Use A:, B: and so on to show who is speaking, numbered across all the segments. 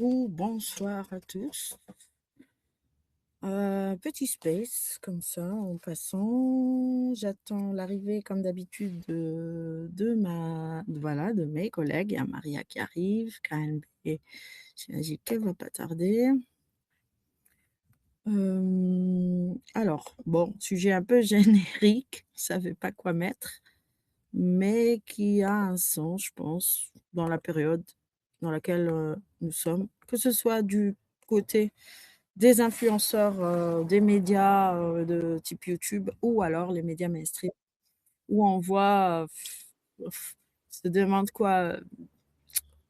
A: ou bonsoir à tous. Petit space, comme ça, en passant. J'attends l'arrivée, comme d'habitude, de mes collègues. Il y a Maria qui arrive, KNB, j'imagine qu'elle va pas tarder. Alors, bon, sujet un peu générique, je savais pas quoi mettre, mais qui a un sens, je pense, dans la période dans laquelle nous sommes, que ce soit du côté des influenceurs, des médias de type YouTube ou alors les médias mainstream, où on voit, se demande quoi,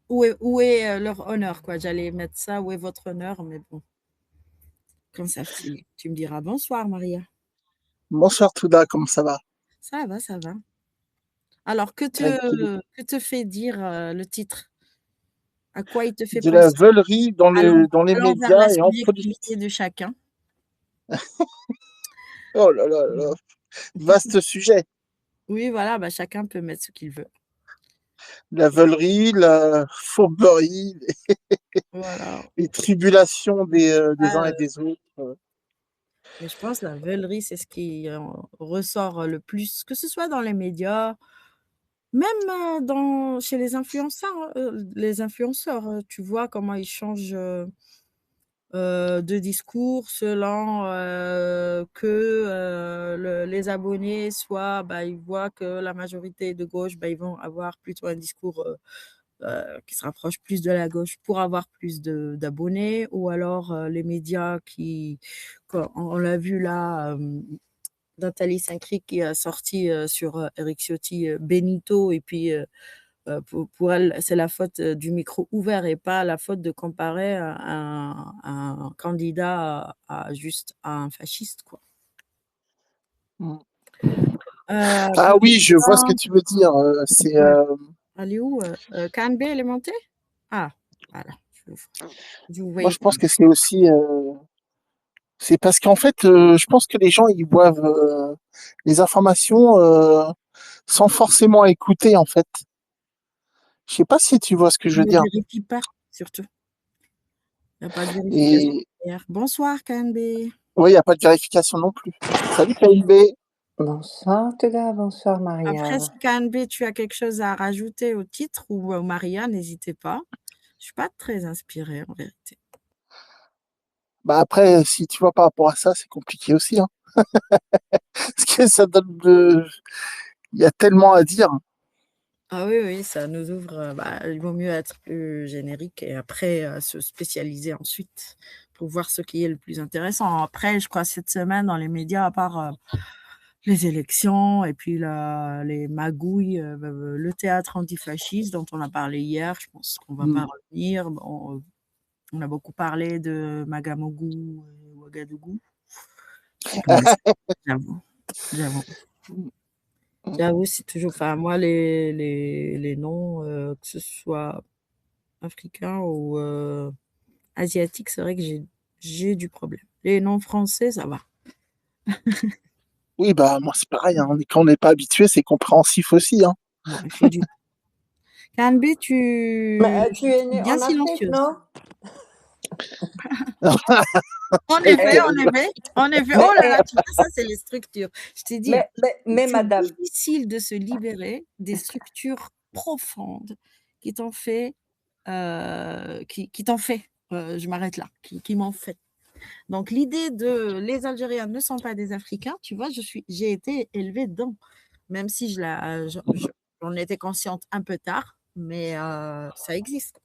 A: où est leur honneur, quoi. J'allais mettre ça, où est votre honneur, mais bon, qu'en savent-ils? Tu me diras bonsoir, Maria.
B: Bonsoir Touda, comment ça va?
A: Ça va, ça va. Alors,
B: Tranquille.
A: que te fait dire le titre? À quoi il te fait
B: De la
A: penser?
B: veulerie dans les
A: Allons vers la
B: médias et en
A: subjectivité
B: politique.
A: de chacun.
B: Oh là là là, vaste sujet.
A: Oui, voilà, bah, chacun peut mettre ce qu'il veut.
B: La veulerie, la fourberie,
A: Voilà.
B: les tribulations des uns
A: Ah,
B: et des autres.
A: mais je pense la veulerie, c'est ce qui ressort le plus, que ce soit dans les médias, même chez les influenceurs, tu vois comment ils changent de discours selon que les abonnés, soit bah, ils voient que la majorité est de gauche, bah, ils vont avoir plutôt un discours qui se rapproche plus de la gauche pour avoir plus d'abonnés, ou alors les médias on l'a vu là, Nathalie Saint-Cric qui a sorti sur Eric Ciotti Benito, et puis pour elle, c'est la faute du micro ouvert et pas la faute de comparer un candidat juste à un fasciste, quoi.
B: Mm. Ah
A: Pour
B: oui, je vois ce que
A: l'instant,
B: tu veux dire. C'est
A: ouais. Elle est où KNB, elle est montée? Ah, voilà. Vous
B: moi
A: voyez
B: je
A: pas.
B: pense que c'est aussi c'est parce qu'en fait je pense que les gens ils boivent les informations sans forcément écouter en fait. Je sais pas si tu vois ce que je
A: Elle
B: veux
A: ne
B: dire.
A: vérifie pas, surtout. Il n'y a pas de vérification
B: Et
A: derrière. Bonsoir, KNB.
B: oui, il n'y a pas de vérification non plus. Salut KIB.
C: Bonsoir Touda, bonsoir
A: Après,
C: Maria.
A: si KNB, tu as quelque chose à rajouter au titre, ou Maria, n'hésitez pas. Je suis pas très inspirée, en vérité.
B: Bah après, si tu vois par rapport à ça, c'est compliqué aussi, hein. Parce que ça donne il y a tellement à dire.
A: Ah oui, oui, ça nous ouvre. Bah, il vaut mieux être plus générique et après se spécialiser ensuite pour voir ce qui est le plus intéressant. Après, je crois cette semaine dans les médias, à part les élections et puis les magouilles, le théâtre antifasciste dont on a parlé hier, je pense qu'on va pas revenir. Bon, on a beaucoup parlé de Magamogou et Ouagadougou. Ouais, j'avoue, j'avoue. J'avoue, c'est toujours. Enfin, moi, les noms, que ce soit africains ou asiatiques, c'est vrai que j'ai du problème. Les noms français, ça va.
B: Oui, bah moi c'est pareil, hein. Quand on n'est pas habitué, c'est compréhensif aussi, hein.
A: Bon, il faut du. Canby, tu
C: Tu es
A: es
C: née
A: bien
C: en Afrique,
A: silencieuse.
C: non?
A: En
B: Elle est
A: effet, en
B: terrible.
A: effet, en effet.
C: Mais,
A: Oh là là, tu vois, ça, c'est les structures. Je t'ai dit,
C: mais
A: c'est
C: madame,
A: difficile de se libérer des structures profondes qui t'ont fait, qui t'ont fait, je m'arrête là, qui m'ont fait. Donc l'idée de les Algériens ne sont pas des Africains, tu vois, j'ai été élevée dedans, même si j'en étais consciente un peu tard, mais ça existe.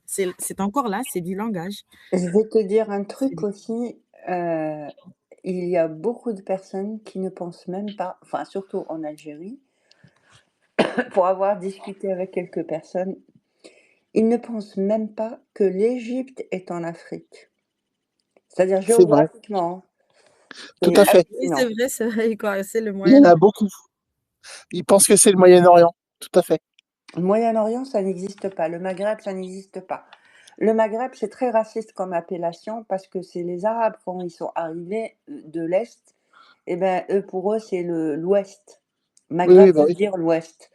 A: C'est encore là, c'est du langage.
C: je vais te dire un
A: C'est
C: truc
A: du-
C: aussi. Il y a beaucoup de personnes qui ne pensent même pas, enfin surtout en Algérie, pour avoir discuté avec quelques personnes, ils ne pensent même pas que l'Égypte est en Afrique. C'est-à-dire
B: C'est vrai,
C: géographiquement.
B: tout
C: C'est
B: à fait.
A: Oui,
C: hallucinant.
A: c'est vrai, quoi, c'est le
B: Il y en
A: Moyen-Orient.
B: a beaucoup. Ils pensent que c'est le Moyen-Orient, tout à fait.
C: Le Moyen-Orient, ça n'existe pas. Le Maghreb, ça n'existe pas. Le Maghreb, c'est très raciste comme appellation parce que c'est les Arabes, quand ils sont arrivés de l'Est, et ben, pour eux, c'est l'Ouest.
B: Oui, oui,
C: Maghreb
B: bah
C: veut
B: oui.
C: dire l'Ouest.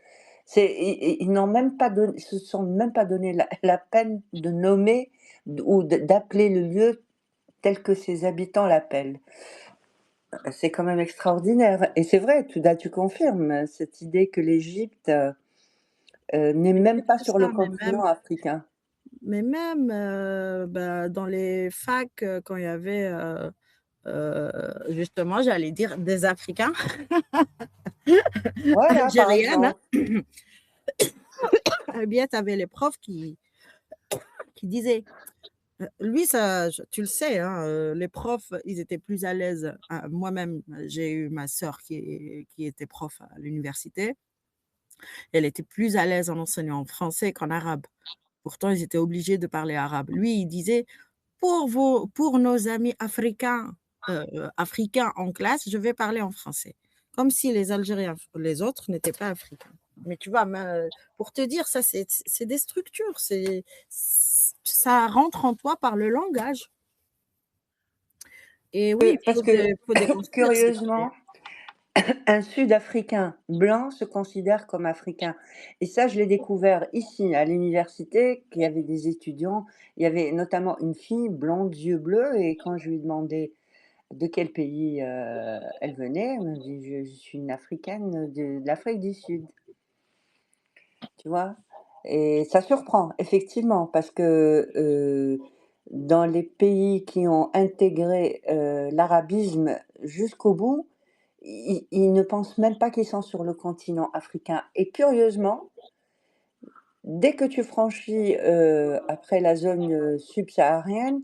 C: Ils n'ont même pas donné, se sont même pas donné la peine de nommer ou d'appeler le lieu tel que ses habitants l'appellent. C'est quand même extraordinaire. Et c'est vrai, tu confirmes cette idée que l'Égypte n'est
A: Mais
C: même
A: c'est
C: pas
A: pas
C: sur le
A: ça,
C: continent africain.
A: même, bah, dans les facs, quand il y avait, justement, j'allais dire des Africains,
C: Voilà, par
A: algériennes,
C: exemple.
A: eh bien, tu avais les profs qui disaient, lui, ça, tu le sais, hein, les profs, ils étaient plus à l'aise. Moi-même, j'ai eu ma sœur qui était prof à l'université. Elle était plus à l'aise en enseignant en français qu'en arabe. Pourtant, ils étaient obligés de parler arabe. Lui, il disait, pour nos amis africains en classe, je vais parler en français. Comme si les Algériens, les autres, n'étaient pas africains. Mais tu vois, pour te dire, ça, c'est des structures. Ça rentre en toi par le langage. Et oui,
C: Parce que,
A: faut déconstruire cette idée.
C: curieusement, un Sud-Africain blanc se considère comme africain. Et ça, je l'ai découvert ici, à l'université, qu'il y avait des étudiants. Il y avait notamment une fille blonde, yeux bleus, et quand je lui demandais de quel pays elle venait, elle me dit je suis une africaine de l'Afrique du Sud. Tu vois? Et ça surprend, effectivement, parce que dans les pays qui ont intégré l'arabisme jusqu'au bout, ils ne pensent même pas qu'ils sont sur le continent africain. Et curieusement, dès que tu franchis après la zone subsaharienne,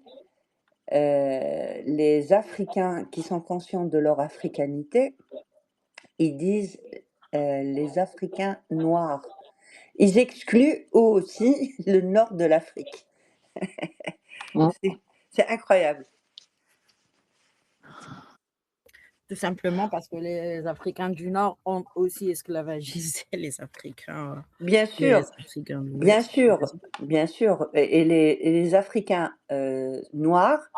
C: les Africains qui sont conscients de leur africanité, ils disent les Africains noirs. Ils excluent eux aussi le nord de l'Afrique.
B: Mm.
C: C'est incroyable.
A: Tout simplement parce que les Africains du Nord ont aussi esclavagisé les Africains,
C: Bien
A: les
C: sûr,
A: Africains de
C: bien
A: l'Ouest.
C: sûr, bien sûr. Et les Africains noirs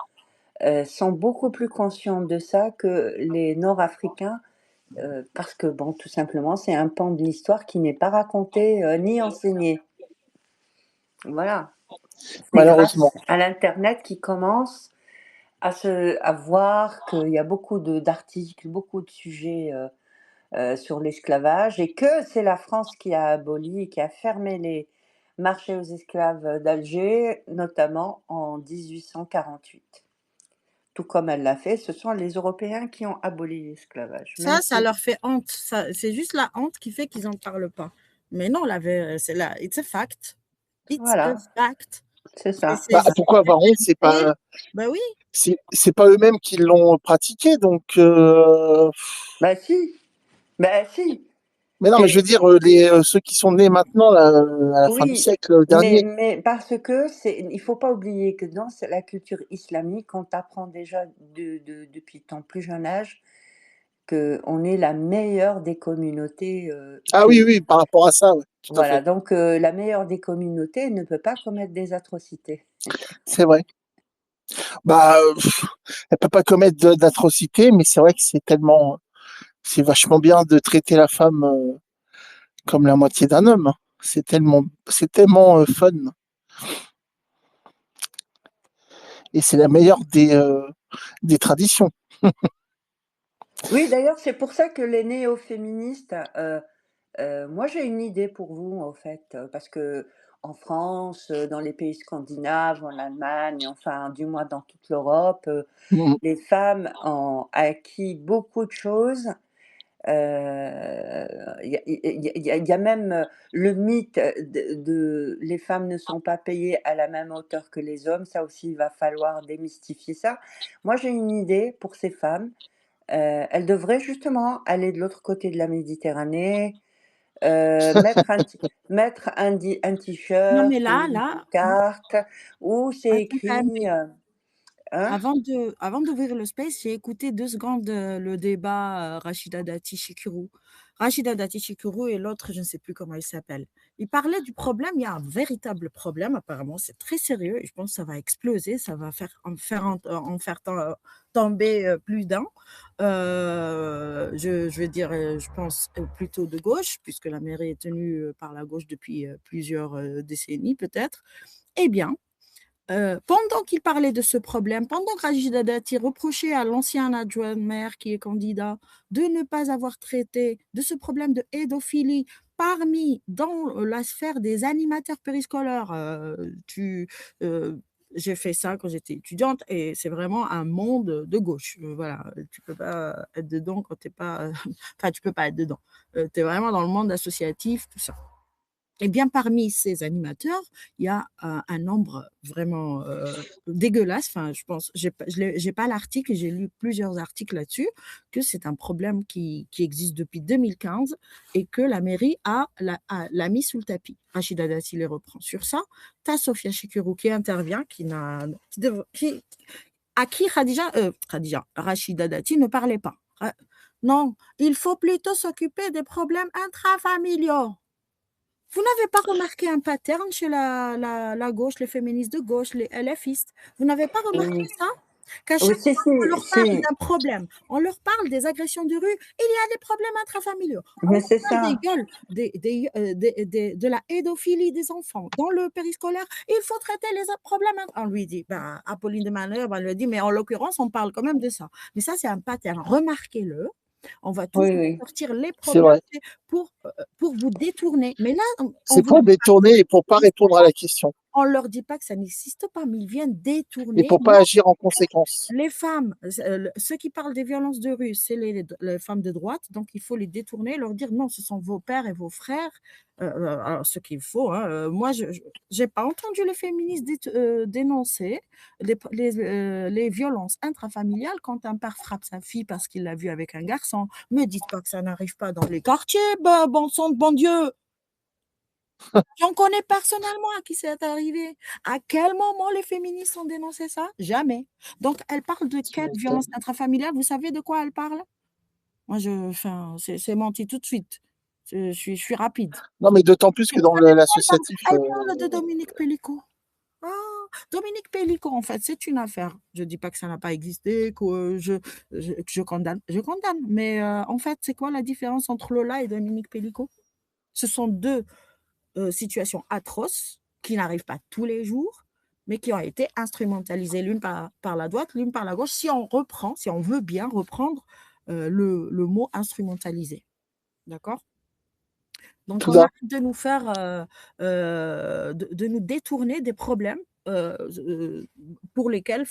C: sont beaucoup plus conscients de ça que les Nord-Africains, parce que, bon, tout simplement, c'est un pan de l'histoire qui n'est pas raconté ni enseigné. Voilà. C'est
B: Malheureusement.
C: grâce à l'Internet qui commence à voir qu'il y a beaucoup d'articles, beaucoup de sujets sur l'esclavage et que c'est la France qui a aboli, qui a fermé les marchés aux esclaves d'Alger, notamment en 1848. Tout comme elle l'a fait, ce sont les Européens qui ont aboli l'esclavage. Même
A: Ça
C: si,
A: leur fait honte. C'est juste la honte qui fait qu'ils n'en parlent pas. Mais non, c'est là, it's a fact. It's a
C: voilà,
A: fact.
C: c'est ça.
B: Bah, pourquoi avoir honte?
A: Ben oui,
B: C'est pas eux-mêmes qui l'ont pratiqué, donc.
C: Bah si, bah si.
B: Mais non, mais je veux
C: C'est
B: dire, ceux qui sont nés maintenant, là, à la fin du
C: Oui,
B: siècle dernier.
C: mais parce que il faut pas oublier que dans la culture islamique, on t'apprend déjà depuis ton plus jeune âge qu'on est la meilleure des communautés.
B: Ah oui, oui, par rapport à ça, ouais, tout à
C: Voilà,
B: fait.
C: donc la meilleure des communautés ne peut pas commettre des atrocités.
B: C'est vrai. Bah, elle peut pas commettre d'atrocités, mais c'est vrai que c'est vachement bien de traiter la femme comme la moitié d'un homme, hein. C'est tellement fun. Et c'est la meilleure des traditions.
C: Oui, d'ailleurs, c'est pour ça que les néo-féministes, moi j'ai une idée pour vous en fait, parce que en France, dans les pays scandinaves, en Allemagne, enfin du moins dans toute l'Europe,
B: Mhm.
C: les femmes ont acquis beaucoup de choses. Il y a même le mythe de les femmes ne sont pas payées à la même hauteur que les hommes. Ça aussi, il va falloir démystifier ça. Moi, j'ai une idée pour ces femmes. Elles devraient justement aller de l'autre côté de la Méditerranée, mettre un
A: non, mais
C: t-shirt ou
A: là,
C: une
A: là,
C: pancarte où c'est
A: attends,
C: écrit, hein?
A: avant d'ouvrir le space, j'ai écouté 2 secondes le débat Rachida Dati Chikuru. Rachida Dati Chikuru et l'autre, je ne sais plus comment il s'appelle. Il parlait du problème, il y a un véritable problème apparemment, c'est très sérieux et je pense que ça va exploser, ça va en faire tomber plus d'un. Je vais dire, je pense plutôt de gauche, puisque la mairie est tenue par la gauche depuis plusieurs décennies peut-être. Eh bien, pendant qu'il parlait de ce problème, pendant que Rachida Dati reprochait à l'ancien adjoint maire qui est candidat de ne pas avoir traité de ce problème de pédophilie dans la sphère des animateurs périscolaires, j'ai fait ça quand j'étais étudiante et c'est vraiment un monde de gauche. Voilà, tu peux pas être dedans quand t'es pas, enfin tu peux pas être dedans. Tu es vraiment dans le monde associatif, tout ça. Et bien, parmi ces animateurs, il y a un nombre vraiment dégueulasse. Enfin, je pense, j'ai pas l'article, j'ai lu plusieurs articles là-dessus, que c'est un problème qui existe depuis 2015 et que la mairie l'a mis sous le tapis. Rachida Dati les reprend sur ça. Tu as Sophia Chikirou qui intervient, à qui Rachida Dati ne parlait pas. Non, il faut plutôt s'occuper des problèmes intrafamiliaux. Vous n'avez pas remarqué un pattern chez la gauche, les féministes de gauche, les LFistes? Vous n'avez pas remarqué ça? Qu'à
C: Oui,
A: chaque fois qu'on leur parle d'un problème, on leur parle des agressions de rue, il y a des problèmes intrafamiliaux. On
C: mais
A: leur
C: c'est
A: parle
C: ça.
A: des viols, de la pédophilie des enfants dans le périscolaire. Il faut traiter les problèmes. On lui dit, Apolline de Manœuvre, elle lui dit, mais en l'occurrence, on parle quand même de ça. Mais ça, c'est un pattern. Remarquez-le. On va
C: Oui,
A: toujours
C: oui.
A: sortir les
B: C'est
A: problèmes
B: vrai.
A: pour vous détourner. Mais là, on
B: C'est
A: vous
B: pour
A: dit pas,
B: détourner et pour pas répondre à la question.
A: on leur dit pas que ça n'existe pas, mais ils viennent
B: Et
A: détourner.
B: pour pas agir en conséquence.
A: Les femmes, ceux qui parlent des violences de rue, c'est les femmes de droite, donc il faut les détourner, leur dire non, ce sont vos pères et vos frères. Alors, ce qu'il faut, hein, moi, je n'ai pas entendu les féministes dénoncer les violences intrafamiliales quand un père frappe sa fille parce qu'il l'a vue avec un garçon. Me dites pas que ça n'arrive pas dans les quartiers, bon sang de bon Dieu. J'en connais personnellement à qui c'est arrivé. À quel moment les féministes ont dénoncé ça? Jamais. Donc, elle parle de quelle violence intrafamiliale? Vous savez de quoi elle parle? Moi, c'est menti tout de suite. Je suis rapide.
B: Non, mais d'autant plus que
A: Vous
B: dans
A: savez de quoi elle parle?
B: l'associatif.
A: Elle parle de Dominique Pellicot. Ah, Dominique Pellicot, en fait, c'est une affaire. Je ne dis pas que ça n'a pas existé, que je condamne. Je condamne. Mais en fait, c'est quoi la différence entre Lola et Dominique Pellicot? Ce sont deux situations atroces qui n'arrivent pas tous les jours, mais qui ont été instrumentalisées l'une par la droite, l'une par la gauche, si on veut bien reprendre le mot instrumentalisé. D'accord? Donc,
B: Tout
A: on
B: ça.
A: arrête de nous faire, de nous détourner des problèmes pour lesquels,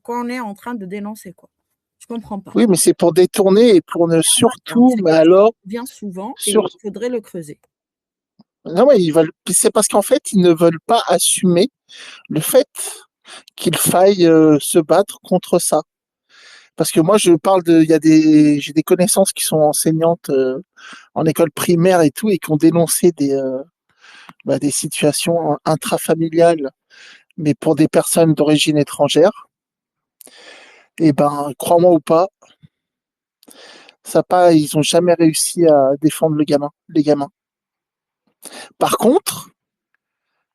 A: qu'on est en train de dénoncer, quoi. Je comprends pas.
B: Oui, mais c'est pour détourner et pour ne surtout,
A: C'est
B: mais
A: quelque chose
B: alors,
A: qui revient souvent et
B: sur.
A: il faudrait le creuser.
B: Non, mais c'est parce qu'en fait, ils ne veulent pas assumer le fait qu'il faille se battre contre ça. Parce que moi, je parle j'ai des connaissances qui sont enseignantes en école primaire et tout, et qui ont dénoncé des situations intrafamiliales, mais pour des personnes d'origine étrangère. Et ben, crois-moi ou pas, ils ont jamais réussi à défendre les gamins. Par contre,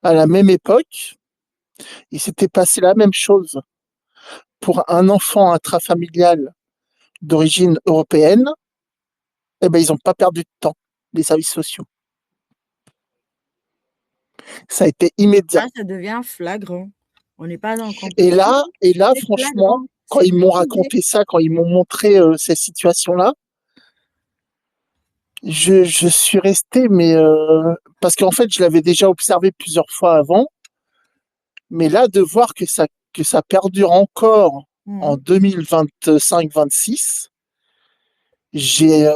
B: à la même époque, il s'était passé la même chose pour un enfant intrafamilial d'origine européenne. Eh ben, ils n'ont pas perdu de temps, les services sociaux. Ça a été immédiat.
A: Là, ça devient flagrant. On n'est pas en
B: Et
A: compétition,
B: là,
A: c'est
B: franchement,
A: flagrant,
B: quand
A: c'est
B: ils m'ont
A: diffusé.
B: raconté ça, quand ils m'ont montré ces situations-là, je suis resté, mais parce qu'en fait, je l'avais déjà observé plusieurs fois avant, mais là, de voir que ça perdure encore en 2025-26, j'ai,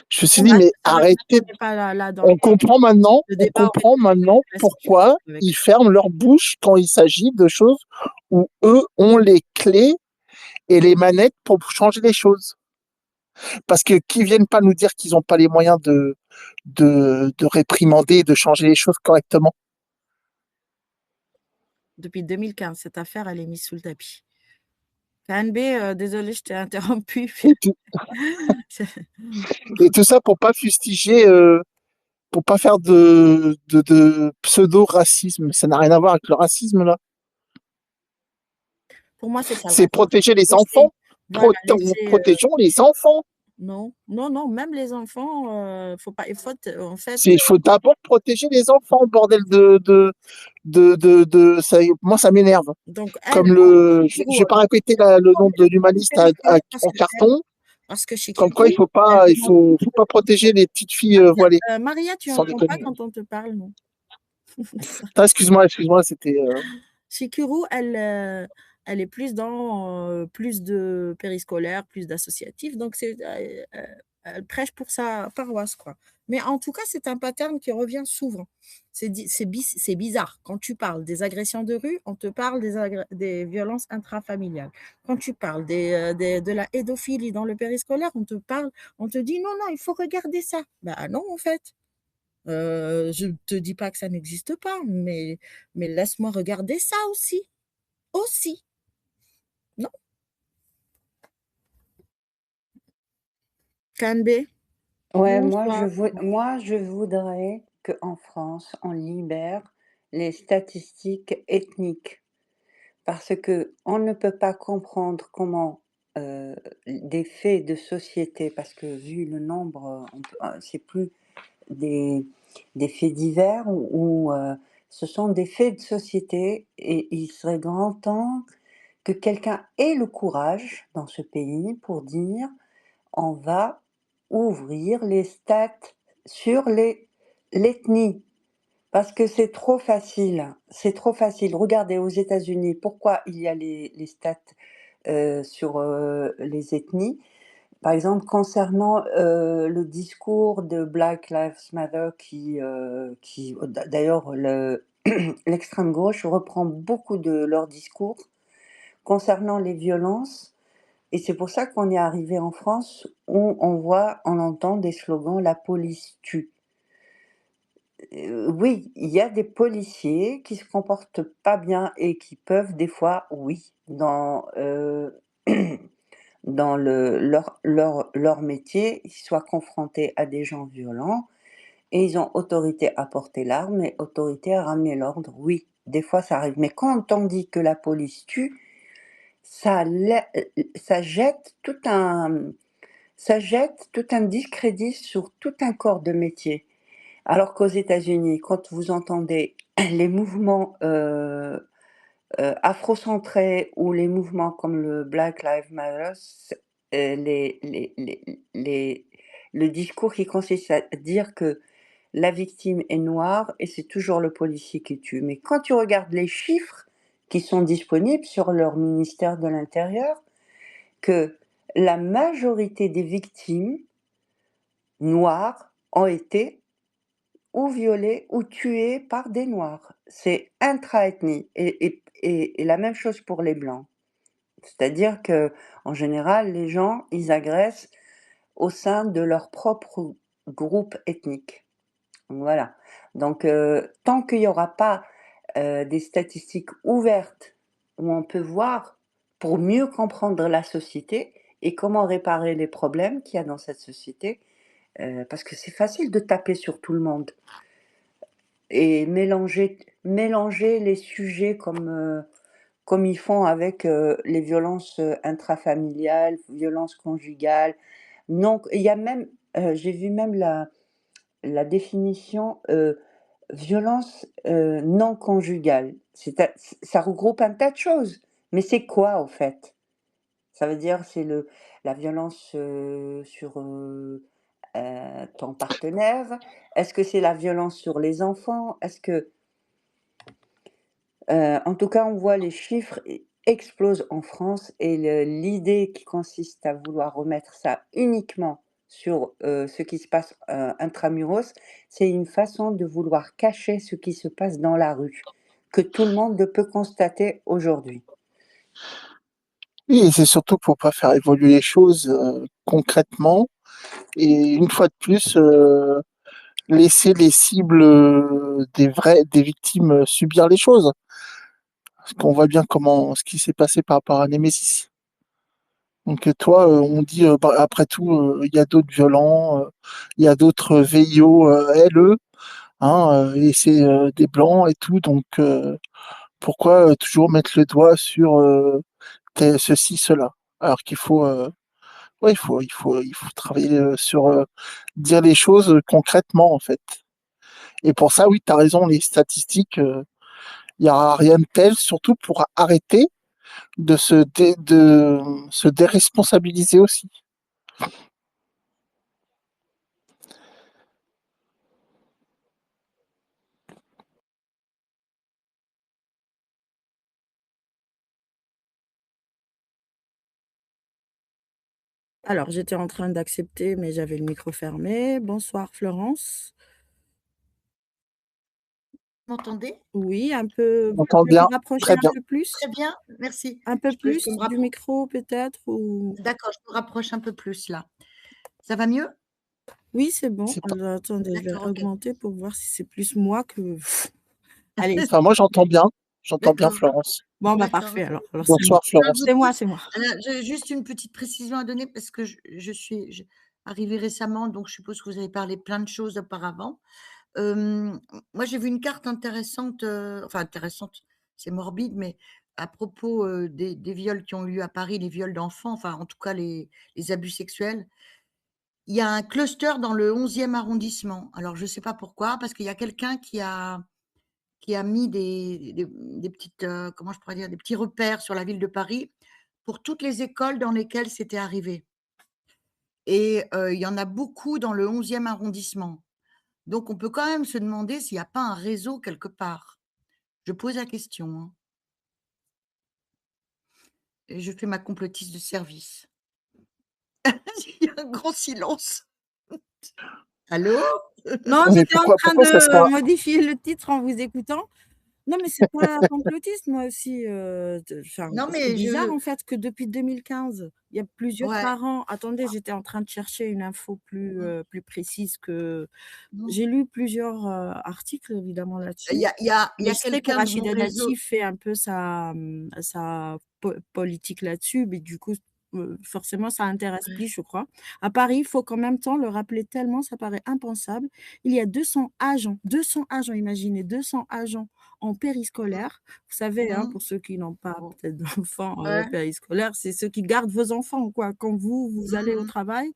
B: je me suis dit, mais
A: Ça reste
B: arrêtez.
A: on n'est pas là dans
B: On comprend
A: le
B: on
A: débat
B: comprend maintenant
A: classique
B: pourquoi
A: avec
B: ils ferment leur bouche quand il s'agit de choses où eux ont les clés et les manettes pour changer les choses. Parce que qu'ils viennent pas nous dire qu'ils n'ont pas les moyens de réprimander et de changer les choses correctement.
A: depuis 2015. Cette affaire, elle est mise sous le tapis. KNB, désolée, je t'ai interrompu.
B: Et tout ça pour pas fustiger pour pas faire de pseudo-racisme. Ça n'a rien à voir avec le racisme, là.
A: Pour moi, c'est ça le
B: C'est
A: racisme.
B: protéger les
A: Laisser
B: enfants.
A: voilà, laisser,
B: Protégeons les enfants.
A: non, non, non, même les enfants, faut pas il faut t en fait,
B: Il faut d'abord protéger les enfants, bordel ça, moi, ça m'énerve.
A: donc elle,
B: Comme
A: bon,
B: je
A: Chikiro,
B: vais pas répéter le nom de l'humaniste en carton,
A: parce que
B: comme quoi
A: Chikiro, elle demande
B: faut pas protéger les petites filles voilées.
A: Maria, tu
B: Sans
A: entends pas
B: déconner.
A: quand on te parle, non?
B: Attends, excuse-moi, c'était.
A: Chikiro, elle est plus dans, plus de périscolaire, plus d'associatif, donc elle prêche pour sa paroisse, quoi. Mais en tout cas, c'est un pattern qui revient souvent. C'est bizarre. Quand tu parles des agressions de rue, on te parle des violences intrafamiliales. Quand tu parles de la pédophilie dans le périscolaire, on te dit: «Non, non, il faut regarder ça». Bah non, en fait. Je ne te dis pas que ça n'existe pas, mais laisse-moi regarder ça aussi. Aussi, non? Canbé,
C: Ouais,
A: bonsoir.
C: moi, je voudrais qu'en France, on libère les statistiques ethniques. Parce que on ne peut pas comprendre comment des faits de société, parce que vu le nombre, c'est plus des, des faits divers ce sont des faits de société et il serait grand temps que quelqu'un ait le courage dans ce pays pour dire on va ouvrir les stats sur l'ethnie. Parce que c'est trop facile, c'est trop facile. Regardez aux États-Unis, pourquoi il y a les stats sur les ethnies. Par exemple, concernant le discours de Black Lives Matter, d'ailleurs, l'extrême gauche reprend beaucoup de leurs discours concernant les violences. Et c'est pour ça qu'on est arrivé en France où on entend des slogans «La police tue». Oui, il y a des policiers qui se comportent pas bien et qui peuvent des fois, oui, dans leur métier, ils soient confrontés à des gens violents et ils ont autorité à porter l'arme et autorité à ramener l'ordre. Oui, des fois ça arrive. Mais quand on dit que la police tue, ça, lai- ça jette tout un, ça jette tout un discrédit sur tout un corps de métier. Alors qu'aux États-Unis, quand vous entendez les mouvements afrocentrés ou les mouvements comme le Black Lives Matter, le discours qui consiste à dire que la victime est noire et c'est toujours le policier qui tue. Mais quand tu regardes les chiffres qui sont disponibles sur leur ministère de l'Intérieur, que la majorité des victimes noires ont été ou violées ou tuées par des noirs. C'est intra-ethnie et la même chose pour les blancs. C'est-à-dire que en général, les gens, ils agressent au sein de leur propre groupe ethnique. Voilà. Donc tant qu'il n'y aura pas des statistiques ouvertes où on peut voir pour mieux comprendre la société et comment réparer les problèmes qu'il y a dans cette société, parce que c'est facile de taper sur tout le monde et mélanger les sujets comme ils font avec les violences intrafamiliales, violences conjugales. Non, il y a même, j'ai vu même la définition violence non conjugale. Ça regroupe un tas de choses. Mais c'est quoi au fait? Ça veut dire c'est la violence sur ton partenaire? Est-ce que c'est la violence sur les enfants? Est-ce que en tout cas, on voit les chiffres explosent en France et l'idée qui consiste à vouloir remettre ça uniquement sur ce qui se passe intramuros, c'est une façon de vouloir cacher ce qui se passe dans la rue, que tout le monde peut constater aujourd'hui.
B: Oui, et c'est surtout pour pas faire évoluer les choses concrètement. Et une fois de plus, laisser les cibles des victimes subir les choses. Parce qu'on voit bien ce qui s'est passé par rapport à Nemesis. Donc toi, on dit, bah, après tout, il y a d'autres violents, il y a d'autres VIO, LE, hein, et c'est des blancs et tout, donc pourquoi toujours mettre le doigt sur ceci, cela? Alors qu'il faut, ouais, il faut travailler sur dire les choses concrètement, en fait. Et pour ça, oui, tu as raison, les statistiques, il n'y aura rien de tel, surtout pour arrêter de se déresponsabiliser aussi.
A: Alors, j'étais en train d'accepter, mais j'avais le micro fermé. Bonsoir Florence.
D: M'entendez?
A: Oui, un peu,
B: On
A: vous
B: entend
A: pouvez
B: bien,
A: vous rapprocher
B: très
A: un
B: bien.
A: peu plus?
D: Très bien, merci.
A: Un peu
D: Je peux
A: plus
D: me
A: du
D: rappro
A: micro peut-être ou?
D: D'accord, je me rapproche un peu plus là. Ça va mieux?
A: Oui, c'est bon.
B: C'est pas...
A: Alors attendez, je vais
D: D'accord, OK.
A: augmenter pour voir si c'est plus moi que allez,
B: Enfin, moi, j'entends bien
D: D'accord,
B: Florence.
A: bon, bah,
D: d'accord,
A: parfait
D: OK.
A: alors c'est moi.
B: Bonsoir
D: Je
B: Florence.
D: vous
A: C'est moi,
D: dis,
A: c'est moi.
D: j'ai juste une petite précision à donner parce que je suis arrivée récemment, donc je suppose que vous avez parlé plein de choses auparavant. Moi, j'ai vu une carte intéressante, enfin intéressante, c'est morbide, mais à propos, des viols qui ont eu lieu à Paris, les viols d'enfants, enfin en tout cas les abus sexuels. Il y a un cluster dans le 11e arrondissement. Alors je ne sais pas pourquoi, parce qu'il y a quelqu'un qui a mis des petites, comment je pourrais dire? Des petits repères sur la ville de Paris pour toutes les écoles dans lesquelles c'était arrivé et il y en a beaucoup dans le 11e arrondissement. Donc on peut quand même se demander s'il n'y a pas un réseau quelque part. Je pose la question, hein, et je fais ma complotiste de service. Il y a un grand silence. Allô?
A: Non,
B: Mais
A: j'étais en train
B: pourquoi ça
A: de
B: sera...
A: modifier le titre en vous écoutant. Non, mais c'est pas complotiste, moi aussi, de enfin,
D: Non
A: c'est
D: mais
A: bizarre,
D: je
A: en fait, que depuis 2015, il y a plusieurs
D: ouais.
A: parents attendez, j'étais en train de chercher une info
D: Mmh,
A: plus précise que
D: mmh.
A: j'ai lu plusieurs, articles évidemment
D: Il
A: là-dessus,
D: y a il y a il
A: mais
D: y a
A: je sais que
D: quelqu'un de mon
A: Rachida
D: réseau.
A: Dati fait un peu sa politique là-dessus, mais du coup, forcément ça intéresse
D: Ouais.
A: plus, je crois. À Paris, il faut qu'en même temps le rappeler tellement ça paraît impensable. Il y a 200 agents, imaginez 200 agents en périscolaire. Vous savez, hein,
D: Mmh.
A: pour ceux qui n'ont pas
D: Bon.
A: peut-être d'enfants,
D: Ouais.
A: périscolaires, c'est ceux qui gardent vos enfants, quoi. Quand vous
D: Mmh
A: allez au
D: mh.
A: travail,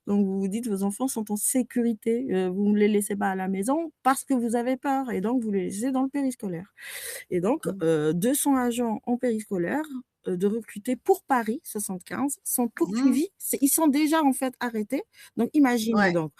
A: donc vous vous dites: «Vos enfants sont en sécurité», vous ne les laissez pas à la maison parce que vous avez peur et donc vous les laissez dans le périscolaire. Et donc,
D: Mmh.
A: 200 agents en périscolaire, de recruter pour Paris 75 sont
D: Mmh.
A: poursuivis. Ils sont déjà en fait arrêtés. Donc imaginez
D: Ouais,
A: donc,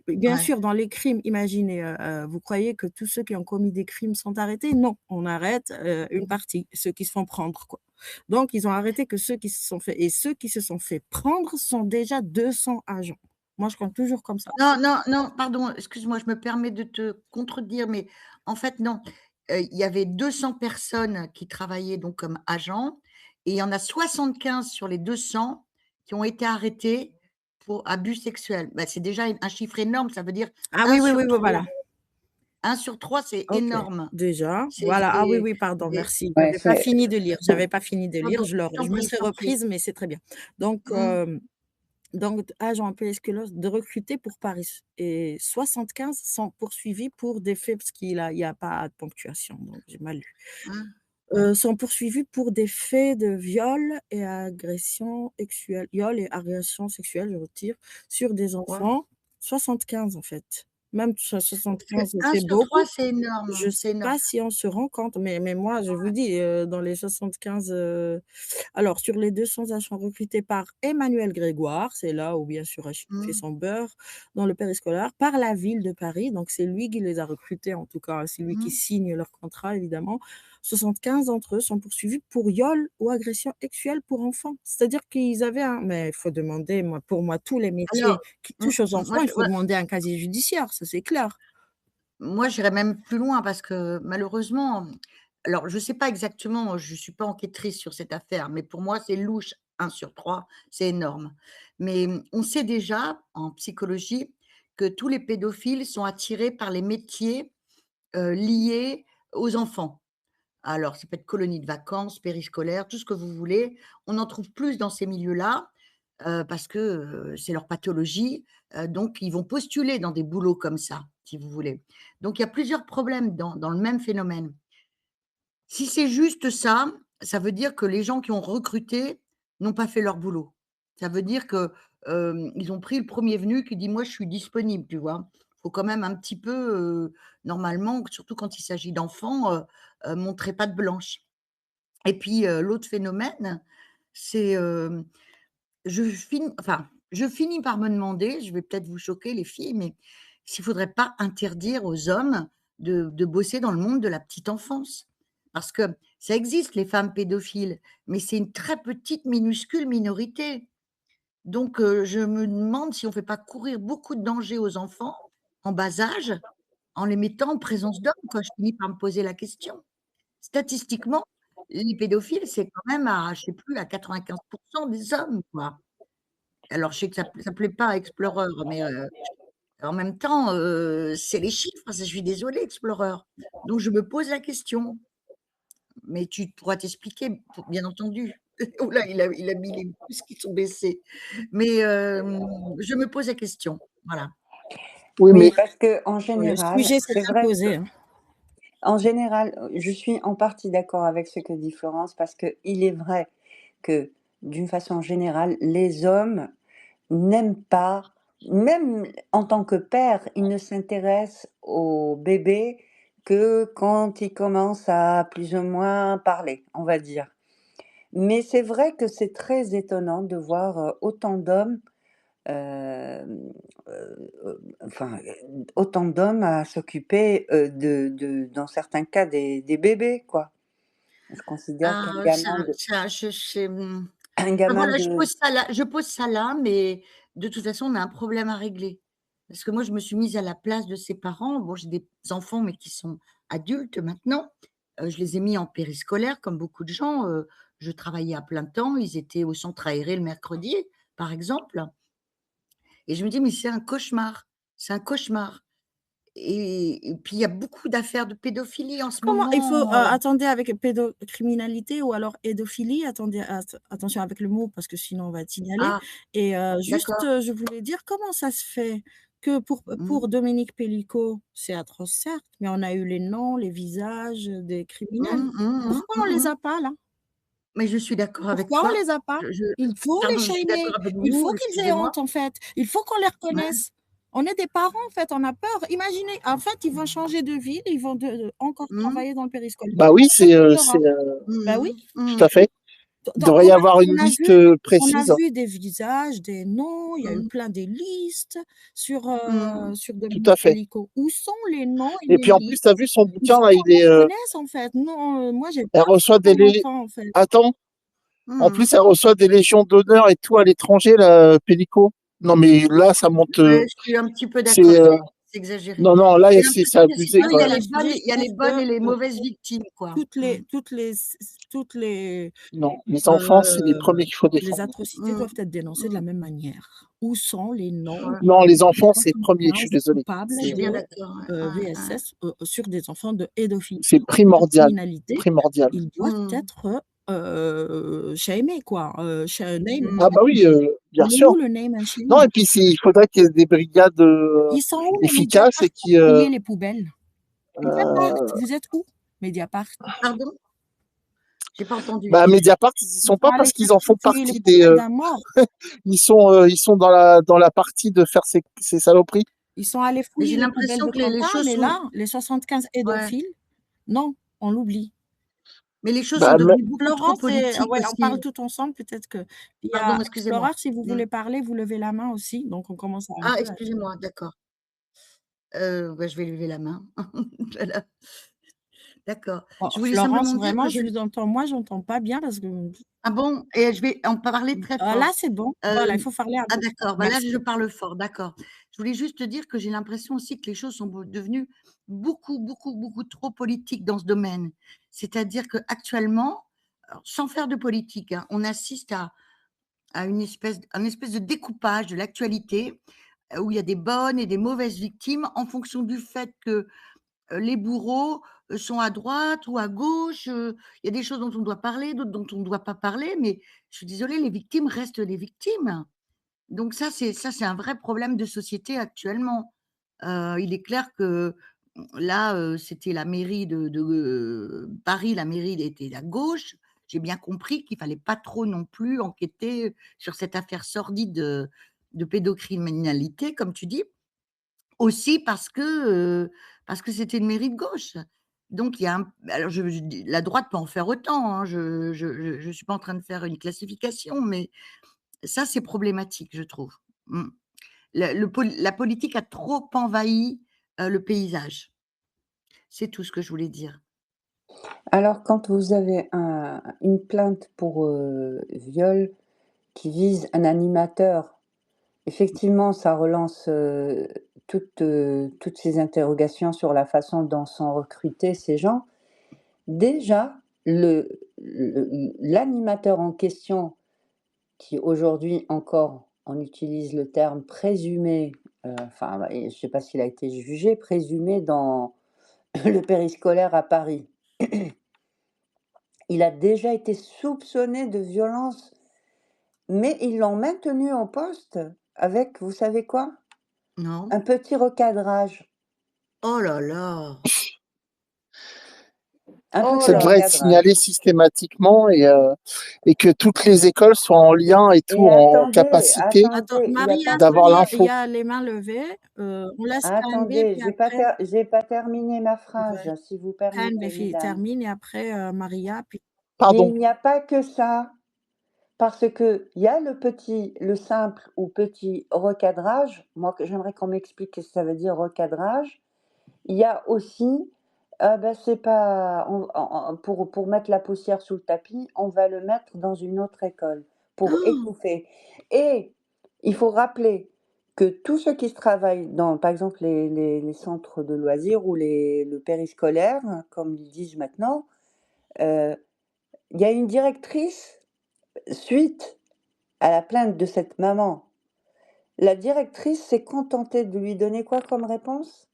A: bien
D: ouais.
A: sûr dans les crimes, imaginez, vous croyez que tous ceux qui ont commis des crimes sont arrêtés? Non, on arrête, une
D: Mmh.
A: partie, ceux qui se font prendre quoi. Donc ils ont arrêté que ceux qui se sont fait et ceux qui se sont fait prendre sont déjà 200 agents. Moi je compte toujours comme ça.
D: Non, non, non, pardon, excuse-moi, je me permets de te contredire, mais en fait, non. Il y avait 200 personnes qui travaillaient donc comme agents et il y en a 75 sur les 200 qui ont été arrêtés pour abus sexuels. Bah, c'est déjà un chiffre énorme, ça veut dire
A: Ah
D: un
A: oui, oui, oui,
D: sur
A: oui,
D: 3.
A: voilà.
D: 1 sur 3, c'est
A: OK,
D: énorme.
A: déjà,
D: C'est
A: voilà. Ah oui,
D: c'est
A: oui, pardon,
D: c'est
A: merci.
C: Ouais,
A: J'avais pas
C: c'est
A: fini de lire, j'avais pas fini de lire,
D: pardon,
A: je me
D: je
A: serais
D: t'en prie.
A: reprise, mais c'est très bien. Donc,
D: Mmh.
A: agent périscolaire de recruter pour Paris et 75 sont poursuivis pour des faits parce il y a pas de ponctuation, donc j'ai mal lu.
D: Hein? Ouais.
A: Sont poursuivis pour des faits de viol et agression sexuelle, je retire, sur des
D: Ouais.
A: enfants. 75 en fait. Même
D: Parce que
A: 75
D: un
A: c'est
D: sur 3,
A: beaucoup.
D: c'est
A: Je
D: énorme, c'est
A: sais
D: énorme.
A: pas si on se rend compte, mais moi, je vous dis, dans les 75, alors sur les 200 agents recrutés par Emmanuel Grégoire, c'est là où bien sûr Rachid fait
D: Mmh.
A: son beurre, dans le périscolaire, par la ville de Paris, donc c'est lui qui les a recrutés en tout cas, c'est lui qui
D: Mmh.
A: signe leur contrat évidemment. 75 d'entre eux sont poursuivis pour viol ou agression sexuelle pour enfants. C'est-à-dire qu'ils avaient un mais il faut demander, moi pour moi tous les métiers
D: Alors,
A: qui touchent aux
D: moi
A: enfants, il
D: je
A: faut
D: ouais.
A: demander un casier judiciaire, ça c'est clair.
D: Moi, j'irais même plus loin parce que malheureusement, alors je ne sais pas exactement, je ne suis pas enquêtrice sur cette affaire, mais pour moi, c'est louche, 1 sur 3, c'est énorme. Mais on sait déjà en psychologie que tous les pédophiles sont attirés par les métiers, liés aux enfants. Alors ça peut être colonie de vacances, périscolaire, tout ce que vous voulez. On en trouve plus dans ces milieux-là parce que, c'est leur pathologie, donc ils vont postuler dans des boulots comme ça, si vous voulez. Donc il y a plusieurs problèmes dans le même phénomène. Si c'est juste ça, ça veut dire que les gens qui ont recruté n'ont pas fait leur boulot. Ça veut dire que, ils ont pris le premier venu qui dit: «Moi, je suis disponible», tu vois? Faut quand même un petit peu, normalement, surtout quand il s'agit d'enfants, montrer patte blanche. Et puis, l'autre phénomène, c'est, je finis par me demander, je vais peut-être vous choquer les filles, mais s'il faudrait pas interdire aux hommes de bosser dans le monde de la petite enfance? Parce que ça existe les femmes pédophiles, mais c'est une très petite, minuscule minorité. Donc, je me demande si on fait pas courir beaucoup de dangers aux enfants en bas âge, en les mettant en présence d'hommes, quoi. Je finis par me poser la question. Statistiquement, les pédophiles, c'est quand même à, je sais plus, à 95 des hommes, quoi. Alors je sais que ça plaît pas à Explorer, mais en même temps, c'est les chiffres, je suis désolée Explorer. Donc je me pose la question, mais tu pourras t'expliquer, bien entendu. Oh là, il a mis les pouces qui sont baissés. Mais je me pose la question, voilà.
B: Oui,
C: Oui,
B: mais
C: parce qu'en
A: Le
C: général,
A: sujet s'est
C: c'est vrai
A: imposé, hein.
C: en général, je suis en partie d'accord avec ce que dit Florence, parce qu'il est vrai que, d'une façon générale, les hommes n'aiment pas, même en tant que père, ils ne s'intéressent au bébé que quand il commence à plus ou moins parler, on va dire. Mais c'est vrai que c'est très étonnant de voir autant d'hommes, enfin, autant d'hommes à s'occuper dans certains cas, des bébés, quoi. Je considère
D: Ah,
C: qu'un gamin de, un
D: bah,
C: gamin
D: voilà,
C: de,
D: je pose ça là, mais de toute façon, on a un problème à régler. Parce que moi, je me suis mise à la place de ses parents. Bon, j'ai des enfants, mais qui sont adultes maintenant. Je les ai mis en périscolaire comme beaucoup de gens. Je travaillais à plein temps, ils étaient au centre aéré le mercredi, par exemple. Et je me dis: «Mais c'est un cauchemar» et puis il y a beaucoup d'affaires de pédophilie en ce
A: Comment il faut,
D: moment,
A: attendez avec pédocriminalité ou alors pédophilie, attendez, attention avec le mot parce que sinon on va te signaler
D: ah,
A: et juste,
D: d'accord.
A: je voulais dire comment ça se fait que
D: Mmh.
A: pour Dominique Pellico, c'est atroce certes, mais on a eu les noms, les visages, des criminels.
D: Mmh, mmh, mmh,
A: Pourquoi on
D: mmh
A: les
D: mh.
A: a pas là?
D: Mais je suis d'accord avec
A: Pourquoi on
D: toi.
A: les a pas?
D: Je
A: Il faut les
D: pardon, je suis d'accord
A: shamer,
D: avec
A: il
D: vous,
A: faut qu'ils aient
D: excusez-moi.
A: honte en fait, il faut qu'on les
D: Ouais.
A: reconnaisse. On est des parents en fait, on a peur. Imaginez, en fait, ils vont changer de ville, ils vont encore
D: Mmh.
A: travailler dans le périscolaire,
B: bah oui,
A: personne ne saura. Bah oui,
B: tout à
D: Mmh.
B: fait. Il
A: donc
B: devrait y avoir une liste
A: on a
B: précise.
A: vu des visages, des noms, il y a eu
D: Mmh.
A: plein des listes
D: Mmh.
A: sur
B: Tout à
A: Dominique
B: fait.
A: Pellico. Où sont les noms et
B: Et
A: les
B: puis en plus, tu
A: listes?
B: as vu son
A: Il
B: bouquin
A: faut
B: là,
A: qu'on les reconnaisse en fait. Non, moi j'ai
B: elle
A: peur
B: reçoit
A: pour
B: des
A: mon enfant en fait.
B: Attends, en
D: Mmh.
B: plus elle reçoit des légions d'honneur et tout à l'étranger, la Pellico. Non mais là, ça monte.
D: Ouais, je suis un petit peu
B: C'est
D: d'accord, c'est exagéré.
B: non non, là
D: J'ai
B: c'est
D: l'impression que si tu
B: abusé
D: veux,
A: Moi,
D: il y
B: quoi.
D: a
A: c'est un
D: les bonnes
A: sujet, je trouve
D: et les
A: que,
D: mauvaises victimes, quoi. Mmh.
A: toutes
B: Non, les enfants, c'est les premiers qu'il faut
A: les
B: défendre.
A: atrocités
D: Mmh.
A: doivent être dénoncées de la
D: Mmh.
A: même manière. Où sont les noms
D: Ouais,
B: Non, les
A: des
B: enfants, c'est le premier. Je suis
A: 75
B: désolé.
A: coupables
D: je suis bien
A: de,
D: d'accord, ouais, ouais, ouais.
A: VSS, sur des enfants de
B: C'est primordial,
A: pédocriminalité?
B: primordial.
A: Ils doivent
D: Mmh.
A: être, shamés quoi, name and
B: Ah
D: Mmh.
B: bah oui,
A: shame.
B: bien
A: Il est
B: sûr.
A: où le name and
B: Non,
A: shame?
B: et puis il faudrait qu'il y ait des brigades
A: Ils sont où les
B: efficaces
A: Mediapart
B: et qui,
A: pour trier les poubelles? Mediapart,
B: euh,
A: vous êtes où? Mediapart?
D: Pardon? J'ai pas entendu.
B: bah, Mediapart, ils y
A: Ils
B: sont
A: sont
B: pas
A: allés
B: parce qu'ils en font
A: trier les
B: partie des.
A: poubelles d'un mort.
B: Ils sont dans la partie de faire ces saloperies.
A: Ils sont allés
D: Mais j'ai
A: fouiller les poubelles
D: l'impression
A: de
D: que les
A: Quentin,
D: choses
A: mais
D: sont
A: là, les 75
D: ouais,
A: pédophiles, non, on l'oublie.
D: mais les choses sont
B: Bah,
D: devenues beaucoup trop
A: Florence et
D: politiques
A: ouais, on
D: aussi.
A: parle tout ensemble, peut-être qu'il y
D: Pardon,
A: a
D: excusez-moi.
A: Explorer, si vous
D: Mmh.
A: voulez parler, vous levez la main aussi, donc on commence à un
D: Ah,
A: peu à
D: excusez-moi, d'accord. Bah, je vais lever la main. Voilà, d'accord.
A: oh,
D: Je voulais
A: Florence,
D: simplement dire que
A: vraiment, je
D: j'ai
A: vous entends moi, j'entends pas bien parce que
D: ah bon? Et je vais en parler très
A: là,
D: fort.
A: c'est bon. Voilà, il
D: Hem,
A: faut parler un
D: ah
A: peu fort.
D: d'accord, bah, là
A: Merci.
D: je parle fort, d'accord. Je voulais juste te dire que j'ai l'impression aussi que les choses sont devenues beaucoup, beaucoup, beaucoup trop politiques dans ce domaine. C'est-à-dire qu'actuellement, alors sans faire de politique, hein, on assiste à un espèce de découpage de l'actualité, où il y a des bonnes et des mauvaises victimes en fonction du fait que, les bourreaux, sont à droite ou à gauche, il y a des choses dont on doit parler, d'autres dont on ne doit pas parler, mais je suis désolée, les victimes restent des victimes. Donc ça, c'est un vrai problème de société actuellement. Il est clair que, là, c'était la mairie de Paris, la mairie était à gauche. J'ai bien compris qu'il fallait pas trop non plus enquêter sur cette affaire sordide de pédocriminalité, comme tu dis. Aussi parce que c'était une mairie de gauche. Donc il y a un alors je dis la droite peut en faire autant, hein, je suis pas en train de faire une classification, mais ça, c'est problématique, je trouve. Mmh. La politique a trop envahi, le paysage. C'est tout ce que je voulais dire.
C: Alors quand vous avez une plainte pour, viol qui vise un animateur, effectivement, ça relance, toutes ces interrogations sur la façon dont sont recrutés ces gens. Déjà, l'animateur en question, qui aujourd'hui encore, on utilise le terme présumé, enfin, je ne sais pas s'il a été jugé, présumé dans le périscolaire à Paris. Il a déjà été soupçonné de violence, mais ils l'ont maintenu en poste avec, vous savez quoi?
D: Non?
C: Un petit recadrage.
D: Oh là là!
C: Un
D: Oh
C: petit
B: Ça
D: là
B: devrait être
D: là!
C: recadrage.
B: signalé systématiquement et que toutes les écoles soient en lien et tout,
C: Et
B: en
C: attendez,
B: capacité
A: Attends,
C: attendez, il y a
A: Maria,
C: pas
A: ça
B: d'avoir
A: y est, il y
B: l'info.
A: a les mains levées. On laisse KNB,
C: attendez,
A: puis après,
C: j'ai pas terminé ma
A: ouais,
C: phrase, si vous
A: KNB
C: permettez, mesdames.
A: termine et après, Maria, puis
C: Mais
B: Pardon.
C: il n'y a pas que ça, parce qu'il y a le simple ou petit recadrage. Moi, que j'aimerais qu'on m'explique ce que ça veut dire recadrage. Il y a aussi, bah, c'est pas pour mettre la poussière sous le tapis, on va le mettre dans une autre école pour
D: Oh!
C: étouffer. Et il faut rappeler que tout ce qui se travaille dans, par exemple, les centres de loisirs ou le périscolaire, comme ils disent maintenant, heu, il y a une directrice, suite à la plainte de cette maman, la directrice s'est contentée de lui donner quoi comme réponse?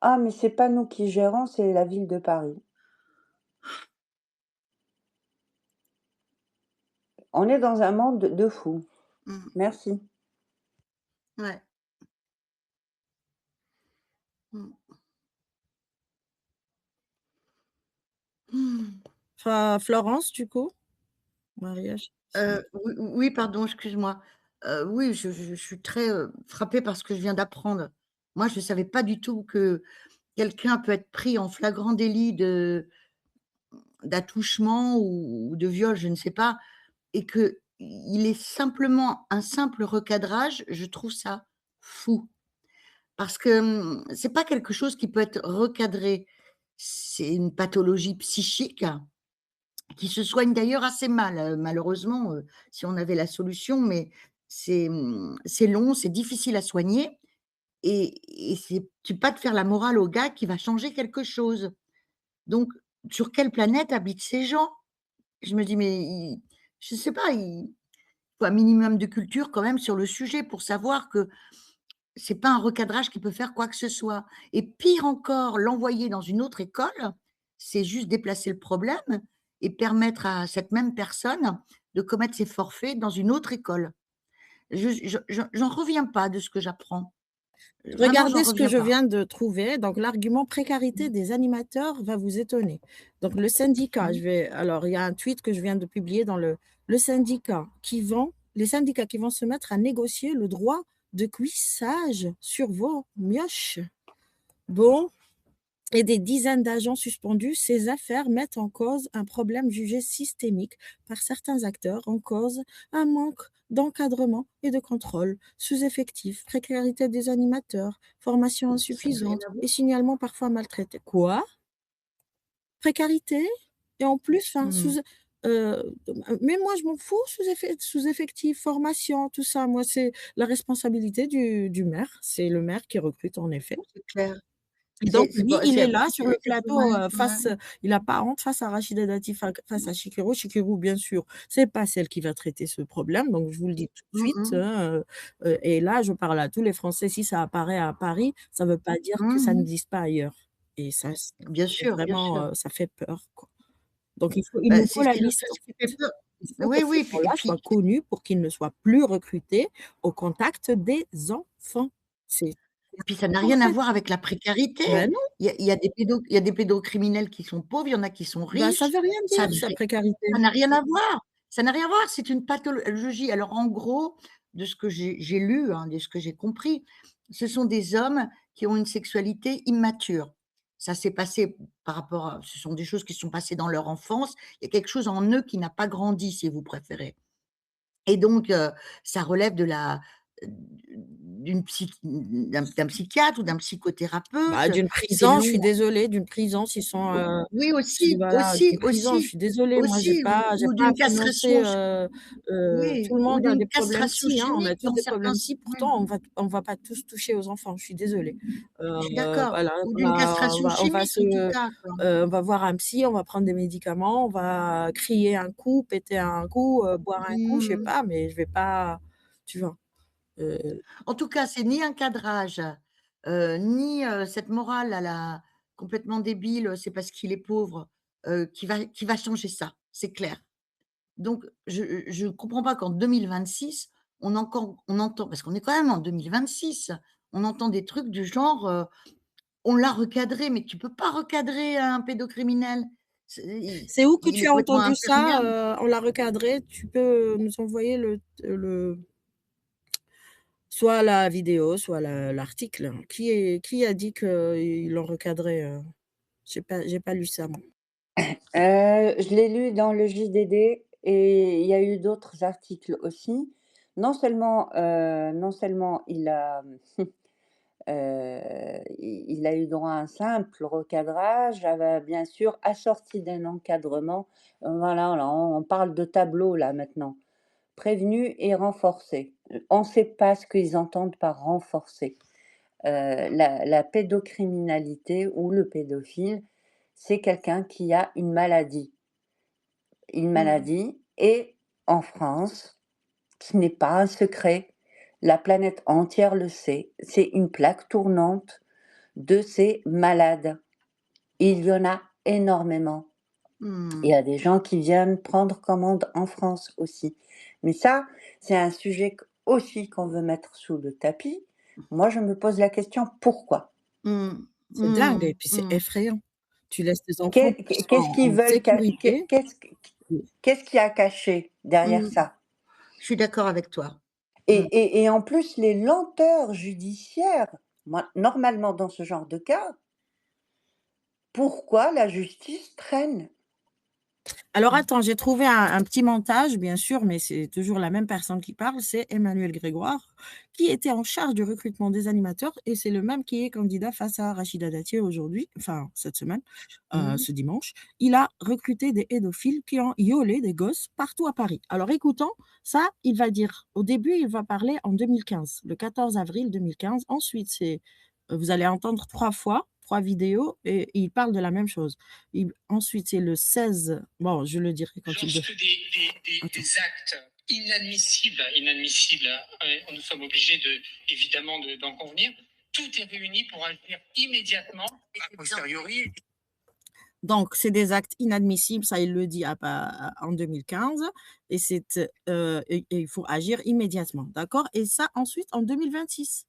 C: «Ah mais c'est pas nous qui gérons, c'est la ville de Paris». On est dans un monde de fous.
D: Mmh.
C: Merci.
D: Ouais. Mmh. Mmh.
A: Florence, du coup? Maria, je sais pas.
D: Oui, pardon, excuse-moi. Oui, je suis très, frappée par ce que je viens d'apprendre. Moi, je ne savais pas du tout que quelqu'un peut être pris en flagrant délit d'attouchement ou de viol, je ne sais pas, et qu'il est simplement un simple recadrage, je trouve ça fou. Parce que, c'est pas quelque chose qui peut être recadré. C'est une pathologie psychique qui se soigne d'ailleurs assez mal, malheureusement, si on avait la solution, mais c'est long, c'est difficile à soigner et c'est pas de faire la morale au gars qui va changer quelque chose. Donc sur quelle planète habitent ces gens? Je me dis: «Mais ils» je sais pas, il faut un minimum de culture quand même sur le sujet pour savoir que c'est pas un recadrage qui peut faire quoi que ce soit et pire encore, l'envoyer dans une autre école, c'est juste déplacer le problème et permettre à cette même personne de commettre ses forfaits dans une autre école. J'en reviens pas de ce que j'apprends. Vraiment, j'en
A: Regardez ce que
D: reviens
A: je
D: pas.
A: viens de trouver. Donc l'argument précarité
D: Mmh.
A: des animateurs va vous étonner. Donc le syndicat,
D: Mmh.
A: alors il y a un tweet que je viens de publier dans le syndicat qui vont les syndicats qui vont se mettre à négocier le droit de cuissage sur vos mioches. Bon, et des dizaines d'agents suspendus, ces affaires mettent en cause un problème jugé systémique par certains acteurs, en cause un manque d'encadrement et de contrôle, sous-effectifs, précarité des animateurs, formation
D: Ça n'a rien
A: insuffisante
D: à voir.
A: et signalement parfois maltraités. Quoi? Précarité? Et en plus, enfin,
D: Mmh.
A: mais moi je m'en fous, sous-effectifs, formation, tout ça. Moi, c'est la responsabilité du maire. C'est le maire qui recrute en effet.
D: C'est clair.
A: Et donc
D: C'est
A: lui,
D: pas
A: il
D: c'est
A: est là sur le plateau,
D: ouais, ouais.
A: il a pas honte face à Rachida Dati, face à Chikirou. Chikirou, bien sûr, c'est pas celle qui va traiter ce problème, donc je vous le dis tout de
D: Mmh
A: suite,
D: mh.
A: hein, et là, je parle à tous les Français, si ça apparaît à Paris, ça veut pas dire que
D: Mmh
A: ça
D: mh.
A: n'existe pas ailleurs et ça,
D: Bien
A: c'est
D: sûr, bien
A: vraiment,
D: sûr.
A: ça fait peur, quoi. Donc il
D: Bah,
A: nous faut
D: c'est ce
A: la
D: qui
A: liste,
D: ce
A: en
D: qui
A: fait.
D: fait peur.
A: Il faut que
D: Oui,
A: ces
D: oui, puis et
A: gens-là soient
D: puis
A: connus pour qu'ils ne soient plus recrutés au contact des enfants. C'est
D: puis ça n'a
A: ça, en
D: rien à
A: fait.
D: voir avec la précarité.
A: Ben non,
D: Il y a des pédocriminels qui sont pauvres, il y en a qui sont
A: bah, ça
D: riches.
A: veut rien
D: Ça
A: dire
D: n'a
A: sa précarité.
D: ça n'a rien à voir. Ça n'a rien à voir, c'est une pathologie. Alors en gros, de ce que j'ai lu, hein, de ce que j'ai compris, ce sont des hommes qui ont une sexualité immature. Ça s'est passé par rapport à ce sont des choses qui se sont passées dans leur enfance. Il y a quelque chose en eux qui n'a pas grandi, si vous préférez. Et donc, ça relève de la d'un psychiatre ou d'un
A: Bah,
D: psychothérapeute.
A: d'une
D: C'est
A: prison, je
D: long.
A: suis désolée, d'une prison s'ils sont,
D: Oui, aussi,
A: voilà,
D: aussi,
A: d'une prison, je
D: aussi,
A: suis désolée, moi
D: aussi,
A: j'ai
D: ou
A: pas à
D: d'une
A: financer,
D: castration
A: tout
D: oui,
A: le
D: ou
A: monde a
D: d'une
A: des problèmes
D: castration
A: psy, hein, on a
D: chimique
A: tous
D: dans
A: des
D: certains
A: problèmes
D: s
A: psy,
D: oui,
A: pourtant on va pas tous toucher aux enfants, je suis désolée.
D: je suis d'accord,
A: Voilà,
D: ou d'une castration
A: on va
D: chimique
A: se
D: en tout cas, quoi.
A: on va voir un psy, on va prendre des médicaments, on va crier un coup, péter un coup, boire un coup, je sais
D: Mmh.
A: pas, mais je vais pas, tu vois? Heu,
D: En tout cas, c'est ni un cadrage, ni, cette morale à la complètement débile, c'est parce qu'il est pauvre, qui va changer ça, c'est clair. Donc je comprends pas qu'en 2026, on entend parce qu'on est quand même en 2026, on entend des trucs du genre, «On l'a recadré», mais tu peux pas recadrer un pédocriminel. C'est
A: c'est où que
D: il
A: tu
D: est
A: as
D: complètement
A: entendu ça?
D: imperméable.
A: On l'a recadré, tu peux nous envoyer soit la vidéo, soit l'article. Qui a dit qu'ils l'ont recadré? J'ai pas lu ça moi.
C: Je l'ai lu dans le JDD et il y a eu d'autres articles aussi. Non seulement il a eu droit à un simple recadrage, bien sûr assorti d'un encadrement. Voilà, là, on parle de tableau là maintenant. Prévenu et renforcé. On ne sait pas ce qu'ils entendent par renforcer. La pédocriminalité ou le pédophile, c'est quelqu'un qui a une maladie. Une
D: Mmh.
C: maladie et en France, ce n'est pas un secret, la planète entière le sait, c'est une plaque tournante de ces malades. Il y en a énormément. Il y
D: Mmh.
C: a des gens qui viennent prendre commande en France aussi. Mais ça, c'est un sujet aussi qu'on veut mettre sous le tapis. Moi, je me pose la question, pourquoi?
D: Mmh.
A: C'est dingue et
D: Mmh.
A: puis c'est
D: Mmh.
A: effrayant. Tu laisses tes enfants pour qu'ils soient
C: Qu'est-ce qu'ils
A: en
C: veulent
A: sécurité.
C: qu'est-ce qu'il y a caché derrière
D: Mmh.
C: ça?
D: Je suis d'accord avec toi.
C: Et
D: Mmh.
C: et et en plus, les lenteurs judiciaires, moi, normalement, dans ce genre de cas, pourquoi la justice traîne?
A: Alors
D: Mmh.
A: attends, j'ai trouvé un petit montage, bien sûr, mais c'est toujours la même personne qui parle, c'est Emmanuel Grégoire, qui était en charge du recrutement des animateurs et c'est le même qui est candidat face à Rachida Dati aujourd'hui, enfin cette semaine,
D: Mmh.
A: ce dimanche. Il a recruté des pédophiles qui ont iolé des gosses partout à Paris. Alors écoutons, ça, il va dire au début, il va parler en 2015, le 14 avril 2015. Ensuite, vous allez entendre 3 fois, 3 vidéos et il parle de la même chose. Ensuite, c'est le 16, bon, je le dirai quand il
E: Lance
A: le attends.
E: des actes inadmissibles, inadmissibles, nous sommes obligés évidemment d'en convenir. Tout est réuni pour agir immédiatement. A posteriori,
A: Donc c'est des actes inadmissibles, ça il le dit en 2015 et il faut agir immédiatement, d'accord? Et ça ensuite en 2026.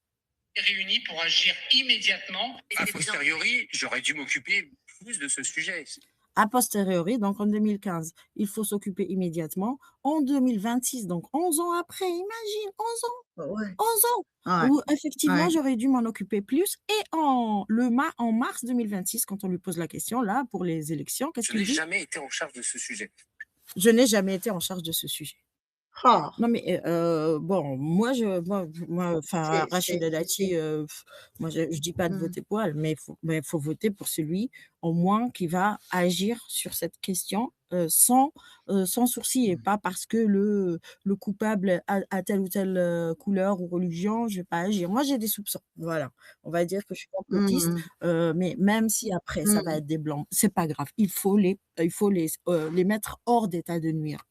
E: réunis pour agir immédiatement. A posteriori, j'aurais dû m'occuper plus de ce sujet.
A: A posteriori, donc en 2015, il faut s'occuper immédiatement. En 2026, donc 11 ans après, imagine 11 ans!
D: Ouais,
A: 11 ans!
D: ouais,
A: Où effectivement,
D: ouais.
A: j'aurais dû m'en occuper plus et en mars 2026, quand on lui pose la question là, pour les élections, qu'est-ce
E: Je
A: qu'il
E: n'ai
A: dit?
E: jamais été en charge de ce sujet.
A: «Je n'ai jamais été en charge de ce sujet».
D: Ah!
A: Non mais, bon, moi, enfin, Rachida Dati, moi je dis pas de
D: Mmh.
A: voter pour elle, mais faut voter pour celui, au moins, qui va agir sur cette question, sans sourcil et pas parce que le coupable a telle ou telle, couleur ou religion, je vais pas agir. Moi, j'ai des soupçons, voilà. On va dire que je suis complotiste,
D: Mmh.
A: mais même si après ça va
D: Mmh.
A: être des blancs, c'est pas grave. Il faut les mettre hors d'état de nuire.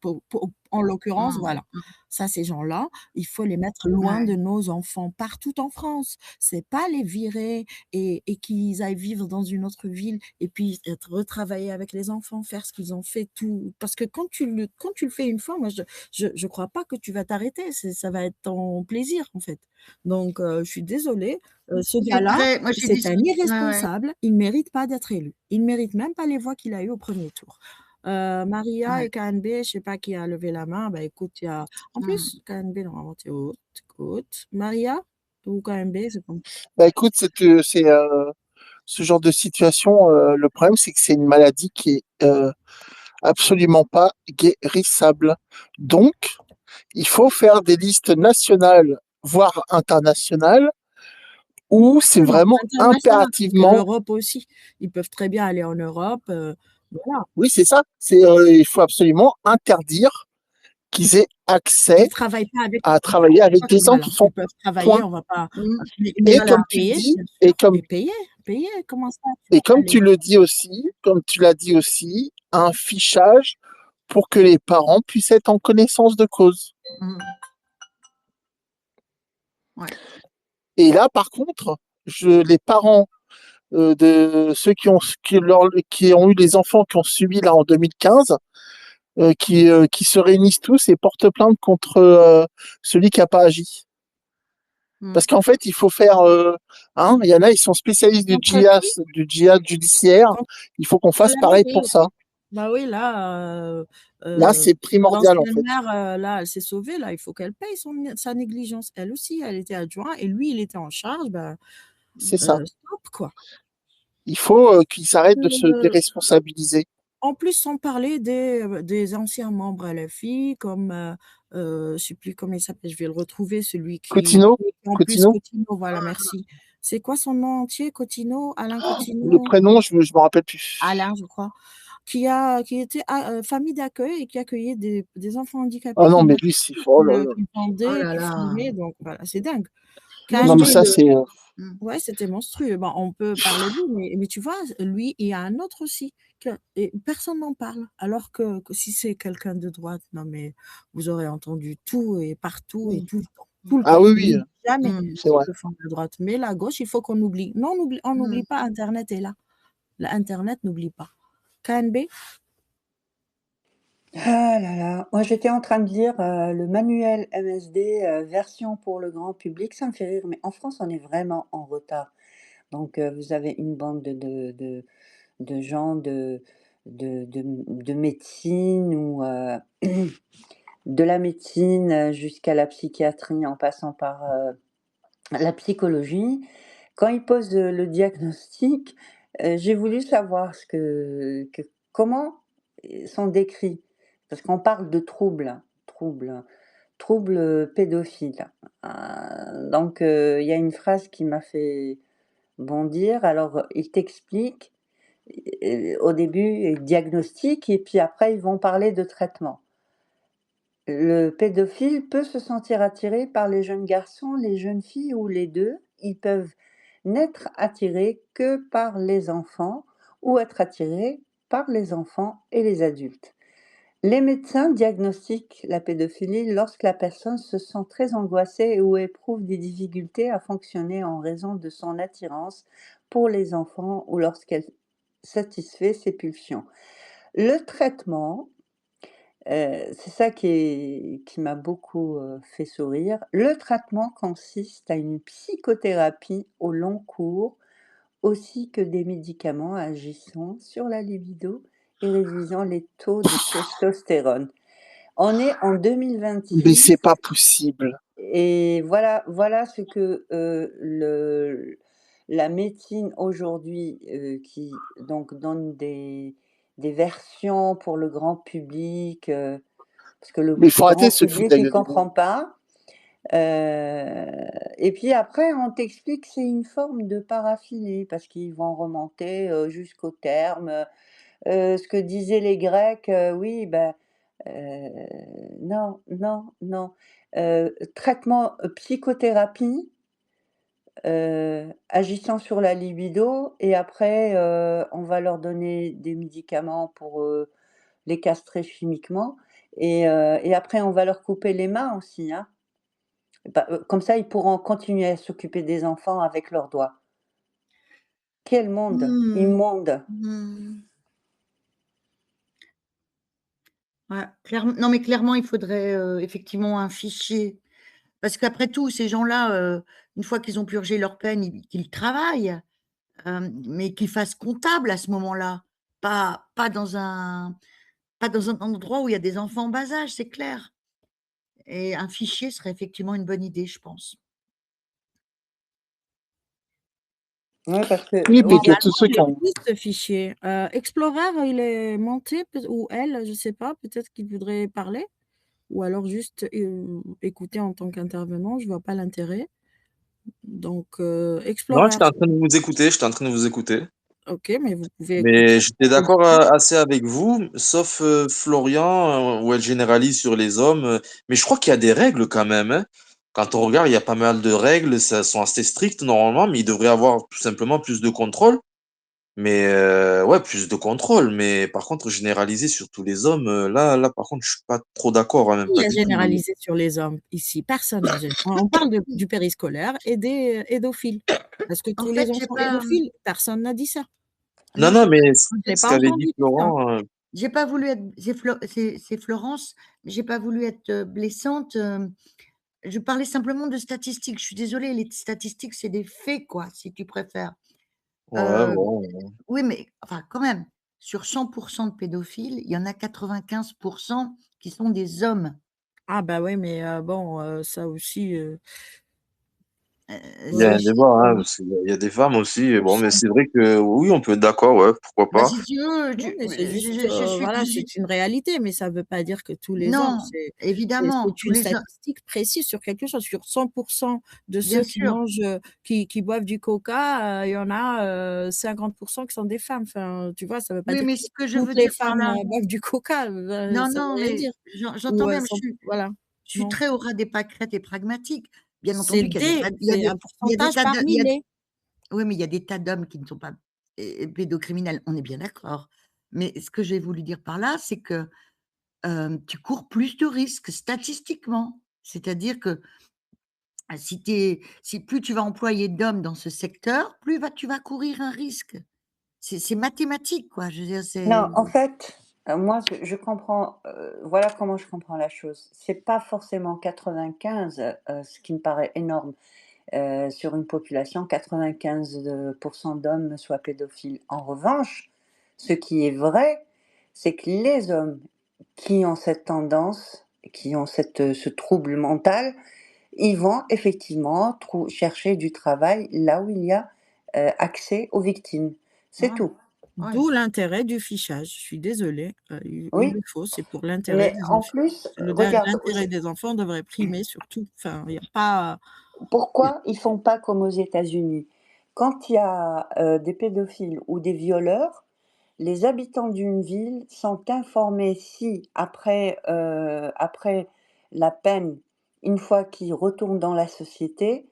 A: En l'occurrence,
D: Mmh,
A: voilà.
D: mmh.
A: Ça, ces gens-là, il faut les mettre loin
D: Ouais.
A: de nos enfants, partout en France. C'est pas les virer et qu'ils aillent vivre dans une autre ville et puis être retravailler avec les enfants, faire ce qu'ils ont fait tout parce que quand tu le fais une fois, moi je crois pas que tu vas t'arrêter, ça va être ton plaisir, en fait. Donc je suis désolée, ce
D: C'est
A: gars-là,
D: très moi j'ai
A: c'est un
D: discuté ouais, ouais.
A: irresponsable, il mérite pas d'être élu. Il mérite même pas les voix qu'il a eues au premier tour. Maria
D: Ouais.
A: et KNB, je sais pas qui a levé la main, bah, écoute, il y a en
D: Mmh.
A: plus KNB normalement tu es haute, écoute. Maria ou KNB, c'est comme
B: Bah écoute, ce genre de situation, le problème, c'est que c'est une maladie qui est absolument pas guérissable. Donc, il faut faire des listes nationales, voire internationales, où c'est
A: non, non,
B: vraiment
A: international, parce que
B: impérativement,
A: l'Europe aussi, ils peuvent très bien aller en Europe, voilà.
B: oui, c'est ça, il faut absolument interdire qu'ils aient
A: Ils
B: accès
A: travaillent pas avec
B: à travailler avec des
A: voilà,
B: enfants.
A: ils peuvent travailler,
B: Point.
A: on va pas
D: Mmh.
A: mais
B: Et
A: voilà,
B: comme tu
A: payer,
B: dis,
A: bien sûr et payer, comment ça tu
B: et
A: vas pas
B: comme tu
A: les
B: le dis aussi, comme tu l'as dit aussi, un fichage pour que les parents puissent être en connaissance de cause.
D: Mmh. Ouais.
B: Et là, par contre, les parents de ceux qui ont eu les enfants qui ont subi là en 2015, qui se réunissent tous et portent plainte contre celui qui n'a pas agi.
D: Mmh.
B: Parce qu'en fait, il faut faire, il y en a, ils sont spécialistes
A: contre qui?
B: du djihad judiciaire.
A: Contre
B: Il faut qu'on fasse
A: la
B: pareil
A: oui,
B: pour ça.
A: bah oui, là,
B: Là, c'est primordial en
A: l'ancienne
B: fait.
A: mère, là, elle s'est sauvée, là, il faut qu'elle paye sa négligence. Elle aussi, elle était adjointe et lui, il était en charge, bah,
B: C'est ça.
A: stop, quoi.
B: Il faut qu'ils s'arrêtent de se
A: Heu,
B: déresponsabiliser.
A: En plus, sans parler des anciens membres LFI comme, je sais plus comment il s'appelle, je vais le retrouver, celui
B: Cotino,
A: qui en plus
B: Cotino,
A: Cotino, voilà, merci. C'est quoi son nom entier, Cotino? Alain
B: le
A: Cotino?
B: prénom, je me rappelle plus.
A: Alain, je crois. Qui était famille d'accueil et qui accueillait des enfants
B: Ah
A: handicapés
B: non,
A: qui
B: mais
A: menaçaient,
B: lui, c'est oh là là.
A: qui
D: Oh
A: vendaient,
D: là
A: qui
D: là.
A: filmaient, donc voilà, c'est dingue.
B: Non, mais
A: KNB,
B: ça,
D: Monstrueux.
B: c'est
D: Mmh.
A: ouais, c'était monstrueux. Bon, on peut parler de lui, mais tu vois, lui, il y a un autre aussi et personne n'en parle. Alors que si c'est quelqu'un de droite, non mais vous aurez entendu tout et partout et
D: Mmh.
A: tout le temps,
D: Mmh.
A: tout le
B: ah
A: temps.
B: oui,
A: Il
B: oui,
A: n'oublie jamais
D: Mmh.
B: c'est vrai.
A: le fond de droite. Mais la gauche, il faut qu'on oublie. Non, on
D: Mmh.
A: n'oublie pas, internet est là. Internet n'oublie pas. KNB?
C: Ah là là, moi j'étais en train de lire le manuel MSD version pour le grand public, ça me fait rire, mais en France on est vraiment en retard. Donc vous avez une bande de gens de médecine ou de la médecine jusqu'à la psychiatrie en passant par la psychologie. Quand ils posent le diagnostic, j'ai voulu savoir comment sont décrits, parce qu'on parle de troubles pédophiles. Donc il y a une phrase qui m'a fait bondir. Alors ils t'expliquent, au début, ils diagnostiquent et puis après ils vont parler de traitement. Le pédophile peut se sentir attiré par les jeunes garçons, les jeunes filles ou les 2. Ils peuvent n'être attirés que par les enfants ou être attirés par les enfants et les adultes. Les médecins diagnostiquent la pédophilie lorsque la personne se sent très angoissée ou éprouve des difficultés à fonctionner en raison de son attirance pour les enfants ou lorsqu'elle satisfait ses pulsions. Le traitement, c'est ça qui m'a beaucoup, fait sourire. Le traitement consiste à une psychothérapie au long cours, aussi que des médicaments agissant sur la libido et réduisant les taux de testostérone. On est en
B: Mais c'est
C: 2026
B: pas possible.
C: et voilà ce que, la médecine aujourd'hui, qui donc donne des versions pour le grand public, parce que
B: Mais il
C: le
B: faut arrêter
C: grand
B: de se foutre
C: public,
B: de la
C: il
B: gueule du monde.
C: comprend pas. Et puis après, on t'explique que c'est une forme de paraphilie parce qu'ils vont remonter, jusqu'au terme, ce que disaient les Grecs, oui, heu, non, non, non. Traitement, psychothérapie, agissant sur la libido et après, on va leur donner des médicaments pour, les castrer chimiquement Et après, on va leur couper les mains aussi, hein. Comme ça, ils pourront continuer à s'occuper des enfants avec leurs doigts. Quel monde
D: Mmh.
C: immonde!
D: Mmh. Ouais, non, mais clairement, il faudrait, effectivement un fichier. Parce qu'après tout, ces gens-là, une fois qu'ils ont purgé leur peine, qu'ils travaillent, mais qu'ils fassent comptable à ce moment-là. Pas dans un endroit où il y a des enfants en bas âge, c'est clair. Et un fichier serait effectivement une bonne idée, je pense.
C: Oui, parce que
B: Oui, puis
C: oui,
B: qu'il y a
A: Normalement,
B: tous ceux
A: il
B: qui ont.
A: existe ce fichier. Explorer, il est monté ou elle, je sais pas, peut-être qu'il voudrait parler ou alors juste, écouter en tant qu'intervenant, je vois pas l'intérêt. Donc
F: Non,
A: Explorer,
F: j'étais en train de vous écouter, j'étais en train de vous écouter.
A: OK, mais vous pouvez écouter
F: Mais j'étais
A: le
F: d'accord
A: dire.
F: assez avec vous, sauf Florian, où elle généralise sur les hommes. Mais je crois qu'il y a des règles quand même, hein. Quand on regarde, il y a pas mal de règles, ça sont assez strictes normalement, mais il devrait y avoir tout simplement plus de contrôle. Mais ouais, plus de contrôle. Mais par contre, généraliser sur tous les hommes, là, par contre, je suis pas trop d'accord, hein, même
A: Qui
F: pas
A: a
F: du tout.
A: généralisé sur les hommes ici? Personne n'a on parle du périscolaire et des pédophiles. Est-ce que
D: En
A: tous les
D: fait, j'ai
A: enfants
D: pas,
A: pédophiles? Personne n'a dit ça.
F: Non,
D: non,
F: non, mais
A: Je l'ai
F: ce
A: pas
F: qu'avait dit
A: entendu dire ça.
F: Florent,
D: j'ai pas voulu être c'est Florence, mais j'ai pas voulu être, blessante, je parlais simplement de statistiques. Je suis désolée, les statistiques, c'est des faits, quoi, si tu préfères.
F: ouais,
D: Heu,
F: bon.
D: oui, mais enfin, quand même, sur 100 de pédophiles, il y en a 95 qui sont des hommes.
A: Ah bah oui, mais bon, ça aussi,
F: Il y a
D: C'est
F: un
A: ouais,
F: débat, hein, parce qu'il y a des femmes aussi. Et bon, mais
A: %
F: c'est vrai que oui, on peut être d'accord, ouais, pourquoi
D: bah,
F: pas.
D: si tu veux,
A: non, mais c'est juste,
D: je
A: voilà,
D: suis
A: c'est une réalité, mais ça veut pas dire que tous les hommes,
D: non, évidemment,
A: c'est
D: tous
A: une
D: les hommes,
A: statistique précise sur quelque chose. Sur 100 de
D: bien
A: ceux qui
D: sûr.
A: mangent, qui boivent du coca, il y en a, 50 qui sont des femmes. Enfin, tu vois? Ça veut pas
D: Oui,
A: dire
D: mais
A: que
D: ce que je
A: toutes
D: veux
A: les
D: dire par
A: femmes,
D: là,
A: boivent du coca,
D: non,
A: ça
D: non,
A: veut rien
D: mais
A: dire.
D: j'entends
A: Ou,
D: bien, mais
A: sont voilà,
D: je suis
A: non.
D: très au ras des pâquerettes et pragmatique. Bien entendu qu'il y a des tas
A: C'est un
D: il y a des
A: pourcentage
D: tas de il y
A: parmi
D: a
A: les.
D: oui, mais il y a des tas d'hommes qui ne sont pas pédocriminels, on est bien d'accord. Mais ce que j'ai voulu dire par là, c'est que, tu cours plus de risques statistiquement. C'est-à-dire que, si plus tu vas employer d'hommes dans ce secteur, plus tu vas courir un risque. C'est mathématique, quoi. Je veux dire,
C: non,
D: c'est
C: en fait, moi, je comprends, voilà comment je comprends la chose. C'est pas forcément 95, ce qui me paraît énorme, sur une population, 95 d'hommes soient pédophiles. En revanche, ce qui est vrai, c'est que les hommes qui ont cette tendance, qui ont ce trouble mental, ils vont effectivement chercher du travail là où il y a, accès aux victimes. C'est
D: ouais,
C: tout.
D: ouais.
A: D'où l'intérêt du fichage. Je suis désolée, il
C: Oui,
A: le faut, c'est pour l'intérêt
C: mais
A: des
C: en
A: enfants.
C: plus, regarde,
A: L'intérêt des enfants devrait primer sur tout. Enfin, il y a pas il y a
C: pourquoi ils font pas comme aux États-Unis? Quand il y a, des pédophiles ou des violeurs, les habitants d'une ville sont informés si après la peine, une fois qu'ils retournent dans la société,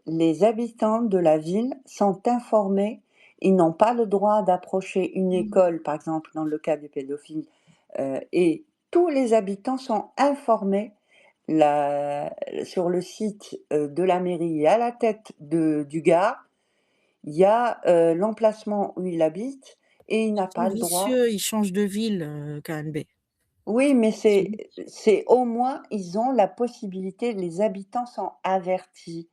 C: les habitants de la ville sont informés. Ils n'ont pas le droit d'approcher une école, par exemple, dans le cas des pédophiles, et tous les habitants sont informés. Sur le site, de la mairie et à la tête du gars, il y a, l'emplacement où il habite et il
A: ils
C: n'a
A: sont
C: pas le droit.
A: vicieux, ils changent de ville, KNB.
C: Oui, mais
A: Ils sont
C: c'est au moins ils ont la possibilité, les habitants sont avertis.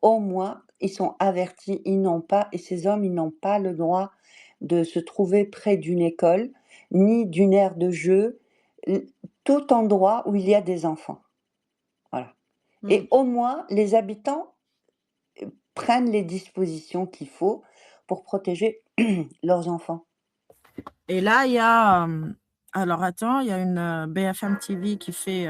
C: Au moins, ils sont avertis, ils n'ont pas et ces hommes, ils n'ont pas le droit de se trouver près d'une école, ni d'une aire de jeu, l tout endroit où il y a des enfants. Voilà,
D: Mmh.
C: et au moins les habitants, prennent les dispositions qu'il faut pour protéger leurs enfants.
A: et là, il y a, alors attends, il y a une, BFM TV qui fait,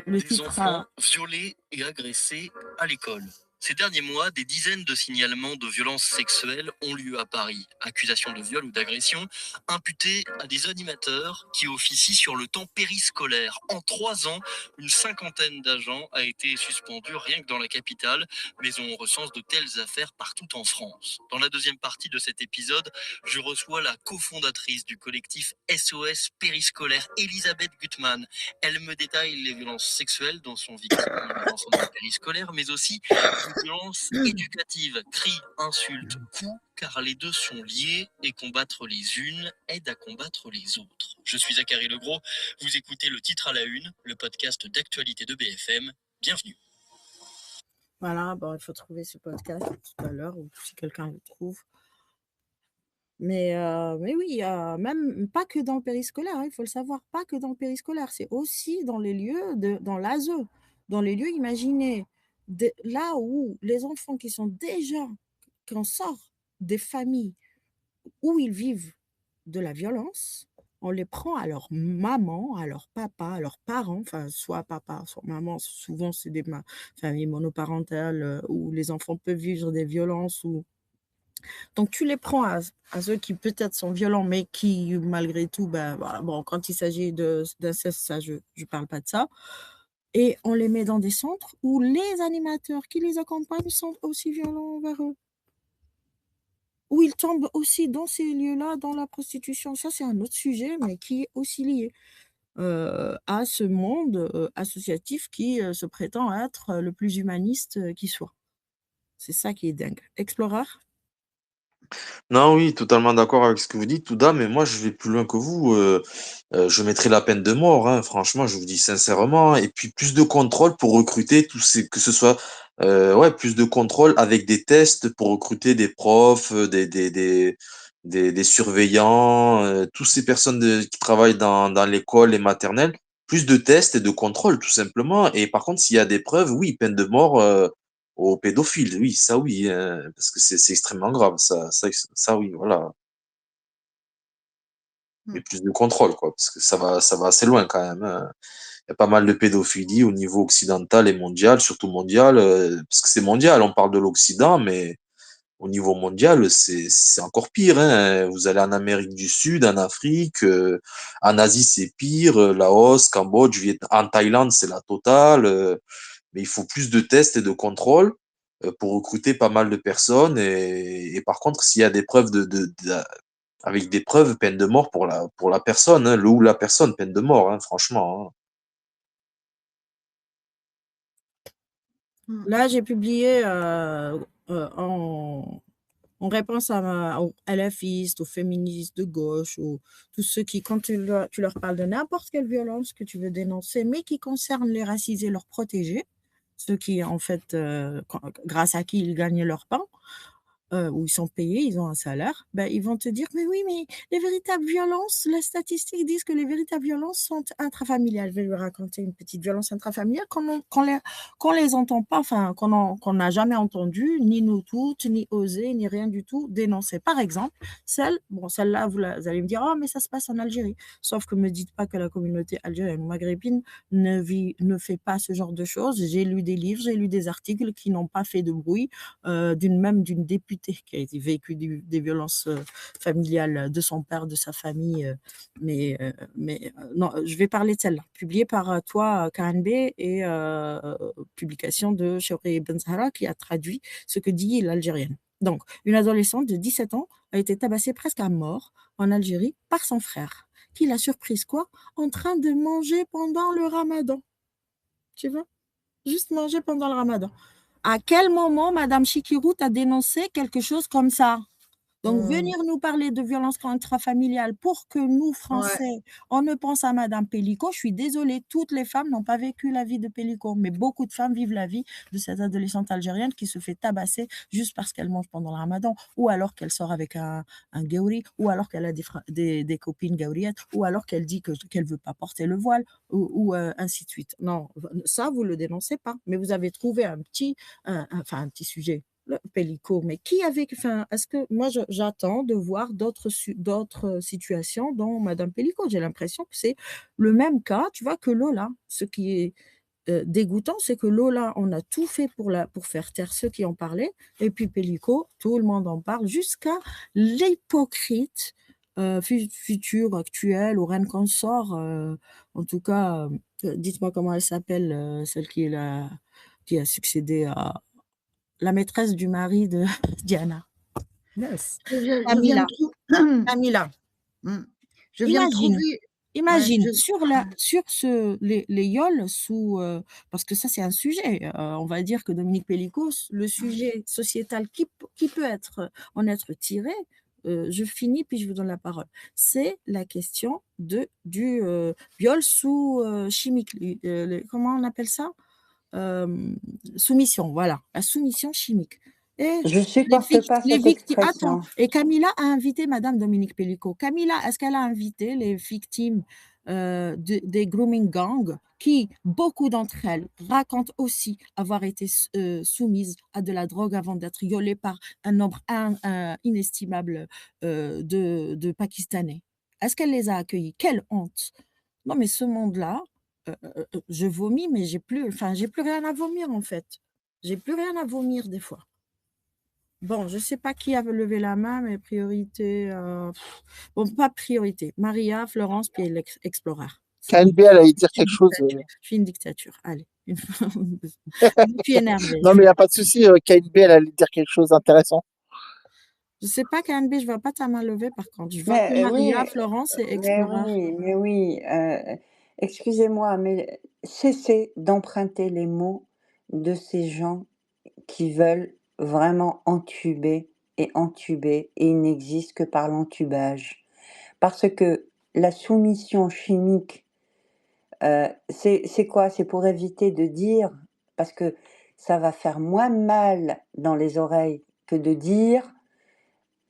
A: le
E: Des
A: titre,
E: enfants violés et agressés à l'école.
G: Ces derniers mois, des dizaines de signalements de violences sexuelles ont lieu à Paris. Accusations de viol ou d'agression imputées à des animateurs qui officient sur le temps périscolaire. En 3 ans, une cinquantaine d'agents a été suspendue rien que dans la capitale, mais on recense de telles affaires partout en France. Dans la deuxième partie de cet épisode, je reçois la cofondatrice du collectif SOS Périscolaire, Elisabeth Gutmann. Elle me détaille les violences sexuelles dont sont victimes les enfants du périscolaire, mais aussi les violences éducatives, cris, insultes, coups, car les deux sont liés et combattre les unes aide à combattre les autres. Je suis Zachary Legros, vous écoutez Le Titre à la Une, le podcast d'actualité de BFM. Bienvenue.
A: Voilà, bon, il faut trouver ce podcast tout à l'heure, ou si quelqu'un le trouve. Mais oui, même pas que dans le périscolaire, il faut le savoir, pas que dans le périscolaire, c'est aussi dans les lieux, dans l'ASE, dans les lieux imaginés, là où les enfants qui en sortent des familles où ils vivent de la violence, on les prend à leur maman, à leur papa, à leurs parents, enfin, soit papa, soit maman, souvent c'est des familles monoparentales où les enfants peuvent vivre des violences. Donc, tu les prends à ceux qui peut-être sont violents, mais qui, malgré tout, ben, voilà, bon, quand il s'agit d'inceste, ça, je ne parle pas de ça. Et on les met dans des centres où les animateurs qui les accompagnent sont aussi violents envers eux. Où ils tombent aussi dans ces lieux-là, dans la prostitution. Ça, c'est un autre sujet, mais qui est aussi lié à ce monde associatif qui se prétend être le plus humaniste qui soit. C'est ça qui est dingue. Explorer?
F: Non, oui, totalement d'accord avec ce que vous dites, Touda, mais moi, je vais plus loin que vous. Je mettrai la peine de mort, hein, franchement, je vous dis sincèrement. Et puis, plus de contrôle pour recruter que ce soit, ouais, plus de contrôle avec des tests pour recruter des profs, des surveillants, toutes ces personnes qui travaillent dans l'école et maternelle. Plus de tests et de contrôle, tout simplement. Et par contre, s'il y a des preuves, oui, peine de mort, aux pédophiles, oui, ça oui, parce que c'est extrêmement grave, ça oui, voilà. Mais
D: Hmm.
F: plus de contrôle, quoi, parce que ça va assez loin quand même, hein. Il y a pas mal de pédophilie au niveau occidental et mondial, surtout mondial, parce que c'est mondial, on parle de l'Occident, mais au niveau mondial, c'est encore pire, hein. Vous allez en Amérique du Sud, en Afrique, en Asie, c'est pire, Laos, Cambodge, en Thaïlande, c'est la totale. Mais il faut plus de tests et de contrôles pour recruter pas mal de personnes. Et par contre, s'il y a des preuves avec des preuves, peine de mort pour la personne, hein, le ou la personne, peine de mort, hein, franchement, hein.
D: Hmm.
A: Là, j'ai publié en réponse aux LFistes, aux féministes de gauche, ou tous ceux qui, quand tu leur parles de n'importe quelle violence que tu veux dénoncer, mais qui concerne les racisés, leurs protégés, ceux qui, en fait, grâce à qui ils gagnent leur pain, où ils sont payés, ils ont un salaire, ben, ils vont te dire: «Mais oui, mais les véritables violences, les statistiques disent que les véritables violences sont intrafamiliales». Je vais lui raconter une petite violence intrafamiliale qu'on les entend pas, enfin, qu'on n'a jamais entendu, ni nous toutes, ni osé, ni rien du tout dénoncer. Par exemple, celle-là, vous allez me dire: «Oh, mais ça se passe en Algérie». Sauf que me dites pas que la communauté algérienne ou maghrébine ne fait pas ce genre de choses. J'ai lu des livres, j'ai lu des articles qui n'ont pas fait de bruit, d'une députée qui a été vécu des violences familiales de son père, de sa famille. Non, je vais parler de celle-là, publiée par toi, KNB, et publication de Chewri Ben Zahra, qui a traduit ce que dit l'Algérienne. Donc, une adolescente de 17 ans a été tabassée presque à mort en Algérie par son frère, qui l'a surprise quoi? En train de manger pendant le ramadan. Tu vois? Juste manger pendant le ramadan. À quel moment Madame Chikirou a dénoncé quelque chose comme ça? Donc,
D: Hmm.
A: venir nous parler de violence intrafamiliale pour que nous,
D: Ouais.
A: Français, on ne pense à Madame Pellico. Je suis désolée, toutes les femmes n'ont pas vécu la vie de Pellico, mais beaucoup de femmes vivent la vie de cette adolescente algérienne qui se fait tabasser juste parce qu'elle mange pendant le ramadan, ou alors qu'elle sort avec un gaouri, ou alors qu'elle a des copines gaouriettes, ou alors qu'elle dit qu'elle ne veut pas porter le voile, ou ainsi de suite. Non, ça, vous ne le dénoncez pas, mais vous avez trouvé un petit sujet, le Pellico, mais est-ce que moi j'attends de voir d'autres situations dans Madame Pellico? J'ai l'impression que c'est le même cas, tu vois, que Lola, ce qui est dégoûtant, c'est que Lola, on a tout fait pour faire taire ceux qui en parlaient, et puis Pellico, tout le monde en parle, jusqu'à l'hypocrite futur, actuel, ou reine consort, en tout cas, dites-moi comment elle s'appelle, celle qui a succédé à la maîtresse du mari de Diana. Yes.
D: Je viens de
A: Camilla.
D: trouver.
A: Camilla.
D: Je viens de
A: Imagine.
D: trouver.
A: Imagine,
D: Ouais,
A: sur les yoles sous, parce que ça c'est un sujet, on va dire que Dominique Pellico, le sujet sociétal qui peut en être tiré, je finis puis je vous donne la parole. C'est la question du viol sous chimique, comment on appelle ça? Soumission, voilà, la soumission chimique. Et
C: Je supporte pas
A: les
C: cette
A: victimes. Attends,
C: expression.
A: et Camilla a invité Madame Dominique Pellico. Camilla, est-ce qu'elle a invité les victimes des grooming gangs qui, beaucoup d'entre elles, racontent aussi avoir été soumises à de la drogue avant d'être violées par un nombre inestimable de Pakistanais? Est-ce qu'elle les a accueillis? Quelle honte! Non, mais ce monde-là, je vomis, mais j'ai plus rien à vomir, en fait. J'ai plus rien à vomir, des fois. Bon, je sais pas qui a levé la main, mais priorité, bon, pas priorité. Maria, Florence, puis Explorer.
B: KNB, elle allait dire
A: Je suis une
B: quelque chose.
A: dictature. Je suis une dictature. Allez, je suis énervée.
B: Non, mais il n'y a pas de souci. KNB, elle allait dire quelque chose d'intéressant.
A: Je sais pas, KNB, je vois pas ta main levée, par contre. Je vois
C: Mais
A: que
C: oui,
A: Maria, Florence et
C: mais
A: Explorer.
C: oui, mais oui. Excusez-moi, mais cessez d'emprunter les mots de ces gens qui veulent vraiment entuber et entuber, et il n'existe que par l'entubage. Parce que la soumission chimique, c'est quoi? C'est pour éviter de dire, parce que ça va faire moins mal dans les oreilles que de dire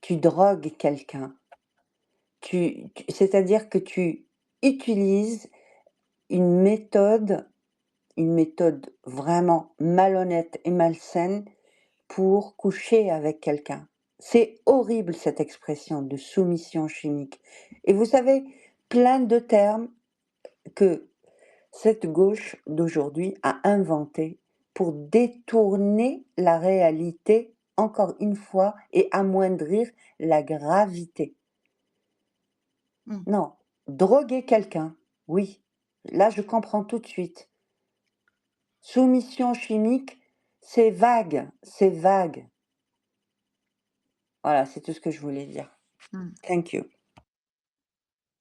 C: tu drogues quelqu'un. C'est-à-dire que tu utilises une méthode vraiment malhonnête et malsaine pour coucher avec quelqu'un. C'est horrible cette expression de soumission chimique. Et vous savez, plein de termes que cette gauche d'aujourd'hui a inventés pour détourner la réalité, encore une fois, et amoindrir la gravité. Non, droguer quelqu'un, oui, là je comprends tout de suite. Soumission chimique, c'est vague, c'est vague. Voilà, c'est tout ce que je voulais dire. Thank you.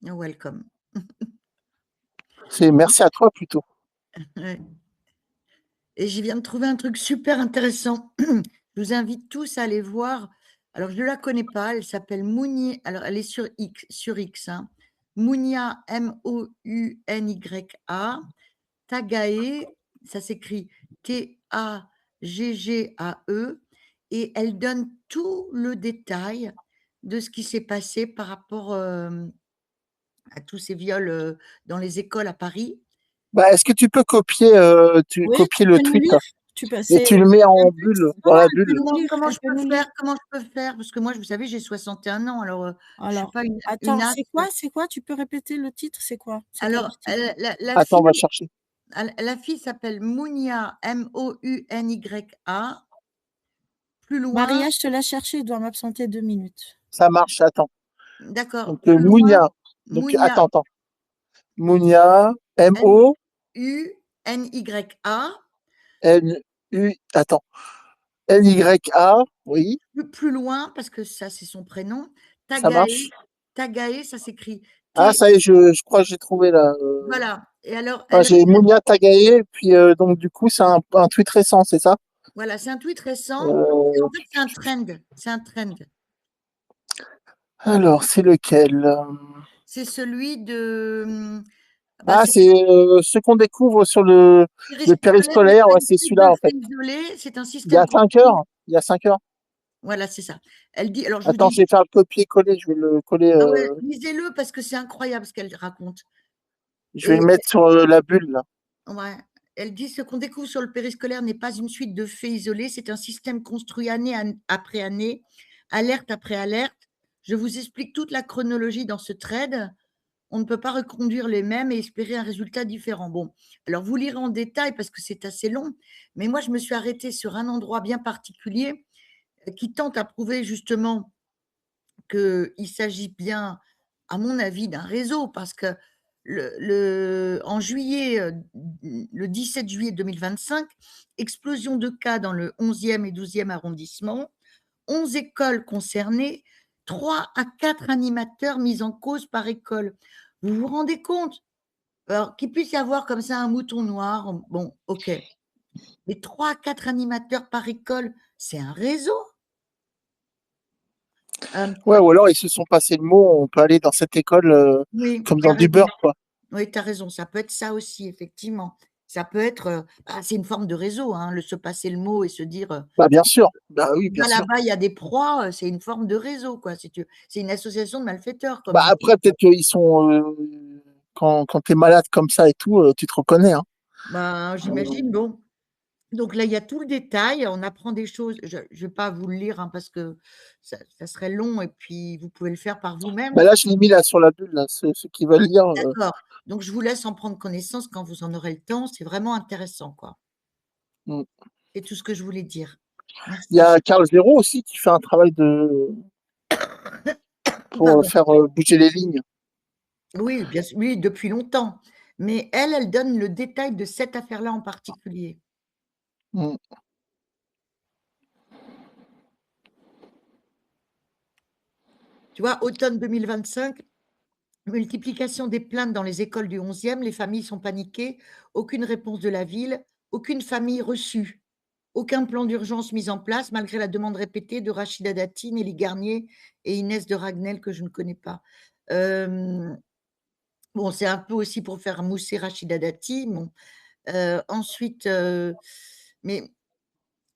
D: You're welcome.
B: C'est merci à toi plutôt.
D: Ouais. Et je viens de trouver un truc super intéressant. Je vous invite tous à aller voir. Alors, je ne la connais pas. Elle s'appelle Mounia. Alors, elle est sur X, hein. Mounia, Mounya. Tagae, ça s'écrit Taggae. Et elle donne tout le détail de ce qui s'est passé par rapport à tous ces viols dans les écoles à Paris.
B: Bah, est-ce que tu peux copier,
A: Oui,
B: copier
A: tu
B: le
A: peux nous
B: tweet
A: lire.
B: et tu le mets en bulle, dans la bulle?
D: Comment je
A: Elle peut
D: peux
A: nous
D: faire?
A: lire.
D: Comment je peux faire? Parce que moi, vous savez, j'ai 61 ans, alors je ne suis
A: Alors,
D: pas une
A: attends,
D: as.
A: c'est quoi? Tu peux répéter le titre? C'est quoi? C'est quel
D: Alors,
A: article?
D: la
B: Attends, on va
D: fille,
B: chercher.
D: la fille s'appelle Mounia, Mounya. Plus loin,
A: Maria, je te laisse chercher, je dois m'absenter 2 minutes.
B: Ça marche, attends.
D: d'accord,
B: Donc,
D: plus loin,
B: Mounia. Donc,
D: Mounia,
B: attends. Mounia,
D: Mounya,
B: N-U, attends. N-Y-A, oui,
D: plus loin, parce que ça, c'est son prénom.
B: ça marche.
D: Tagae, ça s'écrit
B: Ah,
D: T.
B: ça y est, je crois que j'ai trouvé là.
D: Voilà. Et alors,
B: Enfin, j'ai Mounia Tagaye, puis donc du coup, c'est un tweet récent, c'est ça?
D: voilà, c'est un tweet récent. En fait, c'est un trend. C'est un trend.
B: Alors, c'est lequel?
D: C'est celui de.
B: Ah, c'est ce qu'on découvre sur le périscolaire. Ouais, c'est celui-là, en fait.
D: C'est un
B: Il y
D: système.
B: a 5 heures. Il y a 5 heures.
D: Voilà, c'est ça. Elle dit. Alors, je vous
B: Attends,
D: dis.
B: je vais faire le copier-coller. Je vais le coller.
D: Ah ouais, lisez-le parce que c'est incroyable ce qu'elle raconte.
B: Je vais le mettre sur la bulle, là.
D: Ouais. Elle dit ce qu'on découvre sur le périscolaire n'est pas une suite de faits isolés, c'est un système construit année après année, alerte après alerte. Je vous explique toute la chronologie dans ce thread. on ne peut pas reconduire les mêmes et espérer un résultat différent. Bon, alors vous lirez en détail parce que c'est assez long, mais moi je me suis arrêtée sur un endroit bien particulier qui tente à prouver justement qu'il s'agit bien, à mon avis, d'un réseau parce que en juillet, le 17 juillet 2025, explosion de cas dans le 11e et 12e arrondissement, 11 écoles concernées, 3 à 4 animateurs mis en cause par école. Vous vous rendez compte? Alors, qu'il puisse y avoir comme ça un mouton noir, bon, ok. Mais 3 à 4 animateurs par école, c'est un réseau.
B: Ouais, ou alors ils se sont passé le mot, on peut aller dans cette école
D: Oui,
B: comme
D: tu
B: dans
D: as
B: du
D: raison.
B: beurre, quoi.
D: Oui, tu as raison, ça peut être ça aussi, effectivement. Ça peut être, c'est une forme de réseau, hein, le se passer le mot et se dire,
B: Bah, bien sûr. Bah oui, bien
D: va
B: sûr.
D: là-bas, il y a des proies, c'est une forme de réseau, quoi, si tu veux. C'est une association de malfaiteurs, comme
B: Bah
D: on dit.
B: après, peut-être qu'ils sont quand t'es malade comme ça et tout, tu te reconnais, hein.
D: Ben, j'imagine, bon. Donc là, il y a tout le détail, on apprend des choses. Je ne vais pas vous le lire, hein, parce que ça serait long et puis vous pouvez le faire par vous-même.
B: Bah là, je l'ai mis là sur la bulle, là, ceux qui veulent
D: Ah,
B: lire.
D: d'accord. Donc je vous laisse en prendre connaissance quand vous en aurez le temps. C'est vraiment intéressant, quoi.
B: Mm.
D: C'est tout ce que je voulais dire.
B: Il y
D: Merci.
B: a Carl Zero aussi qui fait un travail pour
D: Pardon.
B: faire bouger les lignes.
D: Oui, bien sûr, oui, depuis longtemps. Mais elle donne le détail de cette affaire-là en particulier.
B: Mm.
D: Tu vois, automne 2025, multiplication des plaintes dans les écoles du 11e, les familles sont paniquées, aucune réponse de la ville, aucune famille reçue, aucun plan d'urgence mis en place malgré la demande répétée de Rachida Dati, Nelly Garnier et Inès de Ragnel que je ne connais pas. Bon, c'est un peu aussi pour faire mousser Rachida Dati. Bon. Ensuite, mais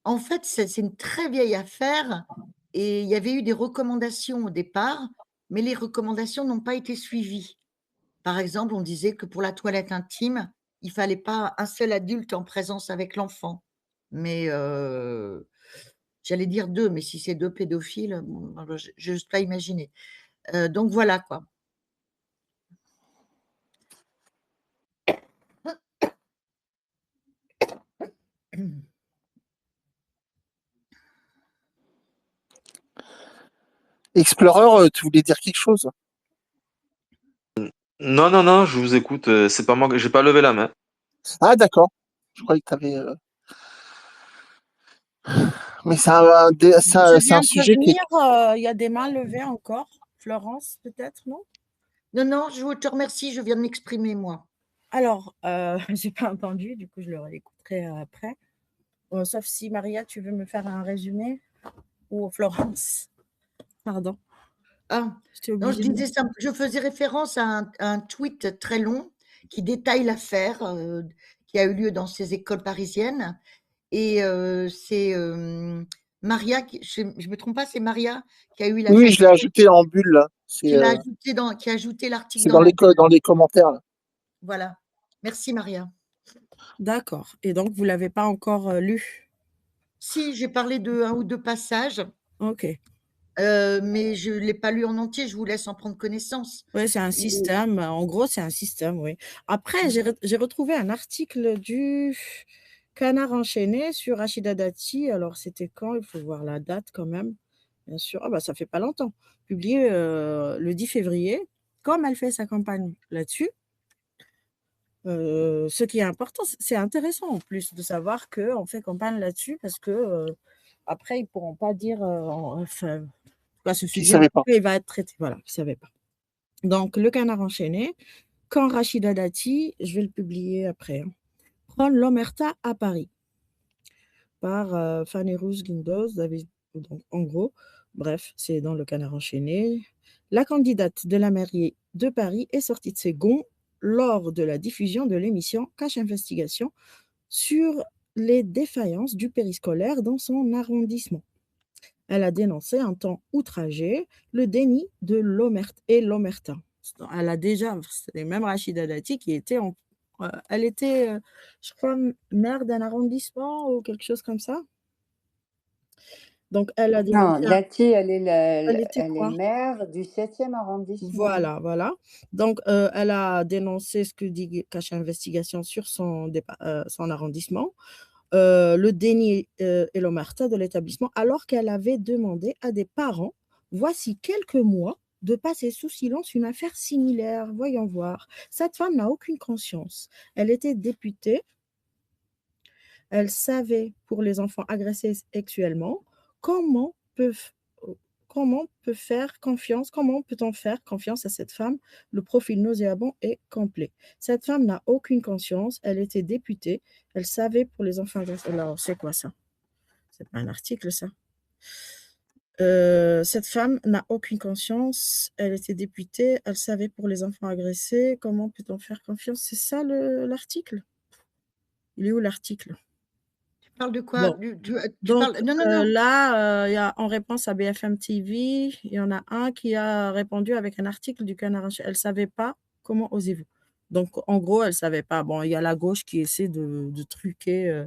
D: en fait, c'est une très vieille affaire et il y avait eu des recommandations au départ, mais les recommandations n'ont pas été suivies. Par exemple, on disait que pour la toilette intime, il fallait pas un seul adulte en présence avec l'enfant. Mais j'allais dire 2, mais si c'est 2 pédophiles, bon, je n'ose pas imaginer. Donc voilà, quoi.
B: Explorer, tu voulais dire quelque chose?
F: Non, non, non, je vous écoute. C'est pas moi, j'ai pas levé la main.
B: Ah d'accord. Je croyais que tu avais. Mais
A: Je
B: c'est un
A: viens de
B: sujet qui est.
A: prévenir, il y a des mains levées encore. Florence, peut-être, non?
D: Non, non, je te remercie, je viens de m'exprimer, moi.
A: Alors, j'ai pas entendu, du coup, je le réécouterai après. Sauf si Maria, tu veux me faire un résumé? Ou Florence? Pardon,
D: Ah,
A: j'étais
D: non, je
A: obligée de.
D: disais ça, je faisais référence à un tweet très long qui détaille l'affaire qui a eu lieu dans ces écoles parisiennes. Et c'est Maria, je ne me trompe pas, c'est Maria qui a eu la
B: Oui, je l'ai
D: gentillesse,
B: ajouté en bulle là.
D: qui l'a ajouté qui a ajouté l'article
B: C'est
D: dans la bulle.
B: dans les commentaires là.
D: Voilà. Merci, Maria.
A: D'accord. Et donc, vous l'avez pas encore lu?
D: Si, j'ai parlé de 1 ou 2 passages,
A: OK.
D: mais je ne l'ai pas lu en entier, je vous laisse en prendre connaissance.
A: Ouais, c'est un
D: Et
A: système. En gros, c'est un système, oui. Après, j'ai retrouvé un article du Canard enchaîné sur Rachida Dati. Alors, c'était quand? Il faut voir la date quand même, bien sûr. Ah bah, ça fait pas longtemps. Publié, le 10 février, comme elle fait sa campagne là-dessus. Ce qui est important, c'est intéressant en plus de savoir qu'on fait campagne là-dessus parce que, après ils pourront pas dire, enfin, bah, ce
B: Qui
A: sujet
B: savait pas.
A: il va être traité. Voilà, ils savaient pas. Donc le Canard enchaîné, quand Rachida Dati, je vais le publier après, hein, prend l'omerta à Paris par, Fanny Rose Guindos, David donc en gros, bref, c'est dans le Canard enchaîné. La candidate de la mairie de Paris est sortie de ses gonds lors de la diffusion de l'émission Cache Investigation sur les défaillances du périscolaire dans son arrondissement. Elle a dénoncé un ton outragé le déni de l'omerta. Elle a déjà, c'est même Rachida Dati qui était elle était, je crois, maire d'un arrondissement ou quelque chose comme ça. Donc elle a
C: Non,
A: dénoncé
C: Lati,
A: elle était
C: elle est
A: quoi?
C: maire du 7e arrondissement.
A: Voilà, voilà. Donc elle a dénoncé ce que dit Cache Investigation sur son arrondissement, le déni, et l'omerta de l'établissement, alors qu'elle avait demandé à des parents, voici quelques mois, de passer sous silence une affaire similaire. Voyons voir. Cette femme n'a aucune conscience. Elle était députée, elle savait pour les enfants agressés sexuellement. Comment peuvent comment peut-on faire confiance à cette femme? Le profil nauséabond est complet. Cette femme n'a aucune conscience, elle était députée, elle savait pour les enfants agressés. Alors, c'est quoi ça? C'est pas un article, ça. Cette femme n'a aucune conscience, elle était députée, elle savait pour les enfants agressés. Comment peut-on faire confiance? C'est ça l'article? Il est où l'article?
D: Tu parles de quoi?
A: Bon,
D: Tu
A: donc
D: parles non, non, non.
A: là, il y a en réponse à BFM TV, il y en a un qui a répondu avec un article du Canard enchaîné. Elle savait pas, comment osez-vous? Donc en gros, elle savait pas. Bon, il y a la gauche qui essaie de truquer,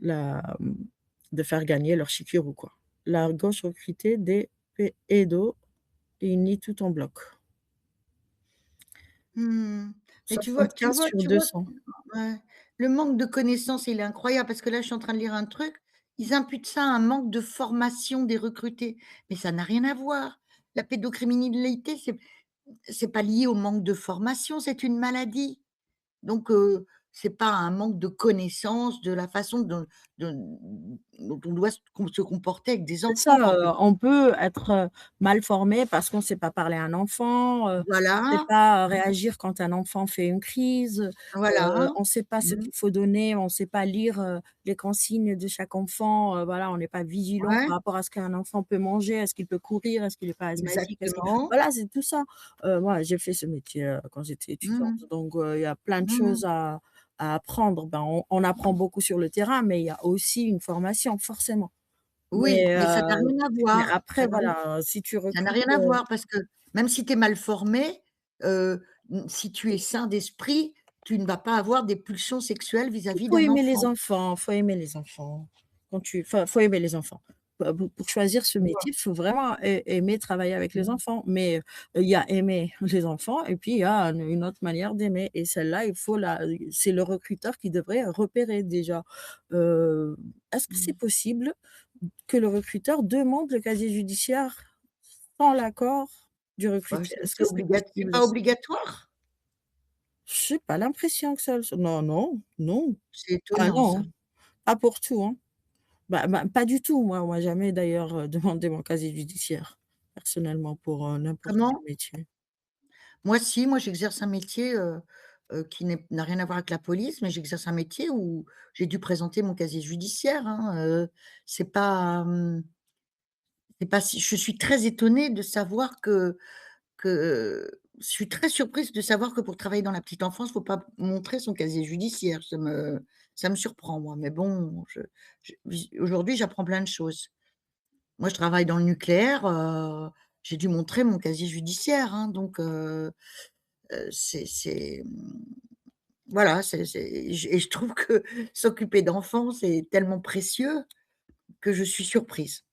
A: de faire gagner leur chiquero, quoi. La gauche recrutait des pédos et ils nient tout en bloc.
D: Mmh. Mais tu vois
A: 75 sur 200.
D: ouais, le manque de connaissances, il est incroyable parce que là, je suis en train de lire un truc, ils imputent ça à un manque de formation des recrutés, mais ça n'a rien à voir. La pédocriminalité, c'est pas lié au manque de formation, c'est une maladie. Donc c'est pas un manque de connaissance de la façon dont on doit se comporter avec des
A: C'est ça,
D: enfants, en fait.
A: on peut être, mal formé parce qu'on ne sait pas parler à un enfant, on ne sait
D: Voilà,
A: pas réagir quand un enfant fait une crise,
D: voilà.
A: on ne sait pas ce
D: Mmh.
A: qu'il faut donner, on ne sait pas lire, les consignes de chaque enfant, voilà, on n'est pas vigilant
D: Ouais,
A: par rapport à ce qu'un enfant peut manger, est-ce qu'il peut courir, est-ce qu'il est pas asthmatique, est-ce qu'il
D: exactement.
A: voilà, c'est tout ça. Moi, j'ai fait ce métier, quand j'étais étudiante,
D: Mmh.
A: donc il y a plein de
D: Mmh.
A: choses à apprendre. Ben, on apprend beaucoup sur le terrain, mais il y a aussi une formation, forcément.
D: Oui,
A: Mais
D: mais ça n'a rien à
A: mais
D: voir.
A: après voilà, si tu
D: Ça n'a
A: recrutes,
D: rien à voir parce que même si tu es mal formé, si tu es sain d'esprit, tu ne vas pas avoir des pulsions sexuelles
A: il
D: vis-à-vis
A: faut
D: d'un
A: aimer les
D: enfant.
A: enfants, faut aimer les enfants. Faut aimer les enfants. Pour choisir ce
D: Tu vois?
A: métier, il faut vraiment aimer travailler avec les
D: Mmh.
A: enfants. Mais, il y a aimer les enfants et puis il y a une autre manière d'aimer et celle-là, c'est le recruteur qui devrait repérer déjà. Heu, Est-ce que c'est
D: Mmh.
A: possible que le recruteur demande le casier judiciaire sans l'accord du
D: Bah,
A: recruté? Est-ce que
D: c'est
A: c'est
D: c'est
A: possible
D: pas
A: ça?
D: obligatoire?
A: J'ai pas l'impression que ça le soit. Non, non, non.
D: C'est
A: Ah
D: étonnant ça.
A: non, pas pour tout, hein. Pas du tout, moi. On m'a jamais d'ailleurs, demandé mon casier judiciaire, personnellement, pour, n'importe quel
D: Comment?
A: métier.
D: Moi si, moi j'exerce un métier, qui n'a rien à voir avec la police, mais j'exerce un métier où j'ai dû présenter mon casier judiciaire, hein, c'est pas, c'est pas si je suis très étonnée de savoir que je suis très surprise de savoir que pour travailler dans la petite enfance, il faut pas montrer son casier judiciaire. Ça me surprend moi, mais bon, aujourd'hui, j'apprends plein de choses. Moi, je travaille dans le nucléaire, j'ai dû montrer mon casier judiciaire, hein, donc voilà, je trouve que s'occuper d'enfants, c'est tellement précieux que je suis surprise.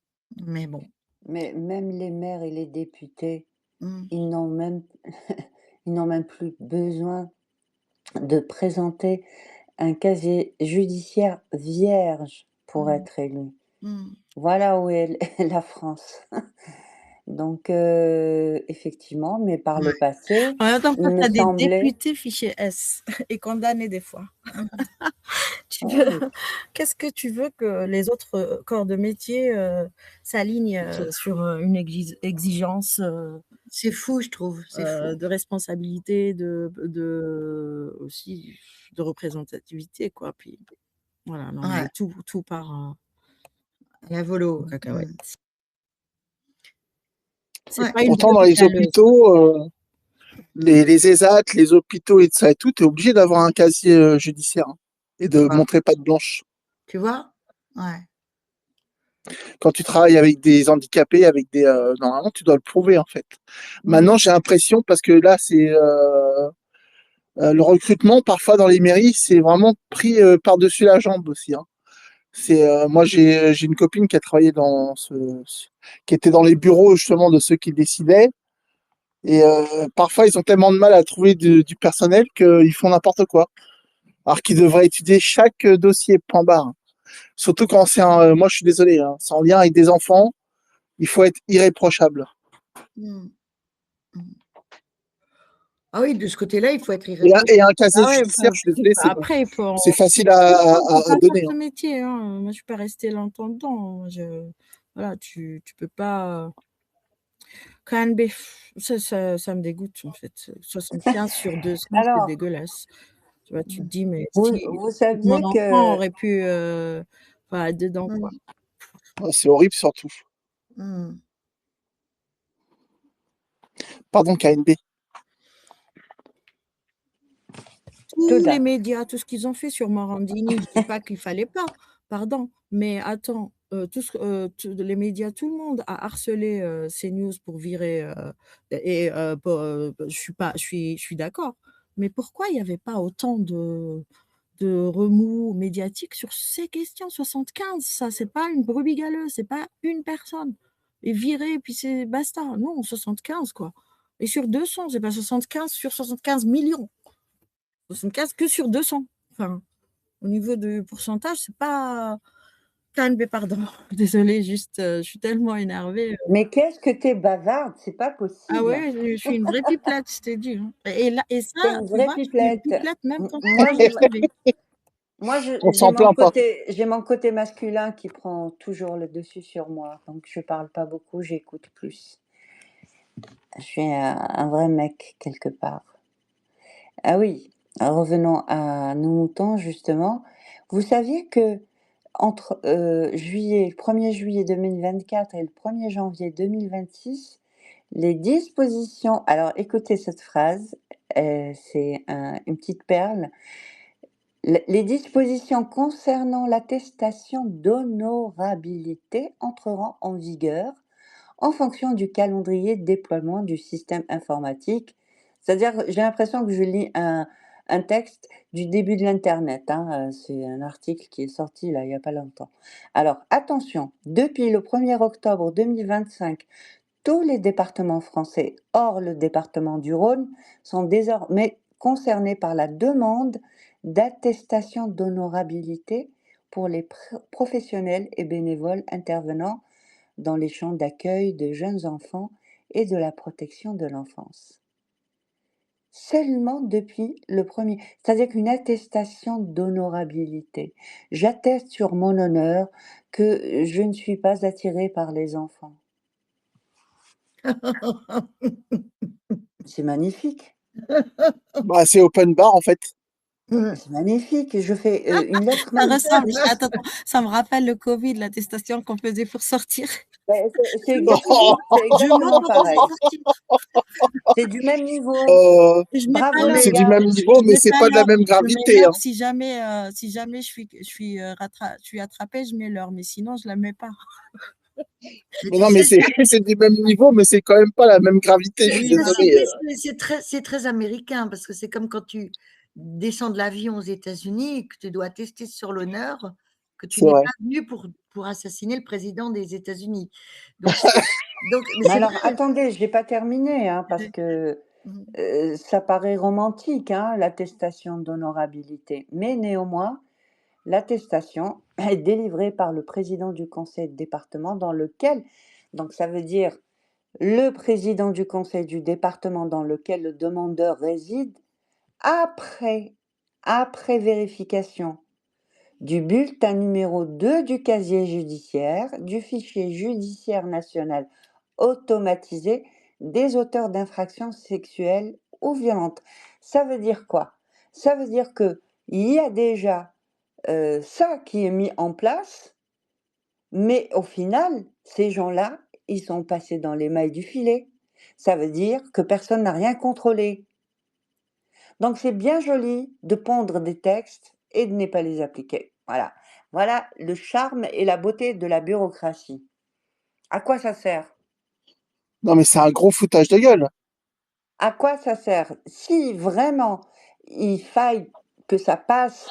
D: Mais bon,
C: Mais même les maires et les députés,
D: mmh,
C: ils n'ont même ils n'ont même plus besoin de présenter un casier judiciaire vierge pour
D: mmh,
C: être élus.
D: mmh.
C: Voilà où est la France. Donc effectivement, mais par
A: Ouais.
C: le passé,
A: En même temps,
C: il
A: quand
C: me
A: tu as des
C: semblait
A: députés fichés S et condamnés des fois,
D: Mmh.
A: tu veux
C: oui,
A: qu'est-ce que tu veux que les autres, corps de métier, s'alignent,
D: C'est
A: sur, une exigence,
D: c'est fou, je trouve, c'est fou.
A: de responsabilité, aussi de représentativité, quoi. Puis voilà, non, mais
D: Ouais,
A: tout part,
D: à la volo.
A: aux
D: Mmh.
A: cacahuètes. C'est
D: Ouais,
A: pas une
B: Pourtant, dans
A: brebis
B: les
A: galeuse.
B: hôpitaux, les ESAT, les hôpitaux et ça et tout, tu es obligé d'avoir un casier judiciaire hein, et
D: tu
B: de
D: vois?
B: montrer patte blanche.
D: Tu vois? Ouais.
B: Quand tu travailles avec des handicapés, normalement, tu dois le prouver en fait. Maintenant,
D: Mmh.
B: j'ai l'impression, parce que là, c'est le recrutement, parfois dans les mairies, c'est vraiment pris par-dessus la jambe aussi. Hein. Moi, j'ai une copine qui a travaillé qui était dans les bureaux justement de ceux qui décidaient. Et parfois, ils ont tellement de mal à trouver du personnel qu'ils font n'importe quoi. Alors qu'ils devraient étudier chaque dossier, point barre. Surtout quand moi, je suis désolé, hein, c'est en lien avec des enfants, il faut être irréprochable.
D: Mmh. Mmh. Ah oui, de ce côté-là, il faut être
B: Et
D: irréprochable.
B: un casier
A: Ah ouais,
B: judiciaire, je suis désolé,
A: après il faut
B: c'est facile
A: faut
B: à
A: pas faire
B: donner.
A: ce
B: Hein.
A: métier, hein. Moi, je suis pas restée longtemps dedans. Voilà, tu peux pas KNB, ça me dégoûte en fait. 75 sur 200, c'est
C: Alors,
A: dégueulasse. Tu vois, tu te dis: «Mais
C: vous
A: si mon
C: saviez
A: enfant
C: que...
A: aurait pu, enfin, être dedans, quoi».
D: Mmh.
B: Ouais, c'est horrible surtout.
D: Mmh.
B: Pardon, KNB.
A: Tous les
C: Tout
A: médias, tout ce qu'ils ont fait sur Morandini, je dis pas qu'il fallait pas, pardon, mais attends, les médias, tout le monde a harcelé, CNews pour virer, pour, je suis d'accord, mais pourquoi il y avait pas autant de remous médiatiques sur ces questions? 75, ça, c'est pas une brebis galeuse, c'est pas une personne et virer puis c'est basta. Non, 75 quoi et sur 200, c'est pas 75 sur 75 millions. 75 que sur 200. Enfin, au niveau du pourcentage, c'est pas KNB, pardon. Désolée, juste, je suis tellement énervée.
C: Mais qu'est-ce que tu es bavarde, c'est pas
A: Ah
C: possible.
A: ouais, je suis une vraie pipelette, je t'ai dit, hein et là et
C: Tu es
A: ça,
C: une
A: tu
C: vraie
A: vois, j'étais une
C: pipelette.
A: pipelette même quand
C: Moi,
A: j'étais énervée.
B: On s'en plaint pas.
C: j'ai mon côté masculin qui prend toujours le dessus sur moi. Donc, je parle pas beaucoup, j'écoute plus. Je suis un vrai mec quelque part. Ah oui, revenons à nos moutons justement. Vous saviez que entre le 1er juillet 2024 et le 1er janvier 2026, les dispositions... Alors écoutez cette phrase, c'est une petite perle. Les dispositions concernant l'attestation d'honorabilité entreront en vigueur en fonction du calendrier de déploiement du système informatique. C'est-à-dire, j'ai l'impression que je lis un texte du début de l'internet, hein, c'est un article qui est sorti là, il y a pas longtemps. Alors attention, depuis le 1er octobre 2025, tous les départements français, hors le département du Rhône, sont désormais concernés par la demande d'attestation d'honorabilité pour les professionnels et bénévoles intervenant dans les champs d'accueil de jeunes enfants et de la protection de l'enfance. Seulement depuis le 1er, c'est-à-dire qu'une attestation d'honorabilité. J'atteste sur mon honneur que je ne suis pas attirée par les enfants. C'est magnifique.
B: Bah, c'est open bar en fait.
C: C'est magnifique. Je fais une lettre
A: Ça
C: magnifique.
A: ressemble attends, ça me rappelle le covid, l'attestation qu'on faisait pour sortir.
C: C'est
A: Je
C: exactement, c'est
A: je
C: exactement
A: m'autorise
C: pareil.
A: sortir.
C: C'est du même niveau.
A: Je mets pas
C: Bravo
A: l'heure.
C: les
B: C'est du
C: gars.
B: même niveau,
A: Je
B: mais
A: mets
B: c'est
A: pas
B: pas de la
A: l'heure.
B: même
A: Je mets
B: gravité.
A: l'heure
B: Hein.
A: si jamais je suis attrapée, je mets l'heure, mais sinon je la mets pas.
D: Mais
B: Mais
D: tu
B: non, mais
D: sais,
B: c'est du même niveau, mais c'est quand même pas la même gravité. Je suis
D: ceci
B: désolé.
D: dit, c'est très américain parce que c'est comme quand tu descends de l'avion aux États-Unis et que tu dois attester sur l'honneur que tu
B: C'est
D: n'es
B: vrai.
D: pas venu pour assassiner le président des États-Unis. Donc c'est mais
C: Mais
D: c'est
C: alors,
D: vrai.
C: attendez, je n'ai pas terminé, hein, parce que
D: Mmh.
C: ça paraît romantique, hein, l'attestation d'honorabilité. Mais néanmoins, l'attestation est délivrée par le président du conseil de département dans lequel, donc ça veut dire le président du conseil du département dans lequel le demandeur réside, après, après vérification du bulletin numéro 2 du casier judiciaire, du fichier judiciaire national automatisé des auteurs d'infractions sexuelles ou violentes. Ça veut dire quoi? Ça veut dire qu'il y a déjà ça qui est mis en place, mais au final, ces gens-là, ils sont passés dans les mailles du filet. Ça veut dire que personne n'a rien contrôlé. Donc c'est bien joli de pondre des textes et de ne pas les appliquer. Voilà. Voilà le charme et la beauté de la bureaucratie. À quoi ça sert?
B: Non, mais c'est un gros foutage de gueule.
C: À quoi ça sert? Si vraiment il faille que ça passe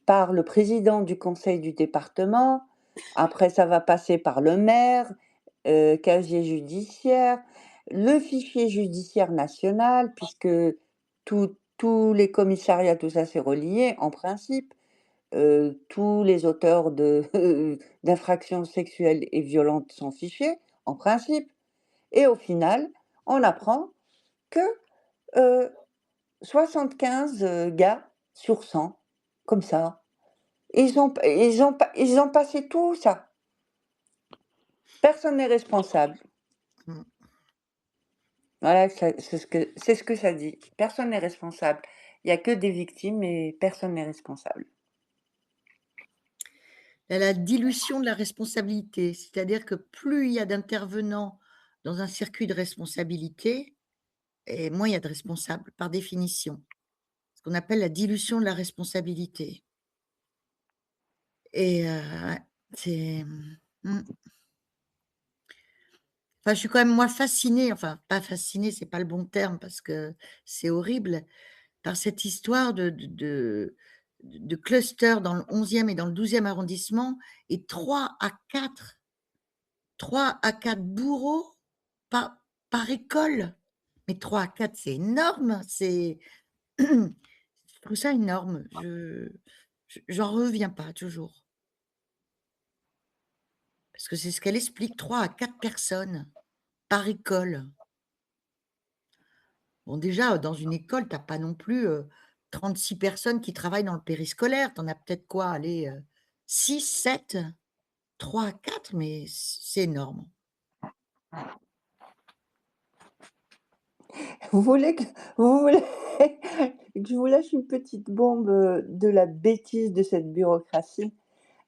C: par le président du conseil du département, après ça va passer par le maire, casier judiciaire, le fichier judiciaire national, puisque tous les commissariats, tout ça, c'est relié en principe. Tous les auteurs d'infractions sexuelles et violentes sont fichés, en principe. Et au final, on apprend que 75 gars sur 100, comme ça, ils ont passé tout ça. Personne n'est responsable.
D: Mm.
C: Voilà, c'est ce que ça dit. Personne n'est responsable. Il n'y a que des victimes et personne n'est responsable.
D: La dilution de la responsabilité, c'est-à-dire que plus il y a d'intervenants dans un circuit de responsabilité, et moins il y a de responsables, par définition. Ce qu'on appelle la dilution de la responsabilité. Et ouais, c'est... Enfin, je suis quand même moins fascinée, enfin, pas fascinée, c'est pas le bon terme parce que c'est horrible, par cette histoire de cluster dans le 11e et dans le 12e arrondissement et 3 à 4 bourreaux par école. Mais 3 à 4, c'est énorme, c'est je trouve ça énorme. J'en reviens pas toujours. Parce que c'est ce qu'elle explique, 3 à 4 personnes par école. Bon, déjà, dans une école, tu as pas non plus 36 personnes qui travaillent dans le périscolaire. Tu en as peut-être quoi? Allez, 6, 7, 3 à 4, mais c'est énorme.
C: Vous voulez que je vous lâche une petite bombe de la bêtise de cette bureaucratie?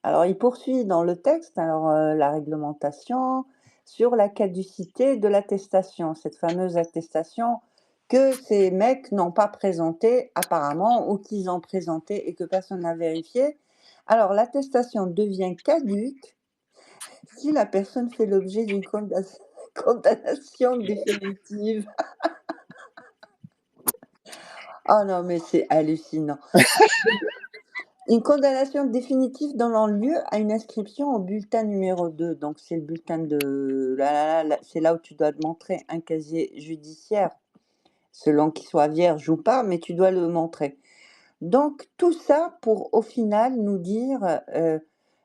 C: Alors, il poursuit dans le texte, alors, la réglementation sur la caducité de l'attestation, cette fameuse attestation que ces mecs n'ont pas présentée apparemment ou qu'ils ont présentée et que personne n'a vérifiée. Alors, l'attestation devient caduque si la personne fait l'objet d'une condamnation définitive. Oh non, mais c'est hallucinant. Une condamnation définitive donnant lieu à une inscription au bulletin numéro 2. Donc, c'est le bulletin de... c'est là où tu dois te montrer un casier judiciaire, selon qu'il soit vierge ou pas, mais tu dois le montrer. Donc, tout ça pour, au final, nous dire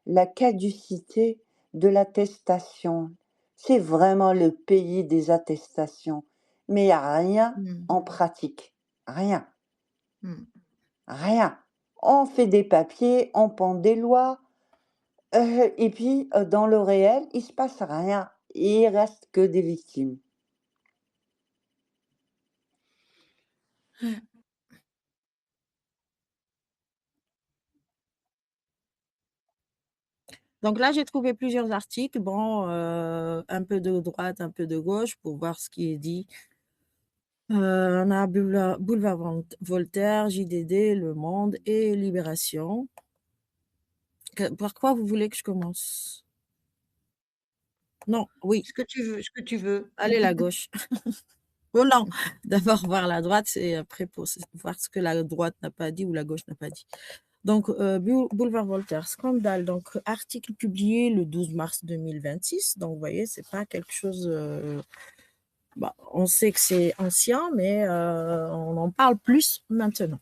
C: la caducité de l'attestation. C'est vraiment le pays des attestations. Mais il n'y a rien en pratique. Rien. Rien. On fait des papiers, on pend des lois, et puis dans le réel, il se passe rien. Il reste que des victimes.
A: Donc là, j'ai trouvé plusieurs articles, bon, un peu de droite, un peu de gauche, pour voir ce qui est dit. On a Boulevard Voltaire, JDD, Le Monde et Libération. Par quoi vous voulez que je commence? Non, oui.
D: Ce que tu veux.
A: Allez, la gauche. Oh non, d'abord voir la droite et après pour voir ce que la droite n'a pas dit ou la gauche n'a pas dit. Donc, Boulevard Voltaire, scandale. Donc, article publié le 12 mars 2026. Donc, vous voyez, c'est pas quelque chose... on sait que c'est ancien, mais on en parle plus maintenant.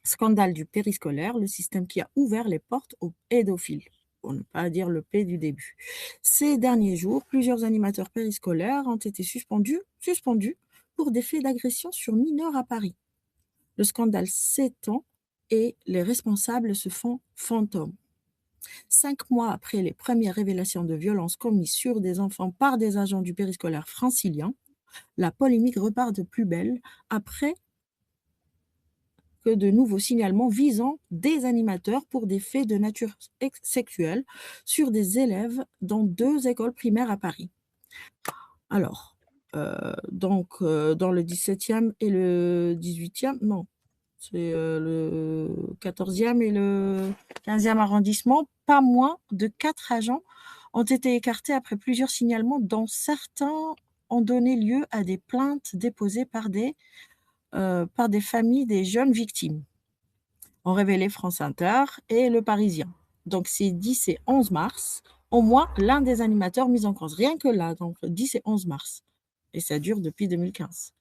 A: Scandale du périscolaire, le système qui a ouvert les portes aux pédophiles, pour ne pas dire le P du début. Ces derniers jours, plusieurs animateurs périscolaires ont été suspendus pour des faits d'agression sur mineurs à Paris. Le scandale s'étend et les responsables se font fantômes. 5 mois après les premières révélations de violences commises sur des enfants par des agents du périscolaire francilien, la polémique repart de plus belle après que de nouveaux signalements visant des animateurs pour des faits de nature sexuelle sur des élèves dans 2 écoles primaires à Paris. Alors, dans le 17e et le 18e, non, c'est le 14e et le 15e arrondissement, pas moins de 4 agents ont été écartés après plusieurs signalements dont certains ont donné lieu à des plaintes déposées par des familles des jeunes victimes. ont révélé France Inter et Le Parisien. Donc, c'est 10 et 11 mars, au moins l'un des animateurs mis en cause. Rien que là, donc 10 et 11 mars. Et ça dure depuis 2015.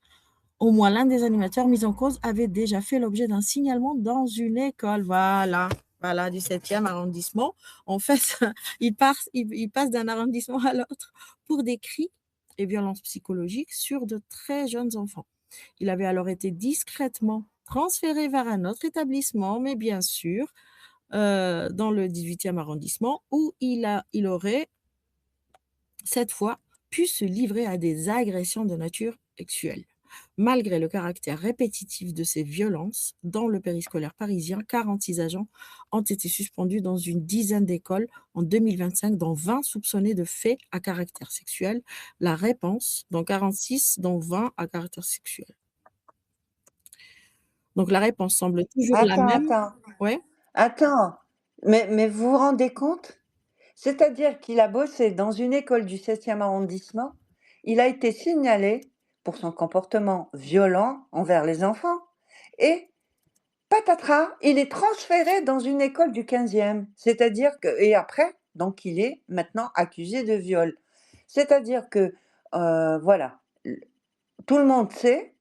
A: Au moins l'un des animateurs mis en cause avait déjà fait l'objet d'un signalement dans une école. Voilà, du 7e arrondissement. En fait, il passe d'un arrondissement à l'autre pour des cris et violences psychologiques sur de très jeunes enfants. Il avait alors été discrètement transféré vers un autre établissement, mais bien sûr, dans le 18e arrondissement, où il aurait, cette fois, pu se livrer à des agressions de nature sexuelle. Malgré le caractère répétitif de ces violences, dans le périscolaire parisien, 46 agents ont été suspendus dans une dizaine d'écoles en 2025, dont 20 soupçonnés de faits à caractère sexuel. La réponse, dans 46, dont 20 à caractère sexuel. Donc la réponse semble toujours la même. Ouais.
C: Attends, mais vous vous rendez compte? C'est-à-dire qu'il a bossé dans une école du 7e arrondissement, il a été signalé pour son comportement violent envers les enfants et patatras, il est transféré dans une école du 15e. C'est-à-dire que, et après, donc il est maintenant accusé de viol. C'est-à-dire que, voilà, tout le monde sait,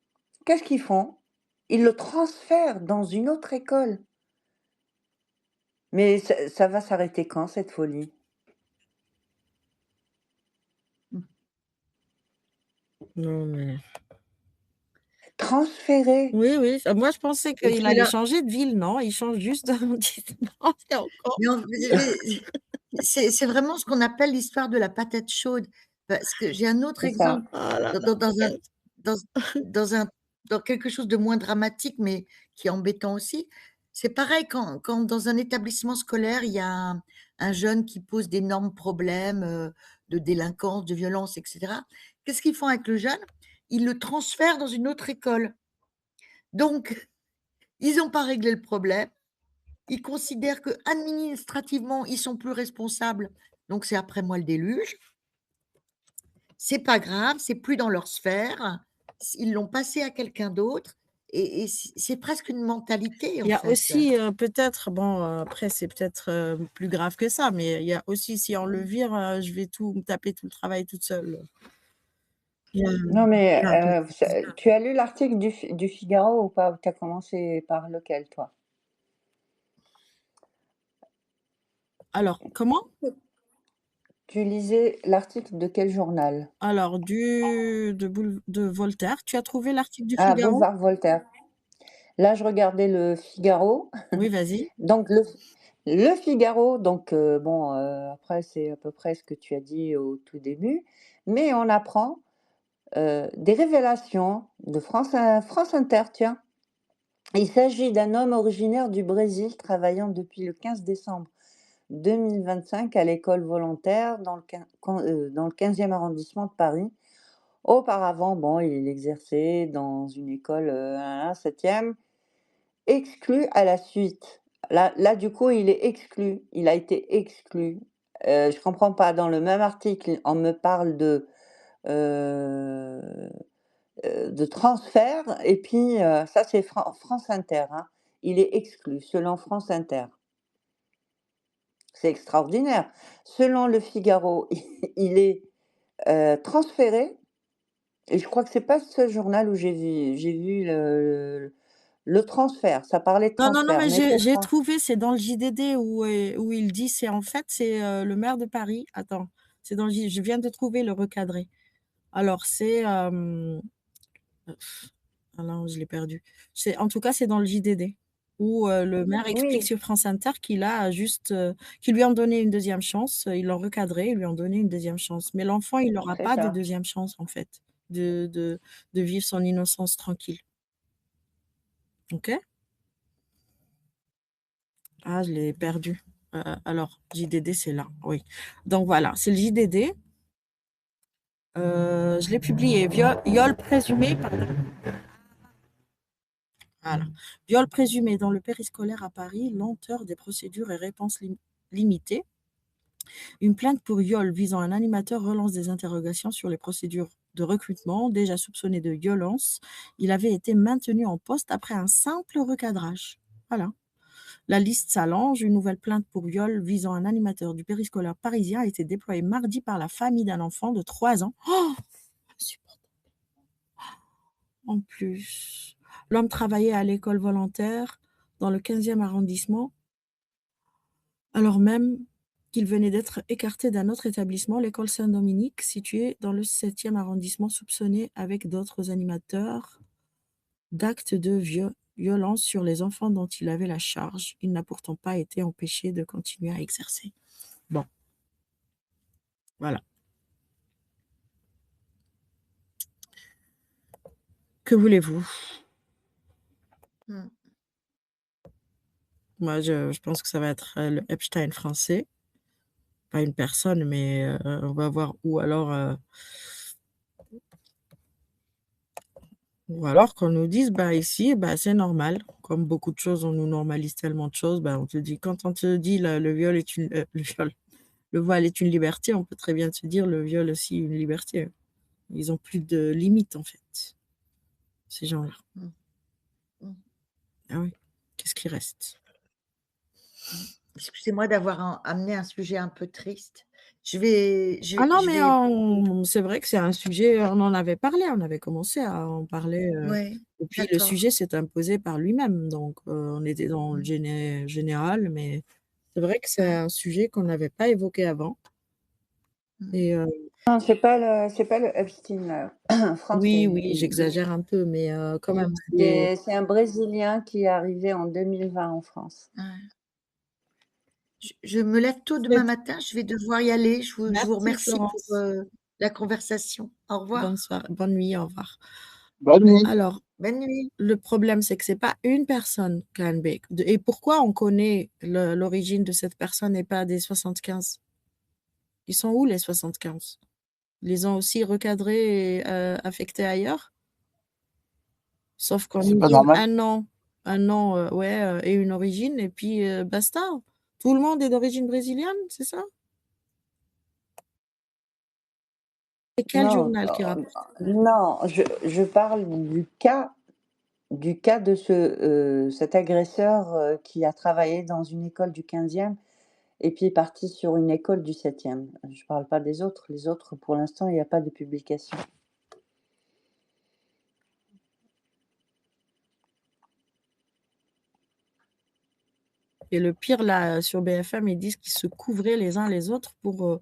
C: qu'est-ce qu'ils font? Ils le transfèrent dans une autre école. Mais ça va s'arrêter quand, cette folie?
A: Non, mais...
C: Transféré.
A: Oui. Moi, je pensais
C: Et
A: qu'il
C: puis
A: allait
C: là,
A: changer de ville, non? Il change juste d'arrondissement, c'est encore...
D: C'est vraiment ce qu'on appelle l'histoire de la patate chaude. Parce que j'ai un autre
C: c'est ça.
D: exemple
A: Ah là là.
D: dans quelque chose de moins dramatique, mais qui est embêtant aussi. C'est pareil quand dans un établissement scolaire, il y a un jeune qui pose d'énormes problèmes de délinquance, de violence, etc. Qu'est-ce qu'ils font avec le jeune? Ils le transfèrent dans une autre école. Donc, ils n'ont pas réglé le problème. Ils considèrent qu'administrativement, ils sont plus responsables, donc c'est après moi le déluge. C'est pas grave, c'est plus dans leur sphère. Ils l'ont passé à quelqu'un d'autre et c'est presque une mentalité,
A: Il
D: en
A: y a
D: fait.
A: aussi peut-être, bon, après c'est peut-être plus grave que ça, mais il y a aussi, si on le vire, je vais me taper tout le travail toute seule.
C: Non, mais
A: il y a un peu-
C: tu as lu l'article du Figaro ou pas? Tu as commencé par lequel, toi?
A: Alors, comment?
C: Tu lisais l'article de quel journal?
A: Alors, de Voltaire. Tu as trouvé l'article du
C: Ah,
A: Figaro?
C: Boulevard Voltaire. Là, je regardais le Figaro.
A: Oui, vas-y.
C: Donc, le Figaro, donc, bon, après, c'est à peu près ce que tu as dit au tout début, mais on apprend des révélations de France Inter, tiens. Il s'agit d'un homme originaire du Brésil travaillant depuis le 15 décembre 2025 à l'école volontaire dans le 15e arrondissement de Paris. Auparavant, bon, il exerçait dans une école 7e, exclu à la suite. Là, du coup, il est exclu. Il a été exclu. Je comprends pas. Dans le même article, on me parle euh, de transfert et puis ça, c'est France Inter, hein. Il est exclu, selon France Inter. C'est extraordinaire. Selon Le Figaro, il est transféré et je crois que c'est pas ce journal où j'ai vu le transfert. Ça parlait de
A: Non,
C: transfert,
A: mais
C: mais pour
A: j'ai trouvé, c'est dans le JDD où il dit, c'est le maire de Paris. Attends, c'est dans le JDD, je viens de trouver le recadré. Alors, ah non, je l'ai perdu. En tout cas, c'est dans le JDD où le maire explique
C: oui,
A: sur France Inter qu'il a juste, qu'ils lui ont donné une deuxième chance, ils l'ont recadré, ils lui ont donné une deuxième chance. Mais l'enfant, il n'aura
C: c'est
A: pas de
C: ça.
A: deuxième chance, en fait, de vivre son innocence tranquille. OK? Ah, je l'ai perdu. Alors, JDD, c'est là, oui. Donc voilà, c'est le JDD. Je l'ai publié. Viol présumé, pardon. Voilà. Viol présumé dans le périscolaire à Paris, lenteur des procédures et réponses limitées. Une plainte pour viol visant un animateur relance des interrogations sur les procédures de recrutement. Déjà soupçonné de violence, il avait été maintenu en poste après un simple recadrage. Voilà. La liste s'allonge. Une nouvelle plainte pour viol visant un animateur du périscolaire parisien a été déployée mardi par la famille d'un enfant de 3 ans. Oh! Insupportable. En plus, l'homme travaillait à l'école volontaire dans le 15e arrondissement, alors même qu'il venait d'être écarté d'un autre établissement, l'école Saint-Dominique, située dans le 7e arrondissement, soupçonné avec d'autres animateurs d'actes de violence sur les enfants dont il avait la charge. Il n'a pourtant pas été empêché de continuer à exercer. Bon, voilà. Que voulez-vous?
D: Mmh.
A: Moi, je pense que ça va être, le Epstein français. Pas une personne, mais, on va voir ou alors qu'on nous dise: «Bah, ici, bah, c'est normal». Comme beaucoup de choses, on nous normalise tellement de choses, bah, on te dit quand on te dit le viol est une, le voile est une liberté, on peut très bien te dire le viol aussi une liberté. Ils ont plus de limites, en fait, ces gens-là.
D: Mmh. Mmh.
A: Ah oui, qu'est-ce qui reste?
D: Excusez-moi d'avoir amené un sujet un peu triste.
A: Ah non,
D: Je
A: mais
D: vais
A: c'est vrai que c'est un sujet, on en avait parlé, on avait commencé à en parler,
D: ouais,
A: et puis le
D: d'accord.
A: sujet s'est imposé par lui-même, donc on était dans le
D: Mmh.
A: général, mais c'est vrai que c'est
D: Ouais.
A: un sujet qu'on n'avait pas évoqué avant
D: Mmh.
A: et
C: Non, c'est pas le Epstein,
A: oui,
C: français.
A: oui, j'exagère un peu, mais quand même,
C: C'est un Brésilien qui est arrivé en 2020 en France.
D: Ouais. Je me lève tôt demain
A: c'est
D: matin, je vais devoir y aller. Je vous
A: merci
D: remercie pour,
A: Florence.
D: la conversation. Au revoir.
A: Bonne nuit, au revoir.
B: Bonne nuit.
A: Alors,
D: Bonne nuit.
A: le problème, c'est que c'est pas une personne, Canbeck, et pourquoi on connaît l'origine de cette personne et pas des 75? Ils sont où les 75? Ils les ont aussi recadrés et affectés ailleurs? Sauf qu'on
B: C'est
A: nous
B: pas
A: donne
B: normal.
A: un nom, ouais, et une origine et puis, basta. Tout le monde est d'origine brésilienne, c'est ça? C'est quel
C: Non,
A: journal qui rapporte ça?
C: non, je parle du cas de cet agresseur, qui a travaillé dans une école du 15e et puis est parti sur une école du 7e. Je parle pas des autres. Les autres, pour l'instant, il y a pas de publication.
A: Et le pire là, sur BFM, ils disent qu'ils se couvraient les uns les autres pour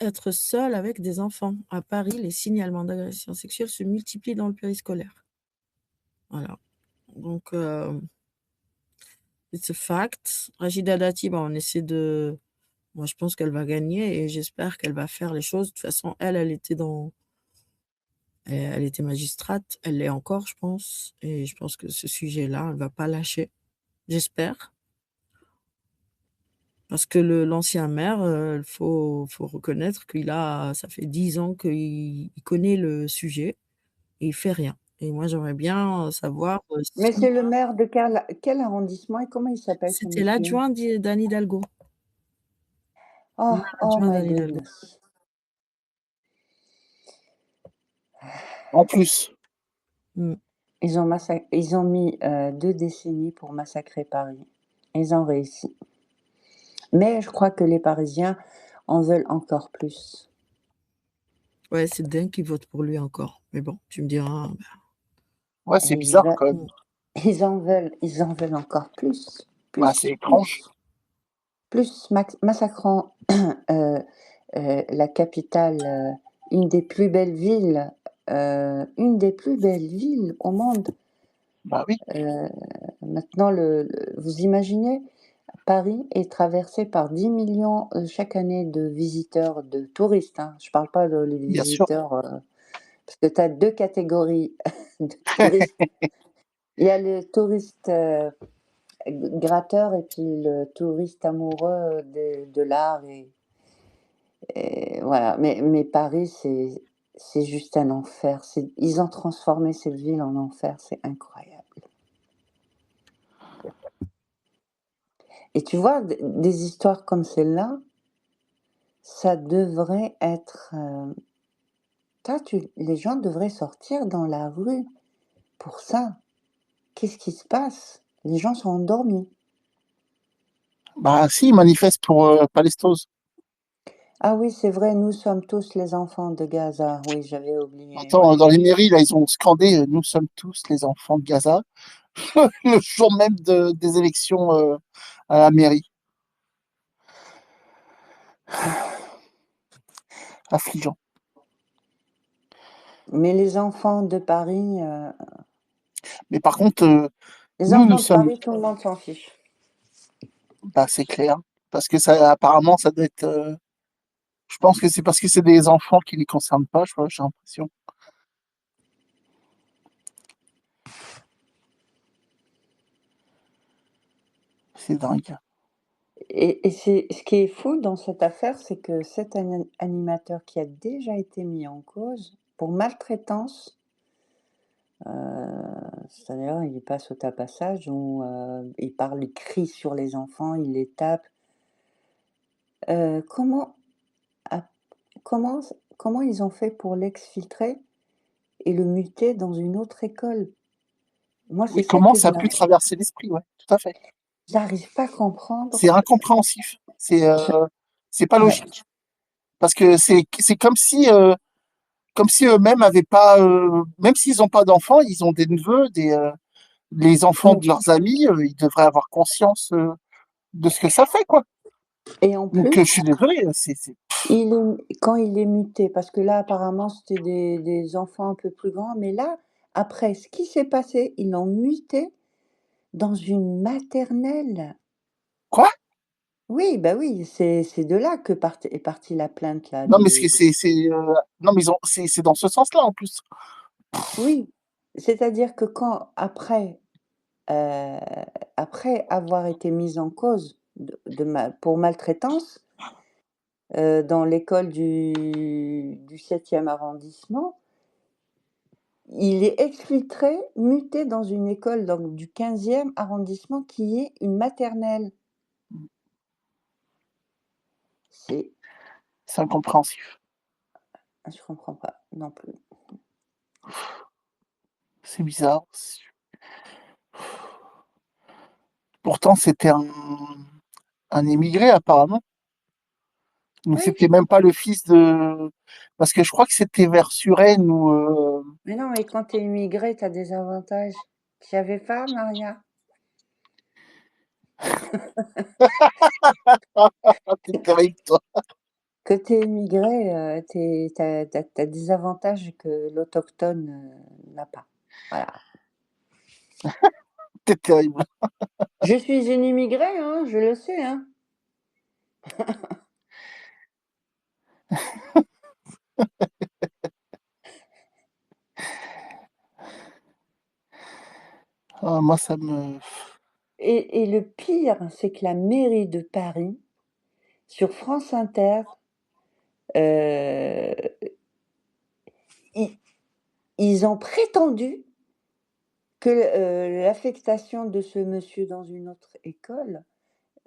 A: être seuls avec des enfants. À Paris, les signalements d'agressions sexuelles se multiplient dans le périscolaire. Voilà, donc it's a fact. Rachida Dati, bah, moi, je pense qu'elle va gagner et j'espère qu'elle va faire les choses. De toute façon, elle était magistrate, elle l'est encore, je pense, et je pense que ce sujet-là, elle va pas lâcher. J'espère. Parce que l'ancien maire, faut reconnaître ça fait 10 ans qu'il connaît le sujet et il fait rien. Et moi, j'aimerais bien savoir,
C: Mais
A: si
C: c'est le maire de quel arrondissement et comment il s'appelle ce
A: c'était
C: monsieur?
A: l'adjoint d'Anne Hidalgo.
C: Oh,
A: Maire
C: oh
A: adjoint
C: my
A: d'Anne Hidalgo.
C: goodness.
B: En plus,
A: Mmh.
C: Ils ont mis, 2 décennies pour massacrer Paris. Ils ont réussi. Mais je crois que les Parisiens en veulent encore plus.
A: Ouais, c'est dingue qu'ils votent pour lui encore. Mais bon, tu me diras,
B: ouais,
C: Et
B: c'est bizarre quand même.
A: mmh,
C: ils en veulent encore plus,
B: Bah, c'est
C: plus,
B: étrange.
C: massacrant, la capitale, une des plus belles villes, une des plus belles villes au monde.
B: Bah oui,
C: Maintenant vous imaginez? Paris est traversé par 10 millions chaque année de visiteurs, de touristes, hein. Je parle pas de les
B: bien sûr.
C: visiteurs, parce que tu as 2 catégories de touristes. Il y a le touriste, gratteur et puis le touriste amoureux de l'art et voilà. Mais Paris, c'est juste un enfer. Ils ont transformé cette ville en enfer, c'est incroyable. Et tu vois, des histoires comme celle-là, ça devrait être, les gens devraient sortir dans la rue pour ça. Qu'est-ce qui se passe? Les gens sont endormis.
B: Bah si, ils manifestent pour Palestose.
C: Ah oui, c'est vrai, nous sommes tous les enfants de Gaza. Oui, j'avais oublié,
B: Attends,
C: ouais.
B: dans les mairies, là, ils ont scandé Nous sommes tous les enfants de Gaza, le jour même des élections à la mairie. Affligeant.
C: Mais les enfants de Paris,
B: Mais par contre,
C: les
B: nous
C: enfants de
B: sommes.
C: Paris, tout le monde s'en fiche.
B: Bah, c'est clair. Parce que ça, apparemment, ça doit être. Je pense que c'est parce que c'est des enfants qui les concernent pas, je vois, j'ai l'impression. C'est dingue.
C: Et c'est ce qui est fou dans cette affaire, c'est que cet animateur qui a déjà été mis en cause pour maltraitance, c'est-à-dire il passe au tapassage où il parle, il crie sur les enfants, il les tape. Comment, a- comment, comment ils ont fait pour l'exfiltrer et le muter dans une autre école? Moi, c'est
B: Oui,
C: ça
B: comment
C: que
B: ça a pu traverser l'esprit, ouais, tout à fait.
C: j'arrive pas à
B: C'est
C: comprendre.
B: incompréhensif. C'est pas
C: Ouais.
B: logique. Parce que c'est comme si eux-mêmes avaient pas, même s'ils n'ont pas d'enfants, ils ont des neveux, les enfants de leurs amis, ils devraient avoir conscience de ce que ça fait, quoi.
C: Et en
B: Donc,
C: plus,
B: je suis désolé,
C: quand il est muté, parce que là, apparemment, c'était des enfants un peu plus grands, mais là, après, ce qui s'est passé, ils l'ont muté dans une maternelle.
B: quoi?
C: Oui, bah oui, c'est de là que est partie la plainte là
B: Non, mais non, mais c'est dans ce sens-là, en plus.
C: Oui, c'est-à-dire que quand heu, après avoir été mise en cause pour maltraitance, dans l'école du 7e arrondissement, il est exfiltré, muté dans une école donc du 15e arrondissement qui est une maternelle. C'est
B: C'est incompréhensif.
C: Je comprends pas non plus.
B: C'est bizarre. Pourtant, c'était un immigré, apparemment. Donc,
C: Oui,
B: c'était même pas le fils de. Parce que je crois que c'était vers Suresnes ou.
C: mais non, mais quand tu es immigré, tu as des avantages. Tu y avais pas, Maria?
B: Ah, t'es terrible, toi.
C: Que tu es immigré, tu as des avantages que l'autochtone, n'a pas. Voilà.
B: T'es terrible.
C: Je suis une immigrée, hein, je le sais, hein.
B: Ah, moi, ça me.
C: Et le pire, c'est que la mairie de Paris, sur France Inter, heu, i ils ont prétendu que, l'affectation de ce monsieur dans une autre école,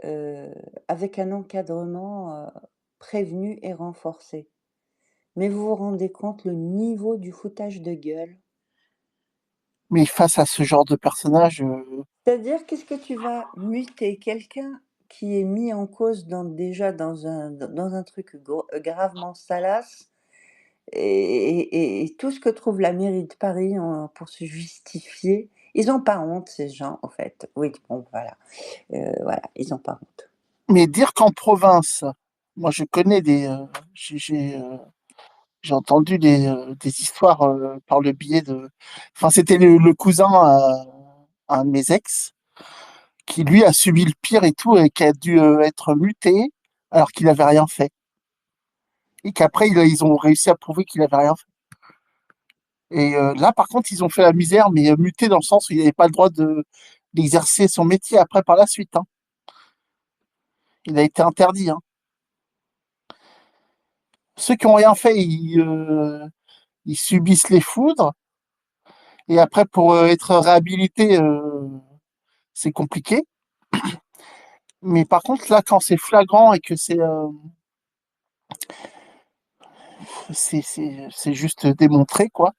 C: heu, avec un encadrement, prévenu et renforcé. Mais vous vous rendez compte le niveau du foutage de gueule?
B: Mais face à ce genre de personnage,
C: C'est-à-dire, qu'est-ce que tu vas muter quelqu'un qui est mis en cause déjà dans un truc gravement salace et tout ce que trouve la mairie de Paris pour se justifier. Ils ont pas honte ces gens, en fait. Oui, bon, voilà, voilà, ils ont pas honte.
B: mais dire qu'en province, moi, je connais j'ai entendu des histoires par le biais de. Enfin, c'était le cousin à un de mes ex qui, lui, a subi le pire et tout et qui a dû être muté alors qu'il avait rien fait. Et qu'après, ils ont réussi à prouver qu'il avait rien fait. Et là, par contre, ils ont fait la misère, mais muté dans le sens où il n'avait pas le droit d'exercer son métier après par la suite, hein. Il a été interdit, hein. Ceux qui ont rien fait, ils subissent les foudres. Et après, pour être réhabilité, c'est compliqué. Mais par contre, là, quand c'est flagrant et que c'est juste démontré, quoi,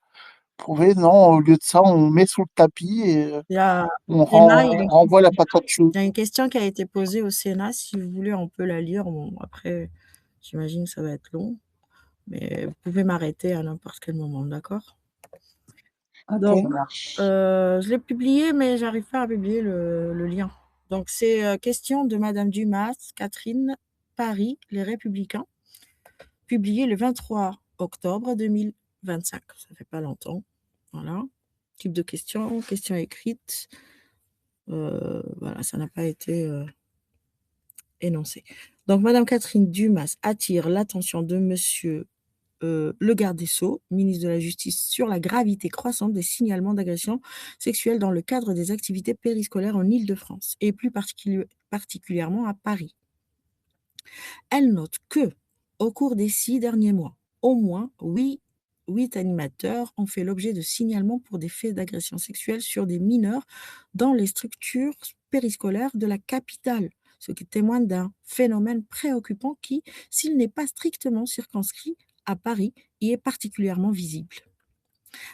B: prouvé. Non, au lieu de ça, on met sous le tapis et
A: Il y a
B: on
A: Sénat, il
B: renvoie la patate chaude.
A: y a une question qui a été posée au Sénat. Si vous voulez, on peut la lire. Bon, après, j'imagine que ça va être long, mais vous pouvez m'arrêter à n'importe quel moment, d'accord?
C: Ok.
A: Donc, je l'ai publié, mais j'arrive pas à publier le lien. Donc, c'est question de Madame Dumas, Catherine, Paris, Les Républicains, publié le 23 octobre 2025. Ça fait pas longtemps. Voilà. Type de question, question écrite. Voilà, ça n'a pas été énoncé. Donc, Madame Catherine Dumas attire l'attention de Monsieur le garde des Sceaux, ministre de la Justice, sur la gravité croissante des signalements d'agressions sexuelles dans le cadre des activités périscolaires en Île-de-France, et plus particulièrement à Paris. Elle note que, au cours des 6 derniers mois, au moins 8 animateurs ont fait l'objet de signalements pour des faits d'agression sexuelle sur des mineurs dans les structures périscolaires de la capitale, ce qui témoigne d'un phénomène préoccupant qui, s'il n'est pas strictement circonscrit à Paris, y est particulièrement visible.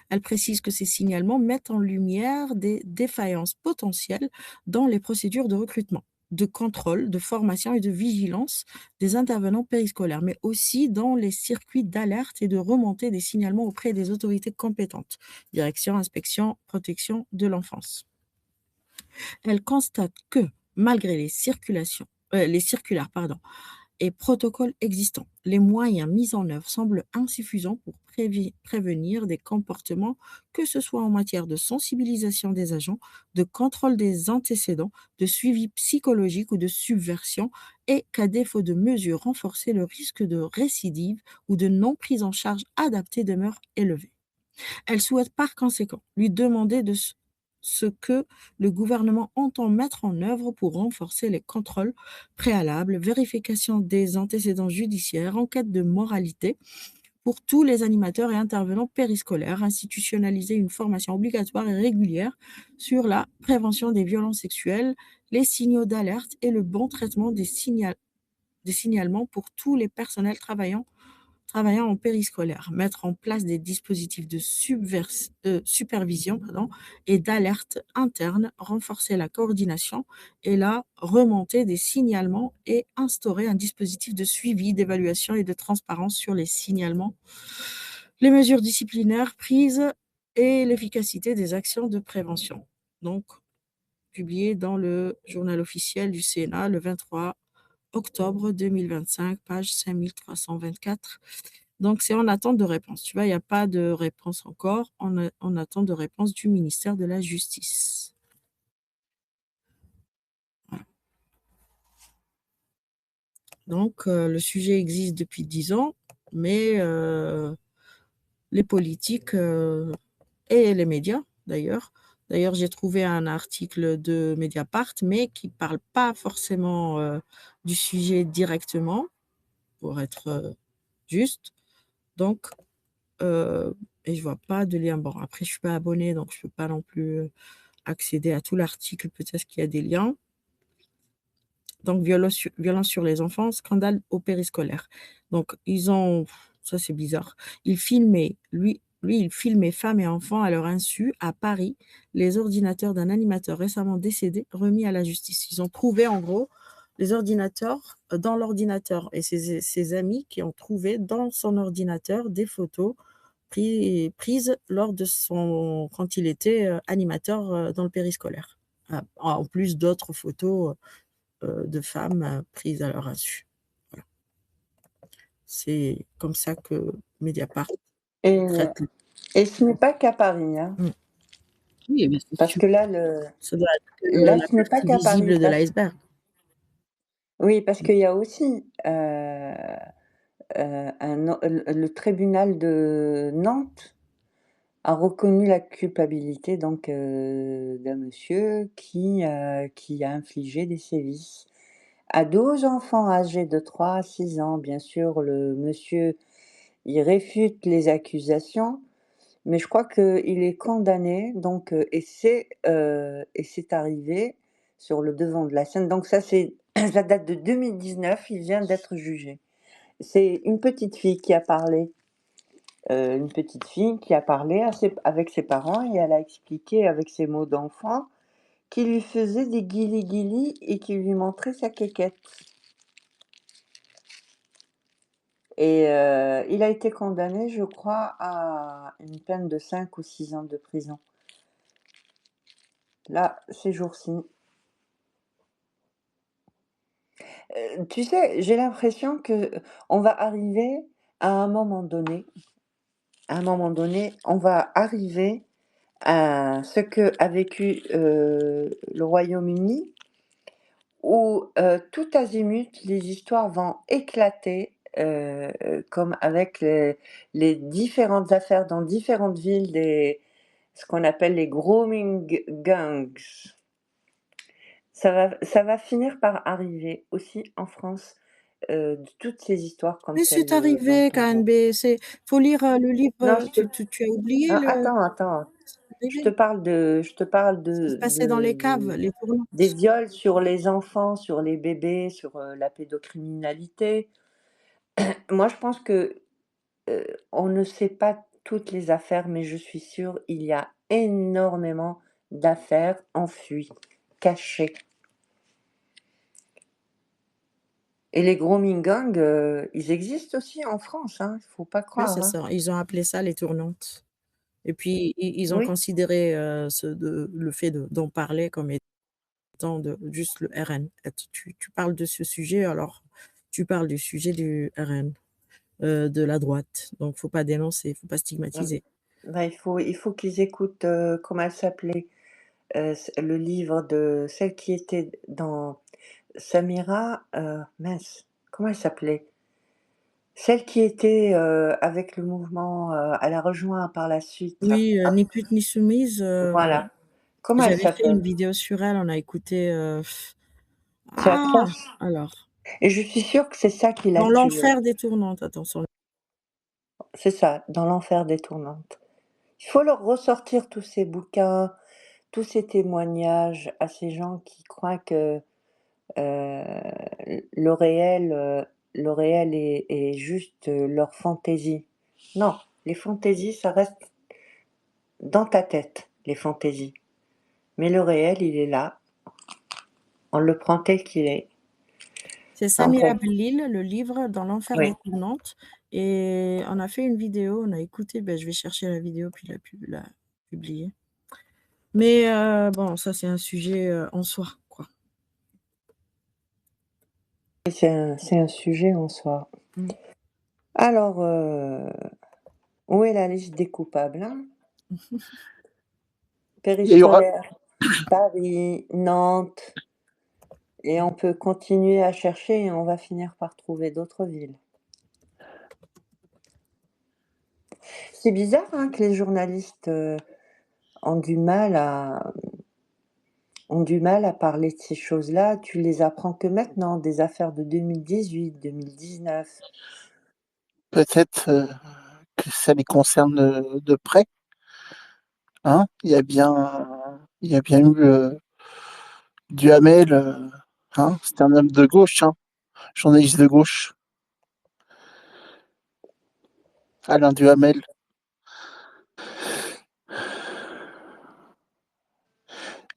A: Elle précise que ces signalements mettent en lumière des défaillances potentielles dans les procédures de recrutement, de contrôle, de formation et de vigilance des intervenants périscolaires, mais aussi dans les circuits d'alerte et de remontée des signalements auprès des autorités compétentes, direction, inspection, protection de l'enfance. Elle constate que, malgré les circulaires et protocoles existants, les moyens mis en œuvre semblent insuffisants pour prévenir des comportements, que ce soit en matière de sensibilisation des agents, de contrôle des antécédents, de suivi psychologique ou de subversion, et qu'à défaut de mesures renforcées, le risque de récidive ou de non prise en charge adaptée demeure élevé. Elle souhaite par conséquent lui demander ce que le gouvernement entend mettre en œuvre pour renforcer les contrôles préalables, vérification des antécédents judiciaires, enquête de moralité pour tous les animateurs et intervenants périscolaires, institutionnaliser une formation obligatoire et régulière sur la prévention des violences sexuelles, les signaux d'alerte et le bon traitement des signalements pour tous les personnels travaillant en périscolaire, mettre en place des dispositifs de supervision et d'alerte interne, renforcer la coordination et la remontée des signalements et instaurer un dispositif de suivi, d'évaluation et de transparence sur les signalements, les mesures disciplinaires prises et l'efficacité des actions de prévention. Donc, publié dans le journal officiel du Sénat le 23 octobre 2025, page 5324. Donc, c'est en attente de réponse. Tu vois, il n'y a pas de réponse encore. En attente de réponse du ministère de la Justice. Voilà. Donc, le sujet existe depuis 10 ans, mais les politiques et les médias, d'ailleurs. D'ailleurs, j'ai trouvé un article de Mediapart, mais qui ne parle pas forcément du sujet directement, pour être juste. Donc, et je vois pas de lien. Bon, après, je suis pas abonnée, donc je peux pas non plus accéder à tout l'article. Peut-être qu'il y a des liens. Donc, violence sur les enfants, scandale au périscolaire. Donc, ça c'est bizarre. Il filmait femmes et enfants à leur insu à Paris les ordinateurs d'un animateur récemment décédé remis à la justice. Ils ont trouvé en gros les ordinateurs dans l'ordinateur et ses amis qui ont trouvé dans son ordinateur des photos prises lors de quand il était animateur dans le périscolaire. En plus d'autres photos de femmes prises à leur insu. Voilà. C'est comme ça que Mediapart
C: Et,
A: traite.
C: et ce n'est pas qu'à Paris, hein.
A: Oui, mais c'est
C: Parce
A: sûr.
C: que là,
A: Ça doit être
C: là,
A: la
C: ce n'est pas
A: partie
C: qu'à Paris.
A: visible de l'iceberg.
C: Oui, parce qu'il y a aussi le tribunal de Nantes a reconnu la culpabilité donc d'un monsieur qui a infligé des sévices à 12 enfants âgés de 3 à 6 ans. Bien sûr, le monsieur, il réfute les accusations, mais je crois qu'il est condamné, donc et c'est arrivé sur le devant de la scène. Donc ça date de 2019, il vient d'être jugé. C'est une petite fille qui a parlé. une petite fille qui a parlé avec ses parents et elle a expliqué avec ses mots d'enfant qu'il lui faisait des guilis-guilis et qu'il lui montrait sa quéquette. Et il a été condamné, je crois, à une peine de 5 ou 6 ans de prison. Là, ces jours-ci. Tu sais, j'ai l'impression qu'on va arriver à un moment donné, on va arriver à ce qu'a vécu le Royaume-Uni, où tout azimut, les histoires vont éclater, comme avec les différentes affaires dans différentes villes, ce qu'on appelle les grooming gangs. Ça va finir par arriver aussi en France, de toutes ces histoires comme
A: Mais c'est
C: celle dont
A: arrivé,
C: on parle.
A: KNB, faut lire, le
C: Non,
A: livre, tu as oublié le
C: attends,
A: c'est
C: je te
A: arrivé.
C: parle
A: Ce qui se passait dans les caves, les
C: des
A: tournantes.
C: viols sur les enfants, sur les bébés, sur la pédocriminalité. Moi, je pense que on ne sait pas toutes les affaires, mais je suis sûre il y a énormément d'affaires enfuies, cachées. Et les grooming gangs, ils existent aussi en France, hein, faut pas
A: Oui,
C: croire,
A: c'est
C: hein.
A: ça, ils ont appelé ça les tournantes et puis ils ont
C: Oui,
A: considéré, le fait d'en parler comme étant juste le RN. Et tu parles de ce sujet, alors tu parles du sujet du RN, de la droite, donc faut pas dénoncer, faut pas
C: mmh.
A: stigmatiser.
C: Bah, il faut qu'ils écoutent, comment elle s'appelait? Le livre de celle qui était dans Samira, mince, comment elle s'appelait? Celle qui était, avec le mouvement, elle a rejoint par la suite là.
A: Oui,
C: Ah,
A: Ni pute ni soumise,
C: voilà. Comment elle
A: j'avais fait
C: s'appelle?
A: une vidéo sur elle, on a écouté,
C: C'est
A: ah!
C: atroce
A: Alors,
C: et je suis sûre que c'est ça qui l'a
A: dans
C: tuée.
A: l'enfer des tournantes, attention.
C: C'est ça, dans l'enfer des tournantes. Il faut leur ressortir tous ces bouquins, tous ces témoignages à ces gens qui croient que, heu, le réel est juste, leur fantaisie. Non, les fantaisies, ça reste dans ta tête, les fantaisies. Mais le réel, il est là, on le prend tel qu'il est.
A: C'est
C: Donc
A: Samira Belil, le livre «Dans l'enfer
C: oui,
A: des tournantes» et on a fait une vidéo, on a écouté, je vais chercher la vidéo puis la publier. Mais bon, ça c'est un sujet, en soi, quoi.
C: c'est un sujet en soi.
A: Mmh.
C: Alors, où est la liste des coupables, hein?
B: Il y aura,
C: Périscolaire, Paris, Nantes et on peut continuer à chercher et on va finir par trouver d'autres villes. C'est bizarre, hein, que les journalistes, ont du mal à parler de ces choses-là. Tu les apprends que maintenant, des affaires de 2018-2019.
B: peut-être que ça les concerne de près. Hein. Il y a bien eu Duhamel. Hein, c'était un homme de gauche, hein, journaliste de gauche, Alain Duhamel.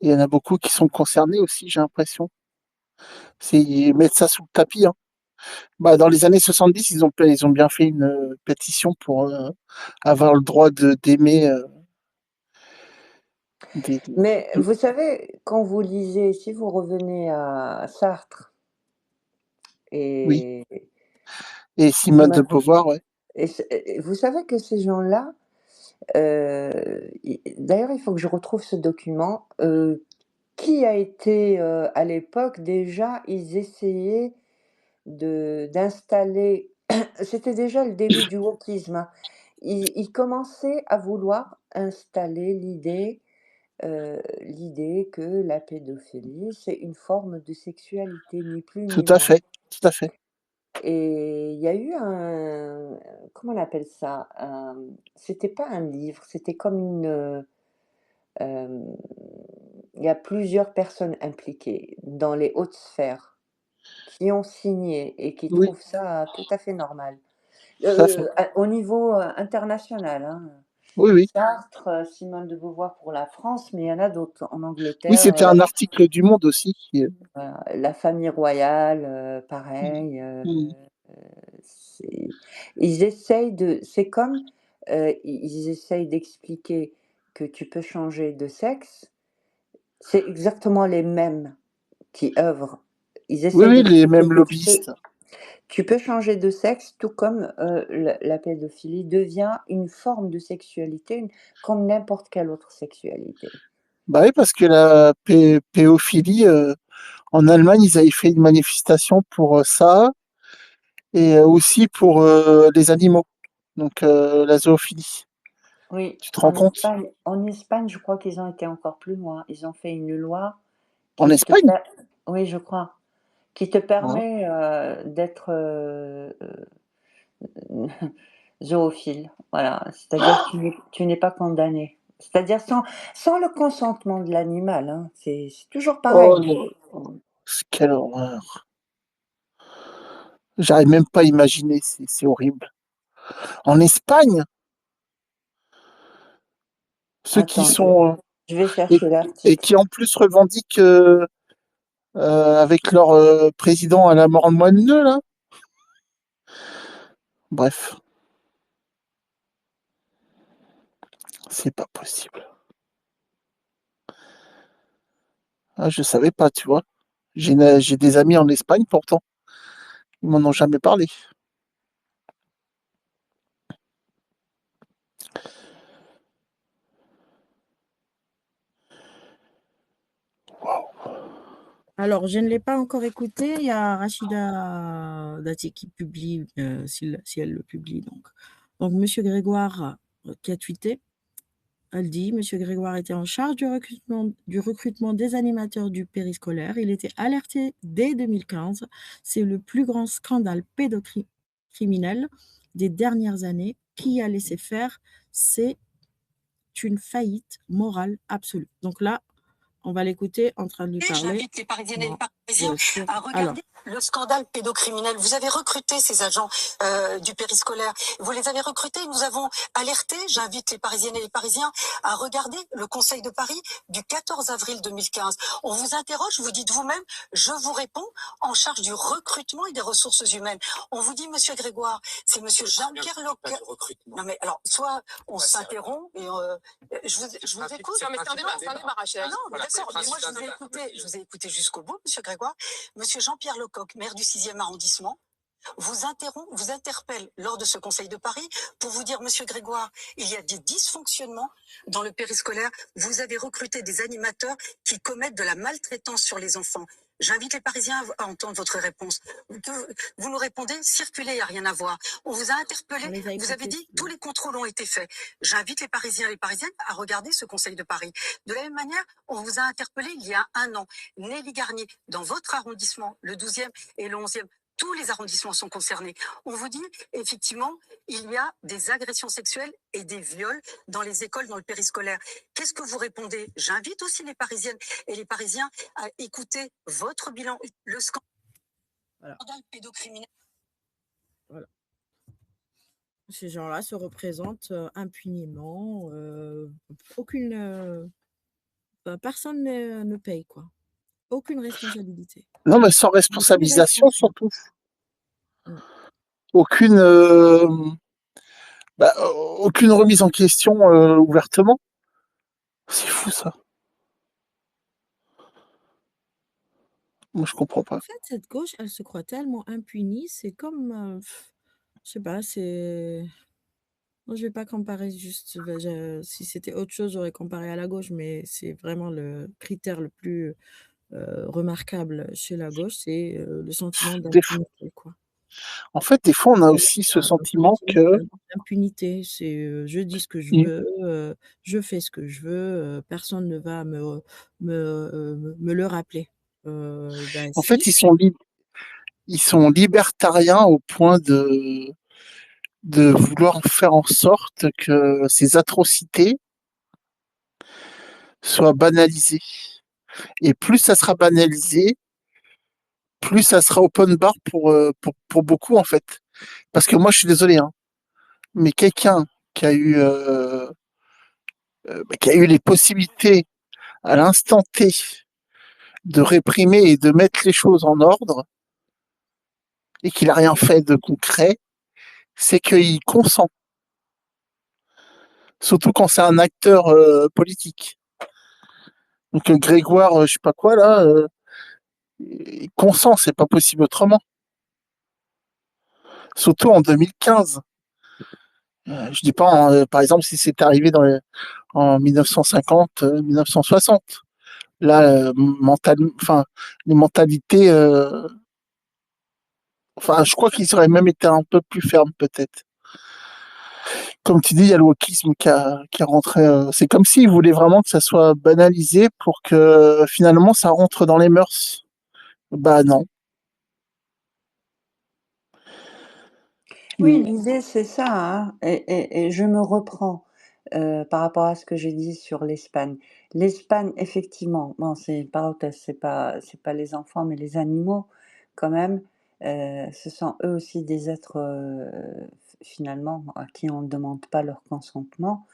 B: Il y en a beaucoup qui sont concernés aussi, j'ai l'impression. C'est mettre ça sous le tapis. Hein. Bah, dans les années 70, ils ont bien fait une pétition pour avoir le droit d'aimer
C: Mais vous savez, quand vous lisez, si vous revenez à Sartre
B: oui.
C: et
B: Et Simone de
C: Simone
B: Beauvoir, ouais.
C: et vous savez que ces gens-là, i d'ailleurs, il faut que je retrouve ce document, qui a été, à l'époque déjà, ils essayaient d'installer c'était déjà le début du wokisme, hein. Ils commençaient à vouloir installer l'idée que la pédophilie, c'est une forme de sexualité, ni plus
B: Tout
C: ni
B: à
C: moins.
B: fait, tout à fait.
C: Et il y a eu comment on appelle ça? C'était pas un livre, c'était comme hem, il y a plusieurs personnes impliquées dans les hautes sphères qui ont signé et qui
B: Oui,
C: trouvent ça tout à fait normal.
B: tout à fait.
C: Au niveau international, hein.
B: Oui, oui.
C: Sartre, Simone de Beauvoir pour la France, mais il y en a d'autres. En
B: Oui,
C: Angleterre,
B: c'était un article du Monde aussi.
C: la famille royale, pareil.
B: Mm.
C: Ils essayent c'est comme, ils essayent d'expliquer que tu peux changer de sexe. C'est exactement les mêmes qui œuvrent. Ils
B: Oui,
C: essayent
B: oui, les
C: d'expliquer
B: mêmes
C: que
B: lobbyistes.
C: tu peux changer de sexe, tout comme la pédophilie devient une forme de sexualité, comme n'importe quelle autre sexualité.
B: Bah oui, parce que la péophilie, en Allemagne, ils avaient fait une manifestation pour ça et aussi pour les animaux. Donc la zoophilie.
C: Oui,
B: Tu te rends compte?
C: En Espagne, je crois qu'ils ont été encore plus loin. Ils ont fait une loi
B: En
C: qui te
B: Espagne?
C: oui, je crois, qui te
B: Ouais.
C: permet d'être zoophile. Voilà, c'est-à-dire que tu n'es pas condamné. C'est-à-dire sans le consentement de l'animal, hein. C'est toujours
B: Oh
C: pareil.
B: non. Quelle horreur. J'arrive même pas à imaginer, c'est horrible. En Espagne, ceux qui
C: Attends,
B: sont
C: je vais
B: et,
C: chercher
B: et
C: l'article.
B: qui en plus revendiquent avec leur président à la mort moineux, là. Bref, c'est pas possible. Ah, je savais pas, tu vois. J'ai des amis en Espagne pourtant. Ils m'en ont jamais parlé.
A: Alors, je ne l'ai pas encore écouté. Il y a Rachida Dati qui publie, si elle le publie. Donc Monsieur Grégoire qui a tweeté, elle dit: Monsieur Grégoire était en charge du recrutement des animateurs du périscolaire. Il était alerté dès 2015. C'est le plus grand scandale pédocriminel des dernières années. Qui a laissé faire? C'est une faillite morale absolue. Donc là, on va l'écouter en train de lui parler.
H: J'invite les Parisiennes et les Parisiens
A: sûr.
H: à regarder le scandale pédocriminel. Vous avez recruté ces agents du périscolaire. Vous les avez recrutés. Nous avons alerté. J'invite les Parisiennes et les Parisiens à regarder le Conseil de Paris du 14 avril 2015. On vous interroge, vous dites vous-même, je vous réponds, en charge du recrutement et des ressources humaines. On vous dit, Monsieur Grégoire, c'est Monsieur Jean-Pierre Leclerc. Non mais alors, soit on s'interrompt et je vous écoute.
I: Non, mais c'est un débat, Rachel.
H: Non, mais d'accord, mais moi je vous ai écouté jusqu'au bout, Monsieur Grégoire. Monsieur Jean-Pierre Lecoq, maire du 6e arrondissement, vous interpelle lors de ce Conseil de Paris pour vous dire, Monsieur Grégoire, il y a des dysfonctionnements dans le périscolaire. Vous avez recruté des animateurs qui commettent de la maltraitance sur les enfants. J'invite les Parisiens à entendre votre réponse. Vous nous répondez, circulez, il n'y a rien à voir. On vous a interpellé, vous avez dit, tous les contrôles ont été faits. J'invite les Parisiens et les Parisiennes à regarder ce Conseil de Paris. De la même manière, on vous a interpellé il y a un an. Nelly Garnier, dans votre arrondissement, le 12e et le 11e, tous les arrondissements sont concernés. On vous dit, effectivement, il y a des agressions sexuelles et des viols dans les écoles, dans le périscolaire. Qu'est-ce que vous répondez? J'invite aussi les Parisiennes et les Parisiens à écouter votre bilan. Le scandale pédocriminel.
A: Voilà. Ces gens-là se représentent impunément. Personne ne paye, quoi. Aucune responsabilité.
B: Non, mais sans responsabilisation surtout. Aucune, aucune remise en question ouvertement. C'est fou ça. Moi, je comprends pas.
A: En fait, cette gauche, elle se croit tellement impunie. C'est comme, je sais pas, c'est. Non, je vais pas comparer juste. Si c'était autre chose, j'aurais comparé à la gauche, mais c'est vraiment le critère le plus remarquable chez la gauche, c'est le sentiment d'impunité, quoi.
B: En fait, des fois, on a aussi ce sentiment que.
A: D'impunité, c'est je dis ce que je veux, je fais ce que je veux, personne ne va me le rappeler.
B: En fait, ils sont libertariens au point de vouloir faire en sorte que ces atrocités soient banalisées. Et plus ça sera banalisé, plus ça sera open bar pour beaucoup, en fait. Parce que moi, je suis désolé, hein, mais quelqu'un qui a eu les possibilités à l'instant T de réprimer et de mettre les choses en ordre et qu'il a rien fait de concret, c'est qu'il consent. Surtout quand c'est un acteur politique. Donc Grégoire, je sais pas quoi là, il consent, c'est pas possible autrement. Surtout en 2015. Je dis pas, par exemple, si c'est arrivé en 1950, 1960. Là, enfin, les mentalités, enfin, je crois qu'ils auraient même été un peu plus fermes, peut-être. Comme tu dis, il y a le wokisme qui a rentré. C'est comme s'ils voulaient vraiment que ça soit banalisé pour que finalement ça rentre dans les mœurs. Bah non.
C: Oui, l'idée, c'est ça, hein, et je me reprends par rapport à ce que j'ai dit sur l'Espagne. L'Espagne, effectivement, bon, c'est une parenthèse, c'est pas les enfants, mais les animaux, quand même, ce sont eux aussi des êtres, finalement, à qui on ne demande pas leur consentement.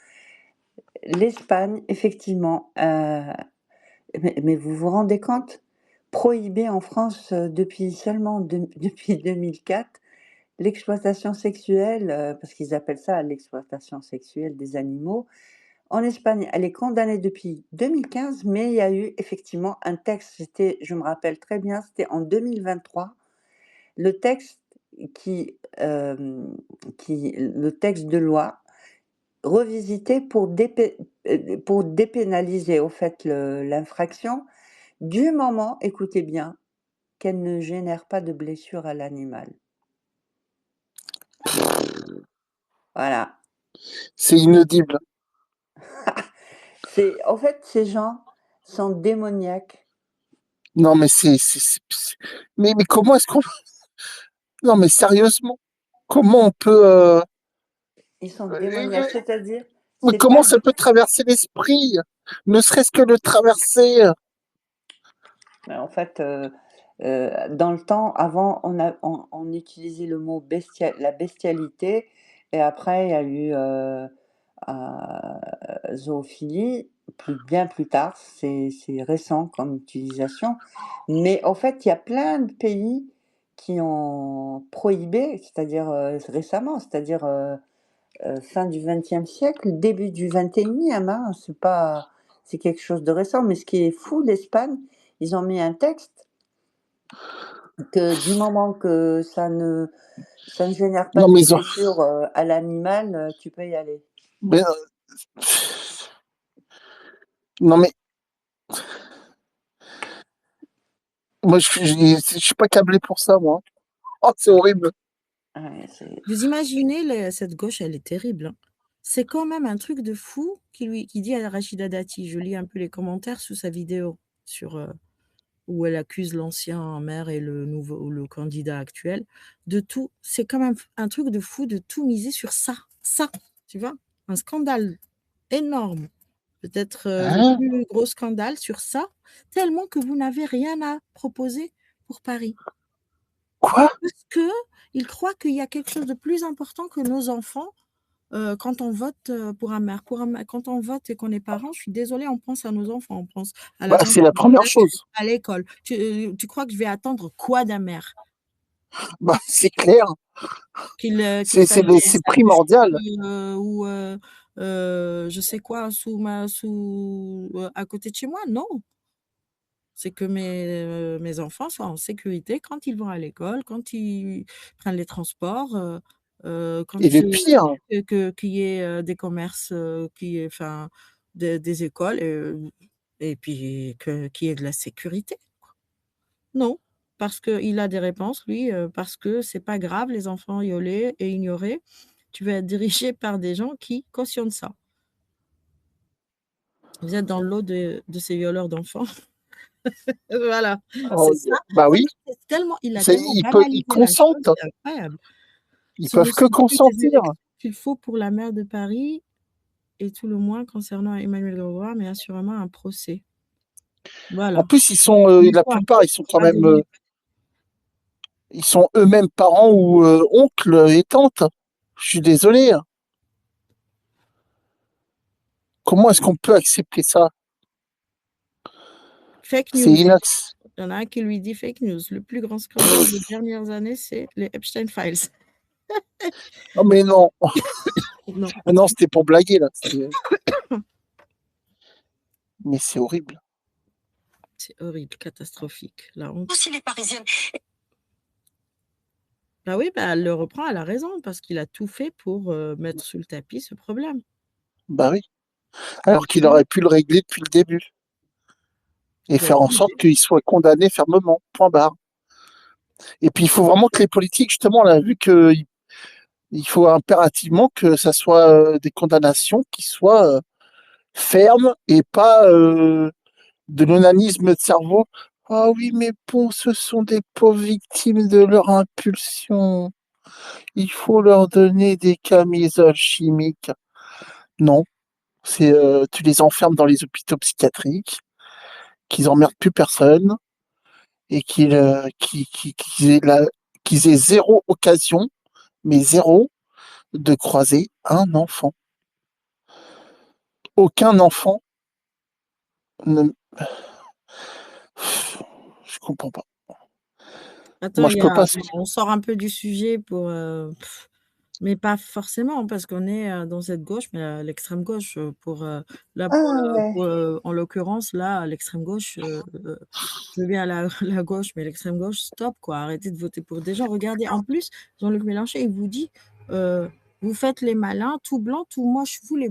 C: L'Espagne, effectivement, mais vous vous rendez compte? Prohibé en France, depuis seulement depuis 2004, l'exploitation sexuelle, parce qu'ils appellent ça l'exploitation sexuelle des animaux. En Espagne, elle est condamnée depuis 2015, mais il y a eu effectivement un texte, je me rappelle très bien, c'était en 2023, le texte le texte de loi revisité pour dépénaliser au fait l'infraction, du moment, écoutez bien, qu'elle ne génère pas de blessure à l'animal. Voilà.
B: C'est inaudible.
C: En fait, ces gens sont démoniaques.
B: Non, mais mais comment est-ce qu'on... Non, mais sérieusement, comment on peut...
C: Ils sont démoniaques, c'est-à-dire,
B: Mais
C: c'est
B: comment
C: pas
B: ça peut traverser l'esprit? Ne serait-ce que le traverser.
C: mais en fait, dans le temps, avant, on utilisait le mot la bestialité, et après, il y a eu zoophilie, bien plus tard, c'est récent comme utilisation. Mais en fait, il y a plein de pays qui ont prohibé, c'est-à-dire récemment, c'est-à-dire fin du XXe siècle, début du XXIe, hein, c'est quelque chose de récent. Mais ce qui est fou, l'Espagne, ils ont mis un texte que du moment que ça ne génère pas
B: Non,
C: de
B: mais
C: blessure à l'animal, tu peux y aller.
B: mais, non, mais moi, je suis pas câblé pour ça, moi. Oh, c'est horrible.
C: Ouais,
A: Vous imaginez, cette gauche, elle est terrible, hein. C'est quand même un truc de fou qui dit à Rachida Dati, je lis un peu les commentaires sous sa vidéo où elle accuse l'ancien maire et le candidat actuel de tout. C'est quand même un truc de fou de tout miser sur ça, tu vois? Un scandale énorme, peut-être le
B: Hein?
A: plus gros scandale sur ça, tellement que vous n'avez rien à proposer pour Paris.
B: Quoi?
A: Parce qu'ils croient qu'il y a quelque chose de plus important que nos enfants quand on vote pour un maire. Quand on vote et qu'on est parent, je suis désolée, on pense à nos enfants, on pense à
B: Bah,
A: la
B: c'est la première
A: gendarmerie,
B: chose.
A: à l'école. Tu crois que je vais attendre quoi d'un maire?
B: Bah, c'est clair.
A: Qu'il fasse
B: C'est
A: sa bûche
B: primordial.
A: ou je sais quoi, à côté de chez moi? Non. C'est que mes enfants soient en sécurité quand ils vont à l'école, quand ils prennent les transports,
B: Et le pire,
A: qu'il y ait, des commerces, enfin, des écoles, et puis qu'il y ait de la sécurité. Non, parce qu'il a des réponses lui, parce que c'est pas grave les enfants iolés et ignorés. Tu vas être dirigé par des gens qui cautionnent ça. Vous êtes dans le lot de ces violeurs d'enfants. Voilà,
B: oh,
A: c'est ça.
B: bah
A: En
B: oui,
A: fait, il a tellement
B: ils
A: banalisé la chose,
B: consentent.
A: c'est incroyable.
B: Ils
A: Ce
B: peuvent
A: ne
B: que
A: sont plus des
B: consentir.
A: élections qu'il faut pour la maire de Paris et tout le moins concernant Emmanuel Grégoire, mais assurément un procès.
B: En
A: Voilà.
B: plus,
A: Il lui
B: la
A: faut un
B: plupart, ils
A: procès
B: sont quand
A: à
B: même,
A: donner.
B: Ils sont eux-mêmes parents ou oncles et tantes. Je suis désolé, hein. Comment est-ce qu'on peut accepter ça?
A: Fake
B: C'est
A: news.
B: inax.
A: Il y en a un qui lui dit fake news. Le plus grand scandale des dernières années, c'est les Epstein Files.
B: Non, mais non.
A: Non,
B: Ah non, c'était pour blaguer, là. Mais c'est horrible.
A: c'est horrible, catastrophique. La honte.
H: Aussi les Parisiennes.
A: Bah oui, bah, elle le reprend, elle a raison, parce qu'il a tout fait pour mettre sous le tapis ce problème.
B: Bah oui. Alors qu'il aurait pu le régler depuis le début. Et
A: Il
B: faire
A: aurait
B: en
A: dû le
B: sorte qu'il soit condamné fermement. Point barre. Et puis, il faut vraiment que les politiques, justement, là, vu que il faut impérativement que ça soit des condamnations qui soient fermes et pas de l'onanisme de cerveau. Ah oui, mais bon, ce sont des pauvres victimes de leur impulsion. Il faut leur donner des camisoles chimiques. Non, c'est tu les enfermes dans les hôpitaux psychiatriques, qu'ils emmerdent plus personne et qu'ils aient zéro occasion, mais zéro, de croiser un enfant. Aucun enfant ne... Je comprends pas.
A: Attends,
B: Moi, je peux pas.
A: on sort un peu du sujet pour, mais pas forcément, parce qu'on est dans cette gauche, mais à l'extrême gauche, là,
C: Ouais.
A: en l'occurrence, là, à l'extrême gauche, je veux bien la gauche, mais l'extrême gauche, stop, quoi. Arrêtez de voter pour des gens. Regardez, en plus, Jean-Luc Mélenchon, il vous dit, vous faites les malins, tout blanc, tout moche, vous les